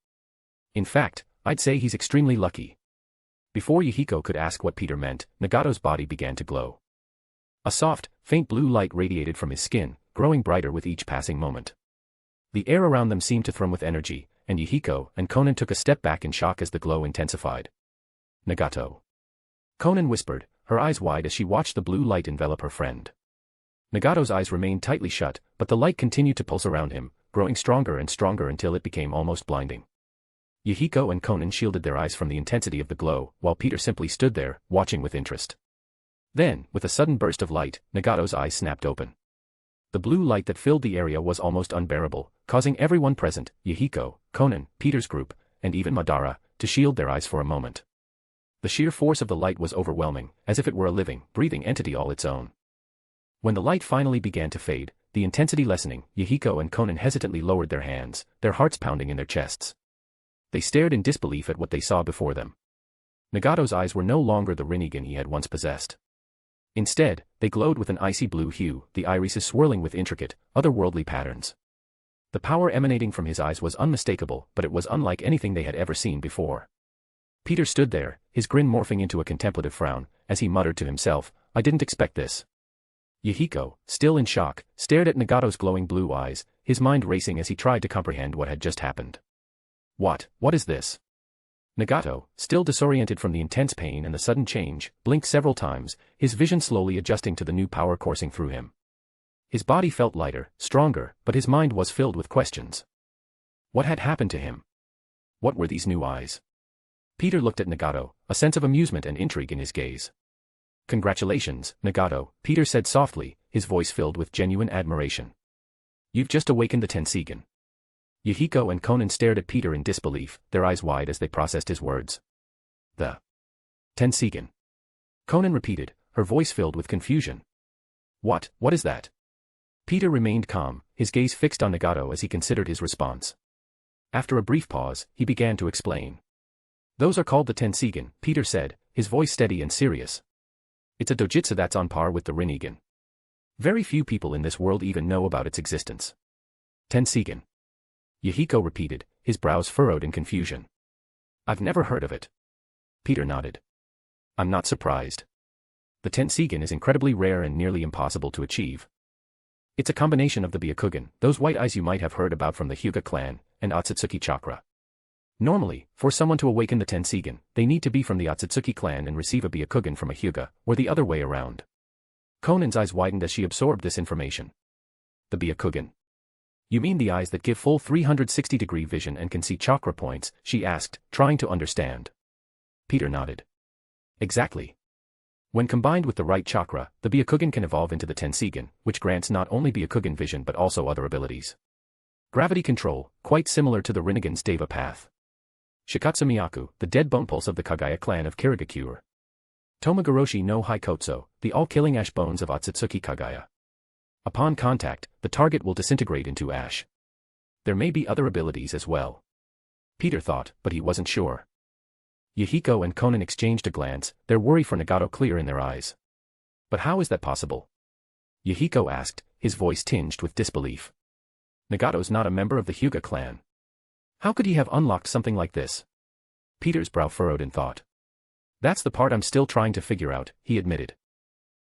"In fact, I'd say he's extremely lucky." Before Yahiko could ask what Peter meant, Nagato's body began to glow. A soft, faint blue light radiated from his skin, growing brighter with each passing moment. The air around them seemed to thrum with energy, and Yahiko and Conan took a step back in shock as the glow intensified. "Nagato." Conan whispered, her eyes wide as she watched the blue light envelop her friend. Nagato's eyes remained tightly shut, but the light continued to pulse around him, growing stronger and stronger until it became almost blinding. Yahiko and Conan shielded their eyes from the intensity of the glow, while Peter simply stood there, watching with interest. Then, with a sudden burst of light, Nagato's eyes snapped open. The blue light that filled the area was almost unbearable, causing everyone present, Yahiko, Conan, Peter's group, and even Madara, to shield their eyes for a moment. The sheer force of the light was overwhelming, as if it were a living, breathing entity all its own. When the light finally began to fade, the intensity lessening, Yahiko and Conan hesitantly lowered their hands, their hearts pounding in their chests. They stared in disbelief at what they saw before them. Nagato's eyes were no longer the Rinnegan he had once possessed. Instead, they glowed with an icy blue hue, the irises swirling with intricate, otherworldly patterns. The power emanating from his eyes was unmistakable, but it was unlike anything they had ever seen before. Peter stood there, his grin morphing into a contemplative frown, as he muttered to himself, "I didn't expect this." Yahiko, still in shock, stared at Nagato's glowing blue eyes, his mind racing as he tried to comprehend what had just happened. What is this?" Nagato, still disoriented from the intense pain and the sudden change, blinked several times, his vision slowly adjusting to the new power coursing through him. His body felt lighter, stronger, but his mind was filled with questions. What had happened to him? What were these new eyes? Peter looked at Nagato, a sense of amusement and intrigue in his gaze. "Congratulations, Nagato," Peter said softly, his voice filled with genuine admiration. "You've just awakened the Tensigan." Yahiko and Conan stared at Peter in disbelief, their eyes wide as they processed his words. "The Tensigan." Conan repeated, her voice filled with confusion. What is that?" Peter remained calm, his gaze fixed on Nagato as he considered his response. After a brief pause, he began to explain. "Those are called the Tensigan," Peter said, his voice steady and serious. "It's a dojutsu that's on par with the Rinnegan. Very few people in this world even know about its existence." "Tensigan." Yahiko repeated, his brows furrowed in confusion. "I've never heard of it." Peter nodded. "I'm not surprised. The Tensigan is incredibly rare and nearly impossible to achieve. It's a combination of the Byakugan, those white eyes you might have heard about from the Hyuga clan, and Otsutsuki chakra. Normally, for someone to awaken the Tensigan, they need to be from the Otsutsuki clan and receive a Byakugan from a Hyuga, or the other way around." Conan's eyes widened as she absorbed this information. "The Byakugan? You mean the eyes that give full 360-degree vision and can see chakra points?" she asked, trying to understand. Peter nodded. "Exactly. When combined with the right chakra, the Byakugan can evolve into the Tensigan, which grants not only Byakugan vision but also other abilities. Gravity control, quite similar to the Rinnegan's Deva path. Shikatsu Miyaku, the dead bone pulse of the Kagaya clan of Kirigakure. Tomagoroshi no Haikotso, the all-killing ash bones of Otsutsuki Kagaya. Upon contact, the target will disintegrate into ash. There may be other abilities as well." Peter thought, but he wasn't sure. Yahiko and Conan exchanged a glance, their worry for Nagato clear in their eyes. "But how is that possible?" Yahiko asked, his voice tinged with disbelief. Nagato's not a member of the Hyuga clan. How could he have unlocked something like this? Peter's brow furrowed in thought. That's the part I'm still trying to figure out, he admitted.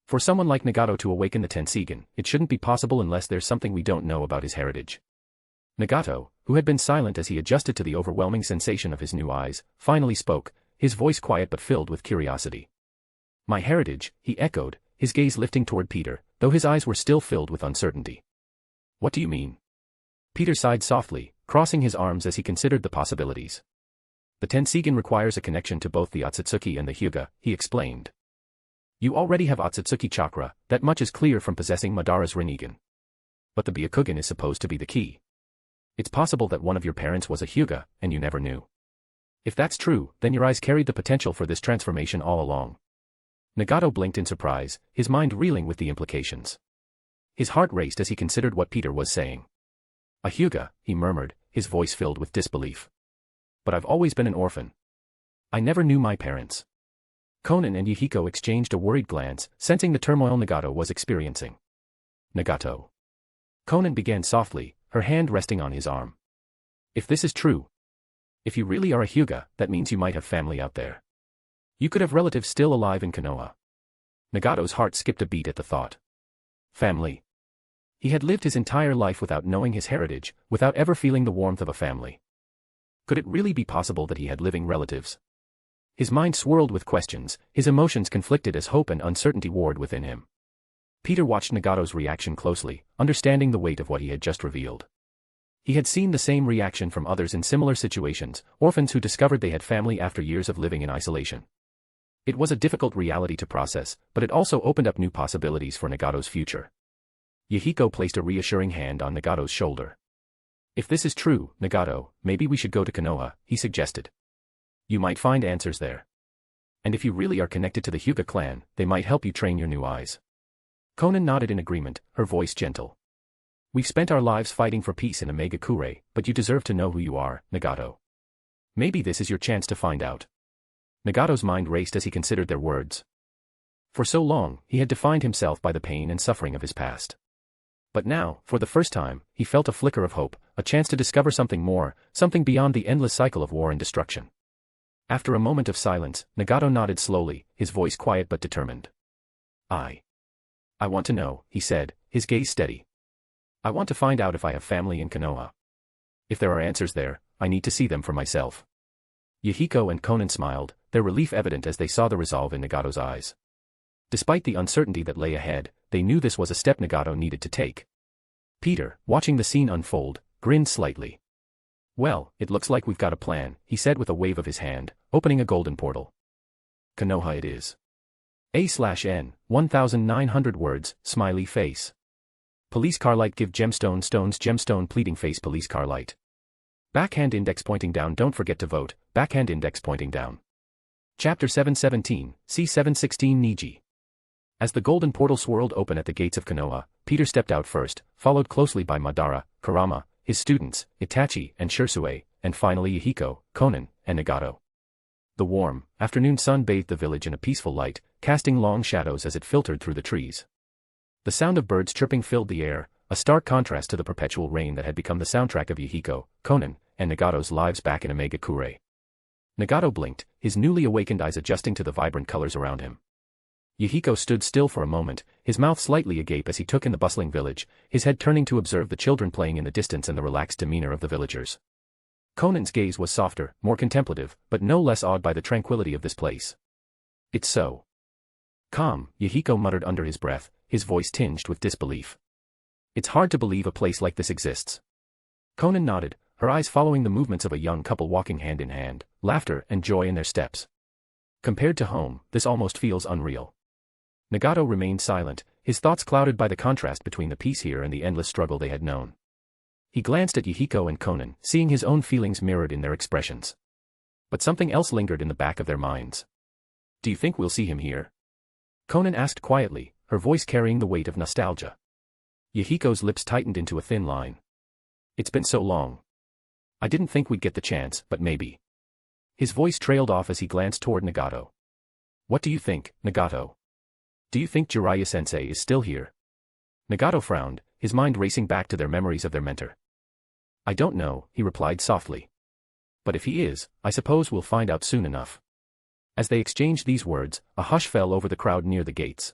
For someone like Nagato to awaken the Tensigen, it shouldn't be possible unless there's something we don't know about his heritage. Nagato, who had been silent as he adjusted to the overwhelming sensation of his new eyes, finally spoke, his voice quiet but filled with curiosity. My heritage, he echoed, his gaze lifting toward Peter, though his eyes were still filled with uncertainty. What do you mean? Peter sighed softly, crossing his arms as he considered the possibilities. The Tensigen requires a connection to both the Otsutsuki and the Hyuga, he explained. You already have Otsutsuki chakra, that much is clear from possessing Madara's Rinnegan. But the Byakugan is supposed to be the key. It's possible that one of your parents was a Hyuga, and you never knew. If that's true, then your eyes carried the potential for this transformation all along. Nagato blinked in surprise, his mind reeling with the implications. His heart raced as he considered what Peter was saying. A Hyuga, he murmured, his voice filled with disbelief. But I've always been an orphan. I never knew my parents. Konan and Yahiko exchanged a worried glance, sensing the turmoil Nagato was experiencing. Nagato. Konan began softly, her hand resting on his arm. If this is true. If you really are a Hyuga, that means you might have family out there. You could have relatives still alive in Konoha. Nagato's heart skipped a beat at the thought. Family. He had lived his entire life without knowing his heritage, without ever feeling the warmth of a family. Could it really be possible that he had living relatives? His mind swirled with questions, his emotions conflicted as hope and uncertainty warred within him. Peter watched Nagato's reaction closely, understanding the weight of what he had just revealed. He had seen the same reaction from others in similar situations, orphans who discovered they had family after years of living in isolation. It was a difficult reality to process, but it also opened up new possibilities for Nagato's future. Yahiko placed a reassuring hand on Nagato's shoulder. If this is true, Nagato, maybe we should go to Konoha, he suggested. You might find answers there. And if you really are connected to the Hyuga clan, they might help you train your new eyes. Konan nodded in agreement, her voice gentle. We've spent our lives fighting for peace in Omega Kure, but you deserve to know who you are, Nagato. Maybe this is your chance to find out. Nagato's mind raced as he considered their words. For so long, he had defined himself by the pain and suffering of his past. But now, for the first time, he felt a flicker of hope, a chance to discover something more, something beyond the endless cycle of war and destruction. After a moment of silence, Nagato nodded slowly, his voice quiet but determined. I want to know, he said, his gaze steady. I want to find out if I have family in Konoha. If there are answers there, I need to see them for myself. Yahiko and Konan smiled, their relief evident as they saw the resolve in Nagato's eyes. Despite the uncertainty that lay ahead, they knew this was a step Nagato needed to take. Peter, watching the scene unfold, grinned slightly. Well, it looks like we've got a plan, he said with a wave of his hand, opening a golden portal. Konoha it is. A/N, 1,900 words, smiley face. Police car light give gemstone stones gemstone pleading face police car light. Backhand index pointing down don't forget to vote, backhand index pointing down. Chapter 717, C716 Niji. As the golden portal swirled open at the gates of Konoha, Peter stepped out first, followed closely by Madara, Kurama, his students, Itachi and Shursue, and finally Yahiko, Konan, and Nagato. The warm, afternoon sun bathed the village in a peaceful light, casting long shadows as it filtered through the trees. The sound of birds chirping filled the air, a stark contrast to the perpetual rain that had become the soundtrack of Yahiko, Konan, and Nagato's lives back in Omega Kure. Nagato blinked, his newly awakened eyes adjusting to the vibrant colors around him. Yahiko stood still for a moment, his mouth slightly agape as he took in the bustling village, his head turning to observe the children playing in the distance and the relaxed demeanor of the villagers. Konan's gaze was softer, more contemplative, but no less awed by the tranquility of this place. It's so calm, Yahiko muttered under his breath, his voice tinged with disbelief. It's hard to believe a place like this exists. Konan nodded, her eyes following the movements of a young couple walking hand in hand, laughter and joy in their steps. Compared to home, this almost feels unreal. Nagato remained silent, his thoughts clouded by the contrast between the peace here and the endless struggle they had known. He glanced at Yahiko and Konan, seeing his own feelings mirrored in their expressions. But something else lingered in the back of their minds. Do you think we'll see him here? Konan asked quietly, her voice carrying the weight of nostalgia. Yahiko's lips tightened into a thin line. It's been so long. I didn't think we'd get the chance, but maybe. His voice trailed off as he glanced toward Nagato. What do you think, Nagato? Do you think Jiraiya-sensei is still here? Nagato frowned, his mind racing back to their memories of their mentor. I don't know, he replied softly. But if he is, I suppose we'll find out soon enough. As they exchanged these words, a hush fell over the crowd near the gates.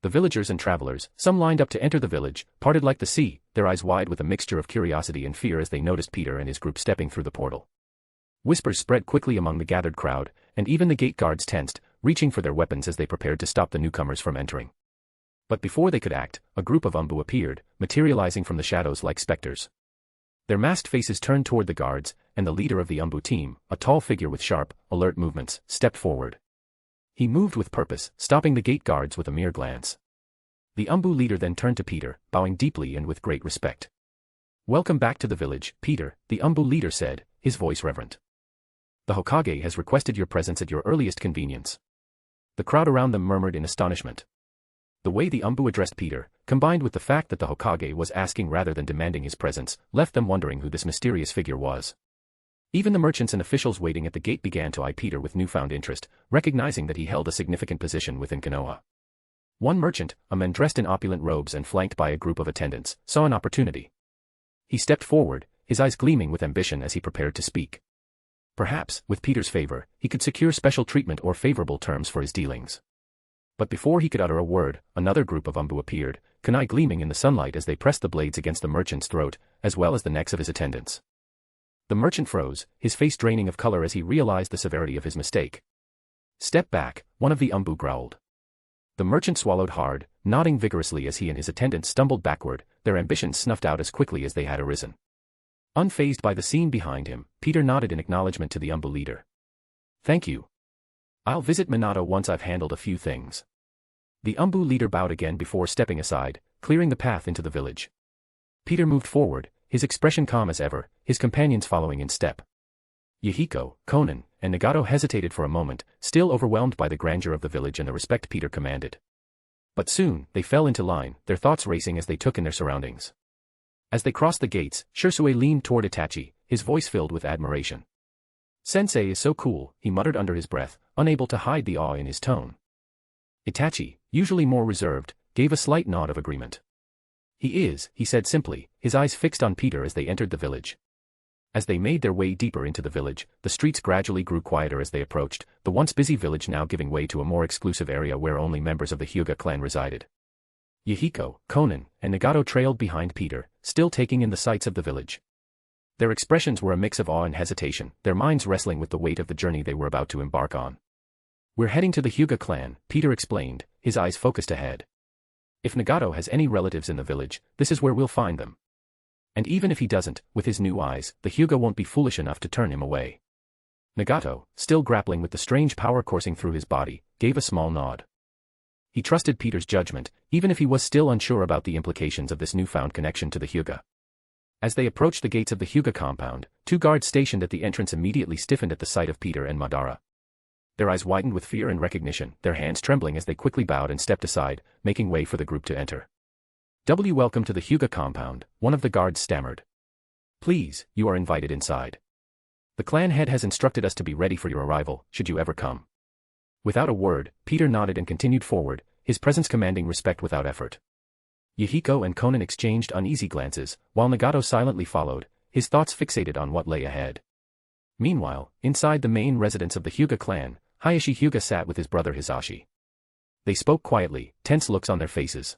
The villagers and travelers, some lined up to enter the village, parted like the sea, their eyes wide with a mixture of curiosity and fear as they noticed Peter and his group stepping through the portal. Whispers spread quickly among the gathered crowd, and even the gate guards tensed, reaching for their weapons as they prepared to stop the newcomers from entering. But before they could act, a group of Umbu appeared, materializing from the shadows like specters. Their masked faces turned toward the guards, and the leader of the Umbu team, a tall figure with sharp, alert movements, stepped forward. He moved with purpose, stopping the gate guards with a mere glance. The Umbu leader then turned to Peter, bowing deeply and with great respect. Welcome back to the village, Peter, the Umbu leader said, his voice reverent. The Hokage has requested your presence at your earliest convenience. The crowd around them murmured in astonishment. The way the Umbu addressed Peter, combined with the fact that the Hokage was asking rather than demanding his presence, left them wondering who this mysterious figure was. Even the merchants and officials waiting at the gate began to eye Peter with newfound interest, recognizing that he held a significant position within Konoha. One merchant, a man dressed in opulent robes and flanked by a group of attendants, saw an opportunity. He stepped forward, his eyes gleaming with ambition as he prepared to speak. Perhaps, with Peter's favor, he could secure special treatment or favorable terms for his dealings. But before he could utter a word, another group of Umbu appeared, kunai gleaming in the sunlight as they pressed the blades against the merchant's throat, as well as the necks of his attendants. The merchant froze, his face draining of color as he realized the severity of his mistake. Step back, one of the Umbu growled. The merchant swallowed hard, nodding vigorously as he and his attendants stumbled backward, their ambitions snuffed out as quickly as they had arisen. Unfazed by the scene behind him, Peter nodded in acknowledgement to the Umbu leader. Thank you. I'll visit Minato once I've handled a few things. The Umbu leader bowed again before stepping aside, clearing the path into the village. Peter moved forward, his expression calm as ever, his companions following in step. Yahiko, Conan, and Nagato hesitated for a moment, still overwhelmed by the grandeur of the village and the respect Peter commanded. But soon, they fell into line, their thoughts racing as they took in their surroundings. As they crossed the gates, Shisui leaned toward Itachi, his voice filled with admiration. Sensei is so cool, he muttered under his breath, unable to hide the awe in his tone. Itachi, usually more reserved, gave a slight nod of agreement. He is, he said simply, his eyes fixed on Peter as they entered the village. As they made their way deeper into the village, the streets gradually grew quieter as they approached, the once busy village now giving way to a more exclusive area where only members of the Hyuga clan resided. Yahiko, Conan, and Nagato trailed behind Peter, still taking in the sights of the village. Their expressions were a mix of awe and hesitation, their minds wrestling with the weight of the journey they were about to embark on. We're heading to the Hyuga clan, Peter explained, his eyes focused ahead. If Nagato has any relatives in the village, this is where we'll find them. And even if he doesn't, with his new eyes, the Hyuga won't be foolish enough to turn him away. Nagato, still grappling with the strange power coursing through his body, gave a small nod. He trusted Peter's judgment, even if he was still unsure about the implications of this newfound connection to the Hyuga. As they approached the gates of the Hyuga compound, two guards stationed at the entrance immediately stiffened at the sight of Peter and Madara. Their eyes widened with fear and recognition, their hands trembling as they quickly bowed and stepped aside, making way for the group to enter. Welcome to the Hyuga compound, one of the guards stammered. Please, you are invited inside. The clan head has instructed us to be ready for your arrival, should you ever come. Without a word, Peter nodded and continued forward, his presence commanding respect without effort. Yahiko and Conan exchanged uneasy glances, while Nagato silently followed, his thoughts fixated on what lay ahead. Meanwhile, inside the main residence of the Hyuga clan, Hayashi Hyuga sat with his brother Hisashi. They spoke quietly, tense looks on their faces.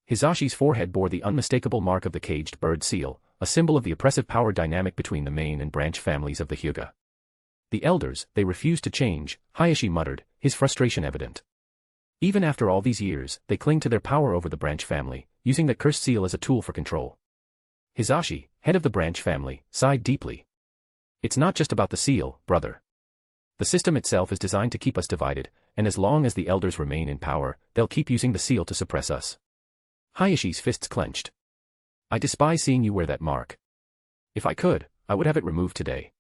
Hisashi's forehead bore the unmistakable mark of the caged bird seal, a symbol of the oppressive power dynamic between the main and branch families of the Hyuga. The elders, they refused to change, Hayashi muttered, his frustration evident. Even after all these years, they cling to their power over the branch family, using that cursed seal as a tool for control. Hisashi, head of the branch family, sighed deeply. It's not just about the seal, brother. The system itself is designed to keep us divided, and as long as the elders remain in power, they'll keep using the seal to suppress us. Hayashi's fists clenched. I despise seeing you wear that mark. If I could, I would have it removed today.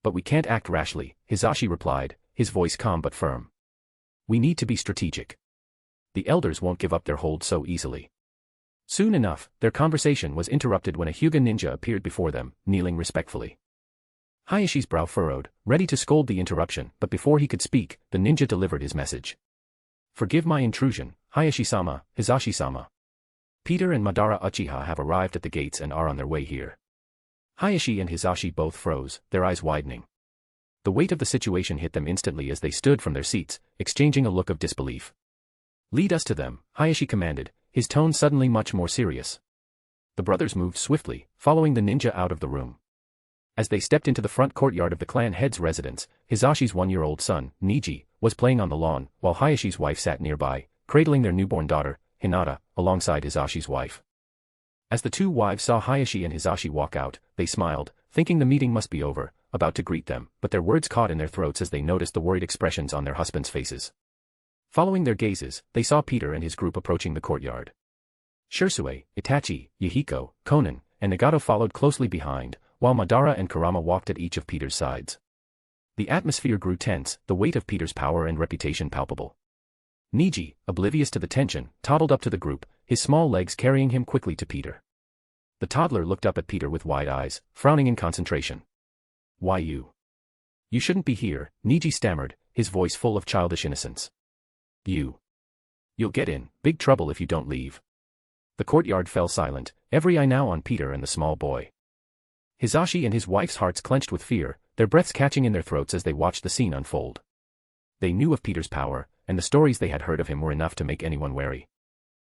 But we can't act rashly, Hisashi replied, his voice calm but firm. We need to be strategic. The elders won't give up their hold so easily. Soon enough, their conversation was interrupted when a Hyuga ninja appeared before them, kneeling respectfully. Hayashi's brow furrowed, ready to scold the interruption, but before he could speak, the ninja delivered his message. Forgive my intrusion, Hayashi-sama, Hisashi-sama. Peter and Madara Uchiha have arrived at the gates and are on their way here. Hayashi and Hisashi both froze, their eyes widening. The weight of the situation hit them instantly as they stood from their seats, exchanging a look of disbelief. "Lead us to them," Hayashi commanded, his tone suddenly much more serious. The brothers moved swiftly, following the ninja out of the room. As they stepped into the front courtyard of the clan head's residence, Hisashi's 1-year-old son, Niji, was playing on the lawn, while Hayashi's wife sat nearby, cradling their newborn daughter, Hinata, alongside Hisashi's wife. As the two wives saw Hayashi and Hisashi walk out, they smiled, thinking the meeting must be over, about to greet them, but their words caught in their throats as they noticed the worried expressions on their husbands' faces. Following their gazes, they saw Peter and his group approaching the courtyard. Shursue, Itachi, Yahiko, Konan, and Nagato followed closely behind, while Madara and Kurama walked at each of Peter's sides. The atmosphere grew tense, the weight of Peter's power and reputation palpable. Niji, oblivious to the tension, toddled up to the group, his small legs carrying him quickly to Peter. The toddler looked up at Peter with wide eyes, frowning in concentration. "Why you? You shouldn't be here," Niji stammered, his voice full of childish innocence. You'll get in big trouble if you don't leave." The courtyard fell silent, every eye now on Peter and the small boy. Hisashi and his wife's hearts clenched with fear, their breaths catching in their throats as they watched the scene unfold. They knew of Peter's power, and the stories they had heard of him were enough to make anyone wary.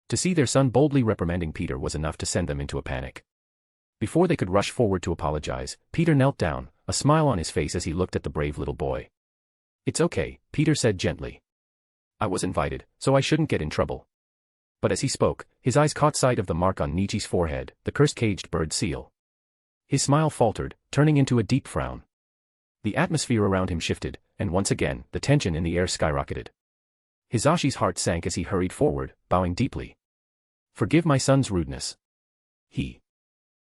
To see their son boldly reprimanding Peter was enough to send them into a panic. Before they could rush forward to apologize, Peter knelt down, a smile on his face as he looked at the brave little boy. "It's okay," Peter said gently. "I was invited, so I shouldn't get in trouble." But as he spoke, his eyes caught sight of the mark on Niji's forehead, the cursed caged bird seal. His smile faltered, turning into a deep frown. The atmosphere around him shifted, and once again, the tension in the air skyrocketed. Hisashi's heart sank as he hurried forward, bowing deeply. "Forgive my son's rudeness."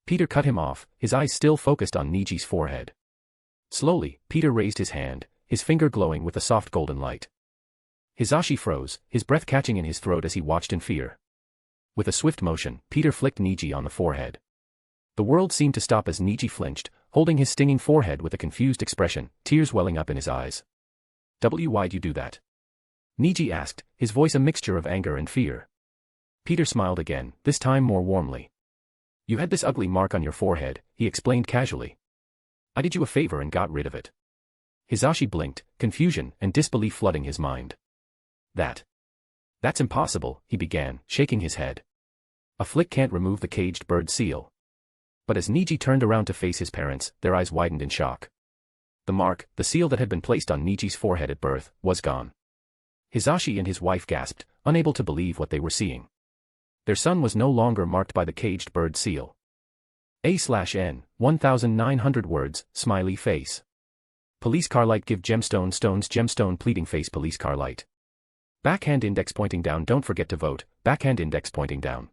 Peter cut him off, his eyes still focused on Niji's forehead. Slowly, Peter raised his hand, his finger glowing with a soft golden light. Hisashi froze, his breath catching in his throat as he watched in fear. With a swift motion, Peter flicked Niji on the forehead. The world seemed to stop as Niji flinched, holding his stinging forehead with a confused expression, tears welling up in his eyes. "Why'd you do that?" Niji asked, his voice a mixture of anger and fear. Peter smiled again, this time more warmly. "You had this ugly mark on your forehead," he explained casually. "I did you a favor and got rid of it." Hisashi blinked, confusion and disbelief flooding his mind. That's impossible," he began, shaking his head. "A flick can't remove the caged bird seal." But as Niji turned around to face his parents, their eyes widened in shock. The mark, the seal that had been placed on Niji's forehead at birth, was gone. Hisashi and his wife gasped, unable to believe what they were seeing. Their son was no longer marked by the caged bird seal. A/N, 1900 words, smiley face. Police car light give gemstone stones gemstone pleading face police car light. Backhand index pointing down don't forget to vote, backhand index pointing down.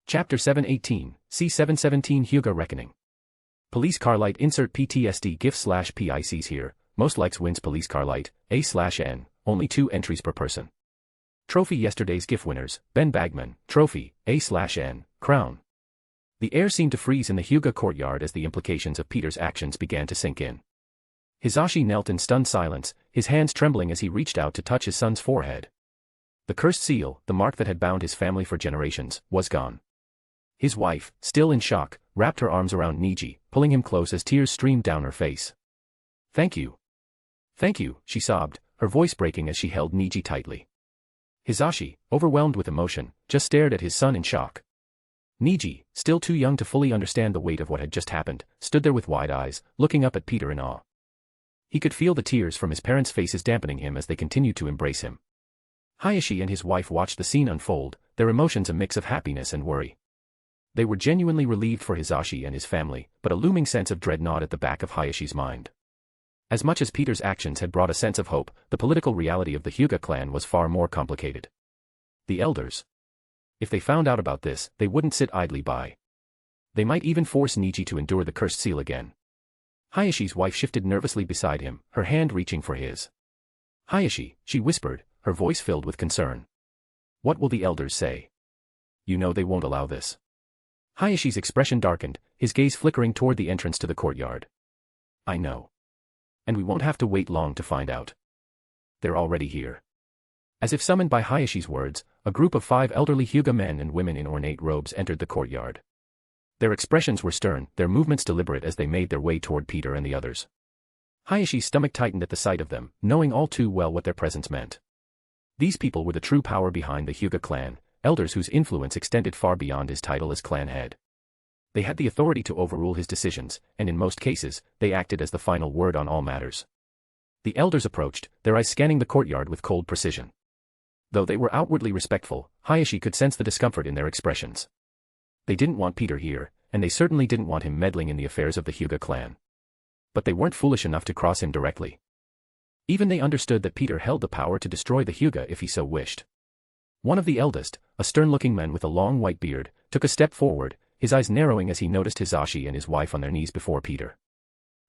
Chapter 718, C717 Hyuga Reckoning. Police car light insert PTSD GIF/PICs here, most likes wins police car light, A/N, only 2 entries per person. Trophy yesterday's GIF winners, Ben Bagman, trophy, A/N, crown. The air seemed to freeze in the Hyuga courtyard as the implications of Peter's actions began to sink in. Hisashi knelt in stunned silence, his hands trembling as he reached out to touch his son's forehead. The cursed seal, the mark that had bound his family for generations, was gone. His wife, still in shock, wrapped her arms around Niji, pulling him close as tears streamed down her face. "Thank you. Thank you," she sobbed, her voice breaking as she held Niji tightly. Hisashi, overwhelmed with emotion, just stared at his son in shock. Niji, still too young to fully understand the weight of what had just happened, stood there with wide eyes, looking up at Peter in awe. He could feel the tears from his parents' faces dampening him as they continued to embrace him. Hayashi and his wife watched the scene unfold, their emotions a mix of happiness and worry. They were genuinely relieved for Hisashi and his family, but a looming sense of dread gnawed at the back of Hayashi's mind. As much as Peter's actions had brought a sense of hope, the political reality of the Hyuga clan was far more complicated. The elders. If they found out about this, they wouldn't sit idly by. They might even force Niji to endure the cursed seal again. Hayashi's wife shifted nervously beside him, her hand reaching for his. "Hayashi," she whispered, her voice filled with concern. "What will the elders say? You know they won't allow this." Hayashi's expression darkened, his gaze flickering toward the entrance to the courtyard. "I know. And we won't have to wait long to find out. They're already here." As if summoned by Hayashi's words, a group of 5 elderly Hyuga men and women in ornate robes entered the courtyard. Their expressions were stern, their movements deliberate as they made their way toward Peter and the others. Hayashi's stomach tightened at the sight of them, knowing all too well what their presence meant. These people were the true power behind the Hyuga clan, elders whose influence extended far beyond his title as clan head. They had the authority to overrule his decisions, and in most cases, they acted as the final word on all matters. The elders approached, their eyes scanning the courtyard with cold precision. Though they were outwardly respectful, Hayashi could sense the discomfort in their expressions. They didn't want Peter here, and they certainly didn't want him meddling in the affairs of the Hyuga clan. But they weren't foolish enough to cross him directly. Even they understood that Peter held the power to destroy the Hyuga if he so wished. One of the eldest, a stern-looking man with a long white beard, took a step forward, his eyes narrowing as he noticed Hisashi and his wife on their knees before Peter.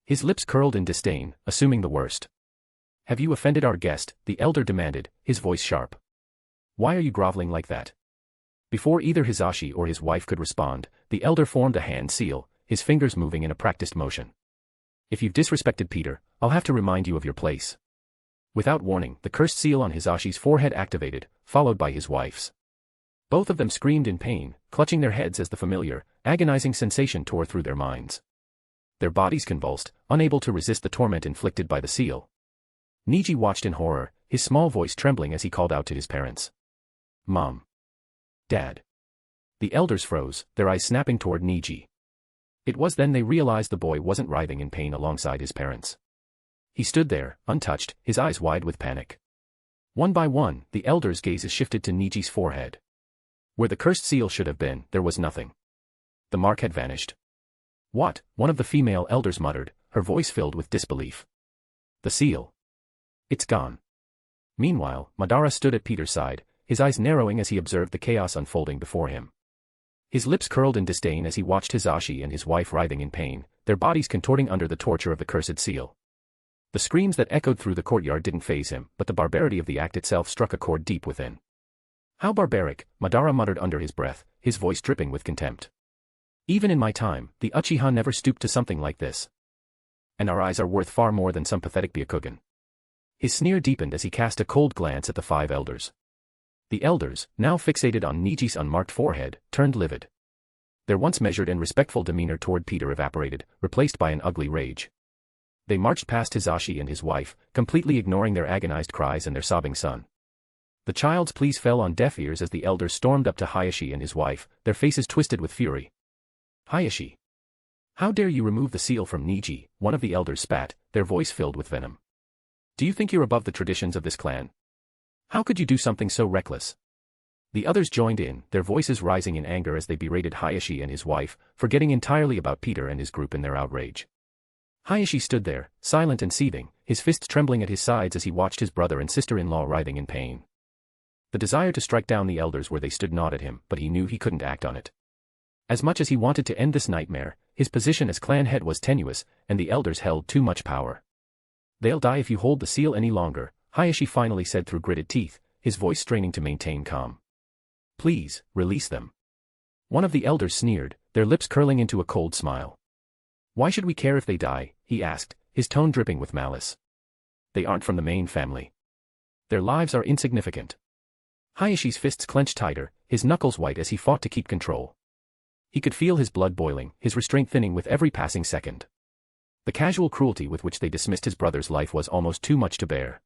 His lips curled in disdain, assuming the worst. "Have you offended our guest?" the elder demanded, his voice sharp. "Why are you groveling like that?" Before either Hisashi or his wife could respond, the elder formed a hand seal, his fingers moving in a practiced motion. "If you've disrespected Peter, I'll have to remind you of your place." Without warning, the cursed seal on Hisashi's forehead activated, followed by his wife's. Both of them screamed in pain, clutching their heads as the familiar, agonizing sensation tore through their minds. Their bodies convulsed, unable to resist the torment inflicted by the seal. Niji watched in horror, his small voice trembling as he called out to his parents. "Mom. Dad." The elders froze, their eyes snapping toward Niji. It was then they realized the boy wasn't writhing in pain alongside his parents. He stood there, untouched, his eyes wide with panic. One by one, the elders' gazes shifted to Niji's forehead. Where the cursed seal should have been, there was nothing. The mark had vanished. "What?" one of the female elders muttered, her voice filled with disbelief. "The seal. It's gone." Meanwhile, Madara stood at Peter's side, his eyes narrowing as he observed the chaos unfolding before him. His lips curled in disdain as he watched Hisashi and his wife writhing in pain, their bodies contorting under the torture of the cursed seal. The screams that echoed through the courtyard didn't faze him, but the barbarity of the act itself struck a chord deep within. "How barbaric," Madara muttered under his breath, his voice dripping with contempt. "Even in my time, the Uchiha never stooped to something like this. And our eyes are worth far more than some pathetic Byakugan." His sneer deepened as he cast a cold glance at the 5 elders. The elders, now fixated on Niji's unmarked forehead, turned livid. Their once measured and respectful demeanor toward Peter evaporated, replaced by an ugly rage. They marched past Hisashi and his wife, completely ignoring their agonized cries and their sobbing son. The child's pleas fell on deaf ears as the elders stormed up to Hayashi and his wife, their faces twisted with fury. "Hayashi! How dare you remove the seal from Niji?" one of the elders spat, their voice filled with venom. "Do you think you're above the traditions of this clan? How could you do something so reckless?" The others joined in, their voices rising in anger as they berated Hayashi and his wife, forgetting entirely about Peter and his group in their outrage. Hayashi stood there, silent and seething, his fists trembling at his sides as he watched his brother and sister-in-law writhing in pain. The desire to strike down the elders where they stood gnawed at him, but he knew he couldn't act on it. As much as he wanted to end this nightmare, his position as clan head was tenuous, and the elders held too much power. "They'll die if you hold the seal any longer," Hayashi finally said through gritted teeth, his voice straining to maintain calm. "Please, release them." One of the elders sneered, their lips curling into a cold smile. "Why should we care if they die?" he asked, his tone dripping with malice. "They aren't from the main family. Their lives are insignificant." Hayashi's fists clenched tighter, his knuckles white as he fought to keep control. He could feel his blood boiling, his restraint thinning with every passing second. The casual cruelty with which they dismissed his brother's life was almost too much to bear.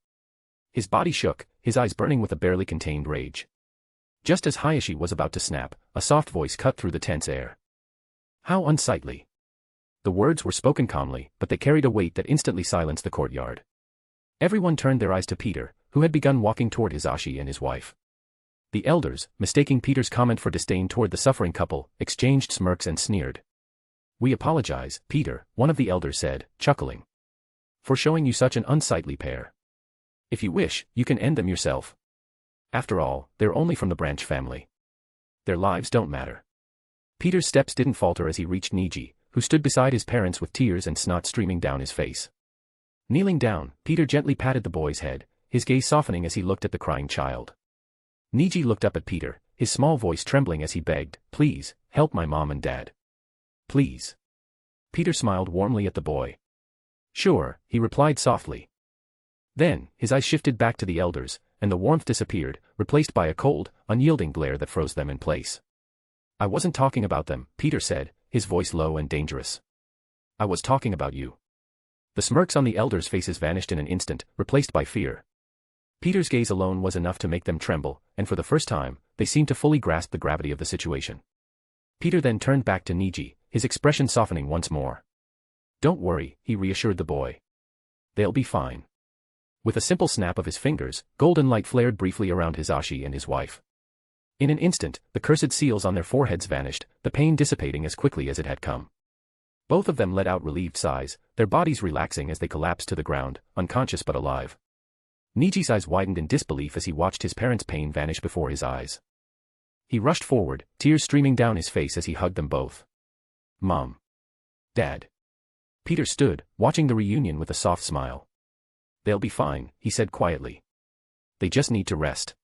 His body shook, his eyes burning with a barely contained rage. Just as Hayashi was about to snap, a soft voice cut through the tense air. "How unsightly." The words were spoken calmly, but they carried a weight that instantly silenced the courtyard. Everyone turned their eyes to Peter, who had begun walking toward Hisashi and his wife. The elders, mistaking Peter's comment for disdain toward the suffering couple, exchanged smirks and sneered. "We apologize, Peter," one of the elders said, chuckling, "for showing you such an unsightly pair. If you wish, you can end them yourself. After all, they're only from the branch family. Their lives don't matter." Peter's steps didn't falter as he reached Niji, who stood beside his parents with tears and snot streaming down his face. Kneeling down, Peter gently patted the boy's head, his gaze softening as he looked at the crying child. Niji looked up at Peter, his small voice trembling as he begged, "Please, help my mom and dad. Please." Peter smiled warmly at the boy. "Sure," he replied softly. Then, his eyes shifted back to the elders, and the warmth disappeared, replaced by a cold, unyielding glare that froze them in place. I wasn't talking about them, Peter said, his voice low and dangerous. I was talking about you. The smirks on the elders' faces vanished in an instant, replaced by fear. Peter's gaze alone was enough to make them tremble, and for the first time, they seemed to fully grasp the gravity of the situation. Peter then turned back to Niji, his expression softening once more. Don't worry, he reassured the boy. They'll be fine. With a simple snap of his fingers, golden light flared briefly around Hisashi and his wife. In an instant, the cursed seals on their foreheads vanished, the pain dissipating as quickly as it had come. Both of them let out relieved sighs, their bodies relaxing as they collapsed to the ground, unconscious but alive. Niji's eyes widened in disbelief as he watched his parents' pain vanish before his eyes. He rushed forward, tears streaming down his face as he hugged them both. Mom. Dad. Peter stood, watching the reunion with a soft smile. They'll be fine, he said quietly. They just need to rest.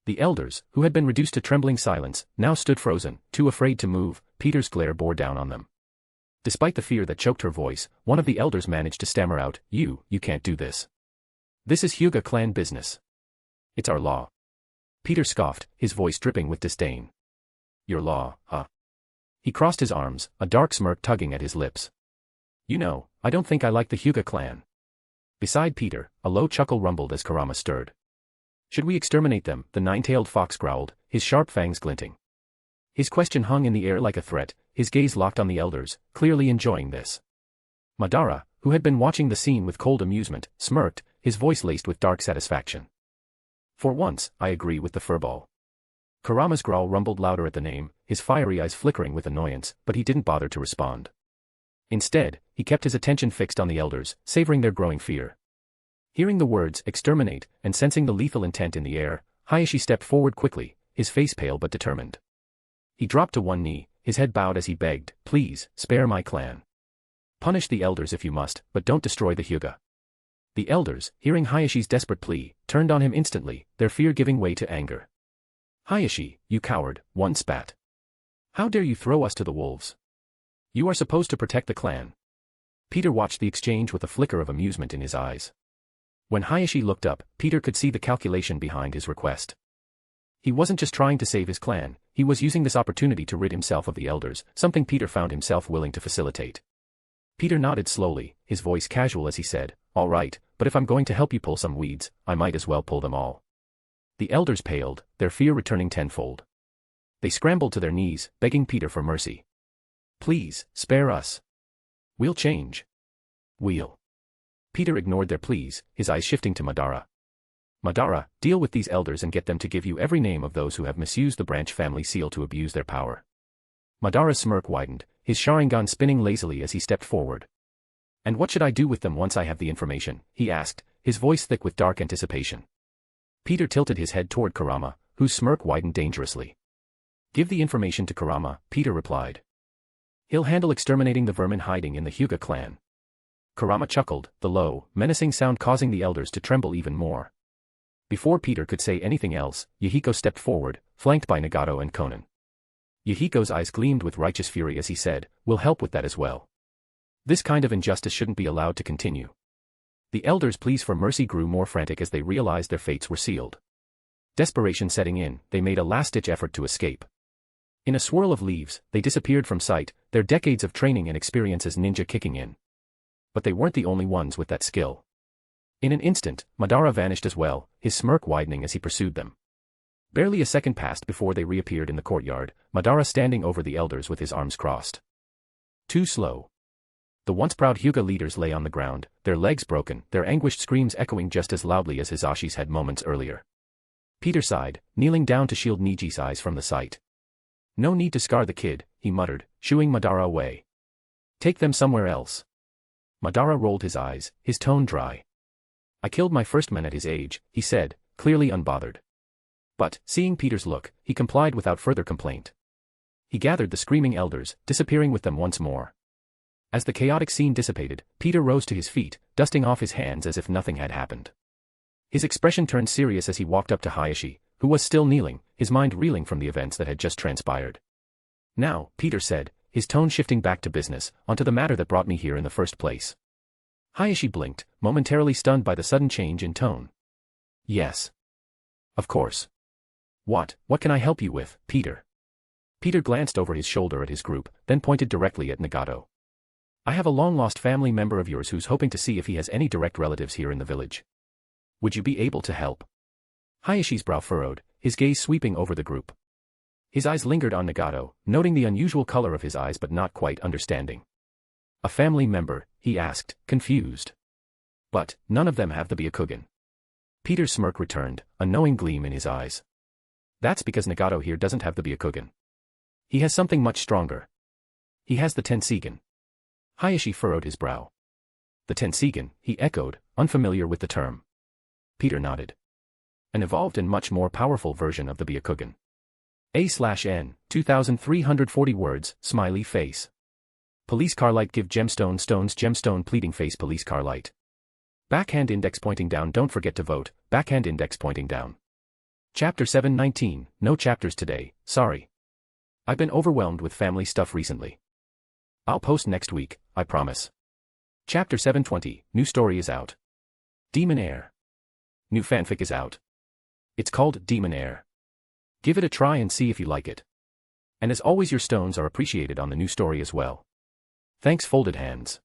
The elders, who had been reduced to trembling silence, now stood frozen, too afraid to move. Peter's glare bore down on them. Despite the fear that choked her voice, one of the elders managed to stammer out, You can't do this. This is Hyuga clan business. It's our law. Peter scoffed, his voice dripping with disdain. Your law, huh? He crossed his arms, a dark smirk tugging at his lips. You know, I don't think I like the Hyuga clan. Beside Peter, a low chuckle rumbled as Kurama stirred. Should we exterminate them? The nine-tailed fox growled, his sharp fangs glinting. His question hung in the air like a threat, his gaze locked on the elders, clearly enjoying this. Madara, who had been watching the scene with cold amusement, smirked, his voice laced with dark satisfaction. For once, I agree with the furball. Kurama's growl rumbled louder at the name, his fiery eyes flickering with annoyance, but he didn't bother to respond. Instead, he kept his attention fixed on the elders, savoring their growing fear. Hearing the words, exterminate, and sensing the lethal intent in the air, Hayashi stepped forward quickly, his face pale but determined. He dropped to one knee, his head bowed as he begged, Please, spare my clan. Punish the elders if you must, but don't destroy the Hyuga. The elders, hearing Hayashi's desperate plea, turned on him instantly, their fear giving way to anger. Hayashi, you coward, one spat. How dare you throw us to the wolves? You are supposed to protect the clan. Peter watched the exchange with a flicker of amusement in his eyes. When Hayashi looked up, Peter could see the calculation behind his request. He wasn't just trying to save his clan, he was using this opportunity to rid himself of the elders, something Peter found himself willing to facilitate. Peter nodded slowly, his voice casual as he said, All right, but if I'm going to help you pull some weeds, I might as well pull them all. The elders paled, their fear returning tenfold. They scrambled to their knees, begging Peter for mercy. Please, spare us. We'll change. We'll. Peter ignored their pleas, his eyes shifting to Madara. Madara, deal with these elders and get them to give you every name of those who have misused the branch family seal to abuse their power. Madara's smirk widened, his Sharingan spinning lazily as he stepped forward. And what should I do with them once I have the information? He asked, his voice thick with dark anticipation. Peter tilted his head toward Kurama, whose smirk widened dangerously. Give the information to Kurama, Peter replied. He'll handle exterminating the vermin hiding in the Hyuga clan. Kurama chuckled, the low, menacing sound causing the elders to tremble even more. Before Peter could say anything else, Yahiko stepped forward, flanked by Nagato and Konan. Yahiko's eyes gleamed with righteous fury as he said, We'll help with that as well. This kind of injustice shouldn't be allowed to continue. The elders' pleas for mercy grew more frantic as they realized their fates were sealed. Desperation setting in, they made a last-ditch effort to escape. In a swirl of leaves, they disappeared from sight, their decades of training and experience as ninja kicking in. But they weren't the only ones with that skill. In an instant, Madara vanished as well, his smirk widening as he pursued them. Barely a second passed before they reappeared in the courtyard, Madara standing over the elders with his arms crossed. Too slow. The once proud Hyuga leaders lay on the ground, their legs broken, their anguished screams echoing just as loudly as Hisashi's had moments earlier. Peter sighed, kneeling down to shield Niji's eyes from the sight. No need to scar the kid, he muttered, shooing Madara away. Take them somewhere else. Madara rolled his eyes, his tone dry. I killed my first man at his age, he said, clearly unbothered. But, seeing Peter's look, he complied without further complaint. He gathered the screaming elders, disappearing with them once more. As the chaotic scene dissipated, Peter rose to his feet, dusting off his hands as if nothing had happened. His expression turned serious as he walked up to Hayashi, who was still kneeling, his mind reeling from the events that had just transpired. Now, Peter said, his tone shifting back to business, onto the matter that brought me here in the first place. Hayashi blinked, momentarily stunned by the sudden change in tone. Yes. Of course. What can I help you with, Peter? Peter glanced over his shoulder at his group, then pointed directly at Nagato. I have a long-lost family member of yours who's hoping to see if he has any direct relatives here in the village. Would you be able to help? Hayashi's brow furrowed, his gaze sweeping over the group. His eyes lingered on Nagato, noting the unusual color of his eyes but not quite understanding. A family member, he asked, confused. But, none of them have the Byakugan. Peter's smirk returned, a knowing gleam in his eyes. That's because Nagato here doesn't have the Byakugan. He has something much stronger. He has the Tensigan. Hayashi furrowed his brow. The Tensigan, he echoed, unfamiliar with the term. Peter nodded. An evolved and much more powerful version of the Byakugan. A/N, 2340 words, smiley face. Police car light give gemstone stones gemstone pleading face police car light. Backhand index pointing down don't forget to vote, backhand index pointing down. Chapter 719, no chapters today, sorry. I've been overwhelmed with family stuff recently. I'll post next week, I promise. Chapter 720, new story is out. Demon Air. New fanfic is out. It's called Demon Air. Give it a try and see if you like it. And as always your stones are appreciated on the new story as well. Thanks folded hands.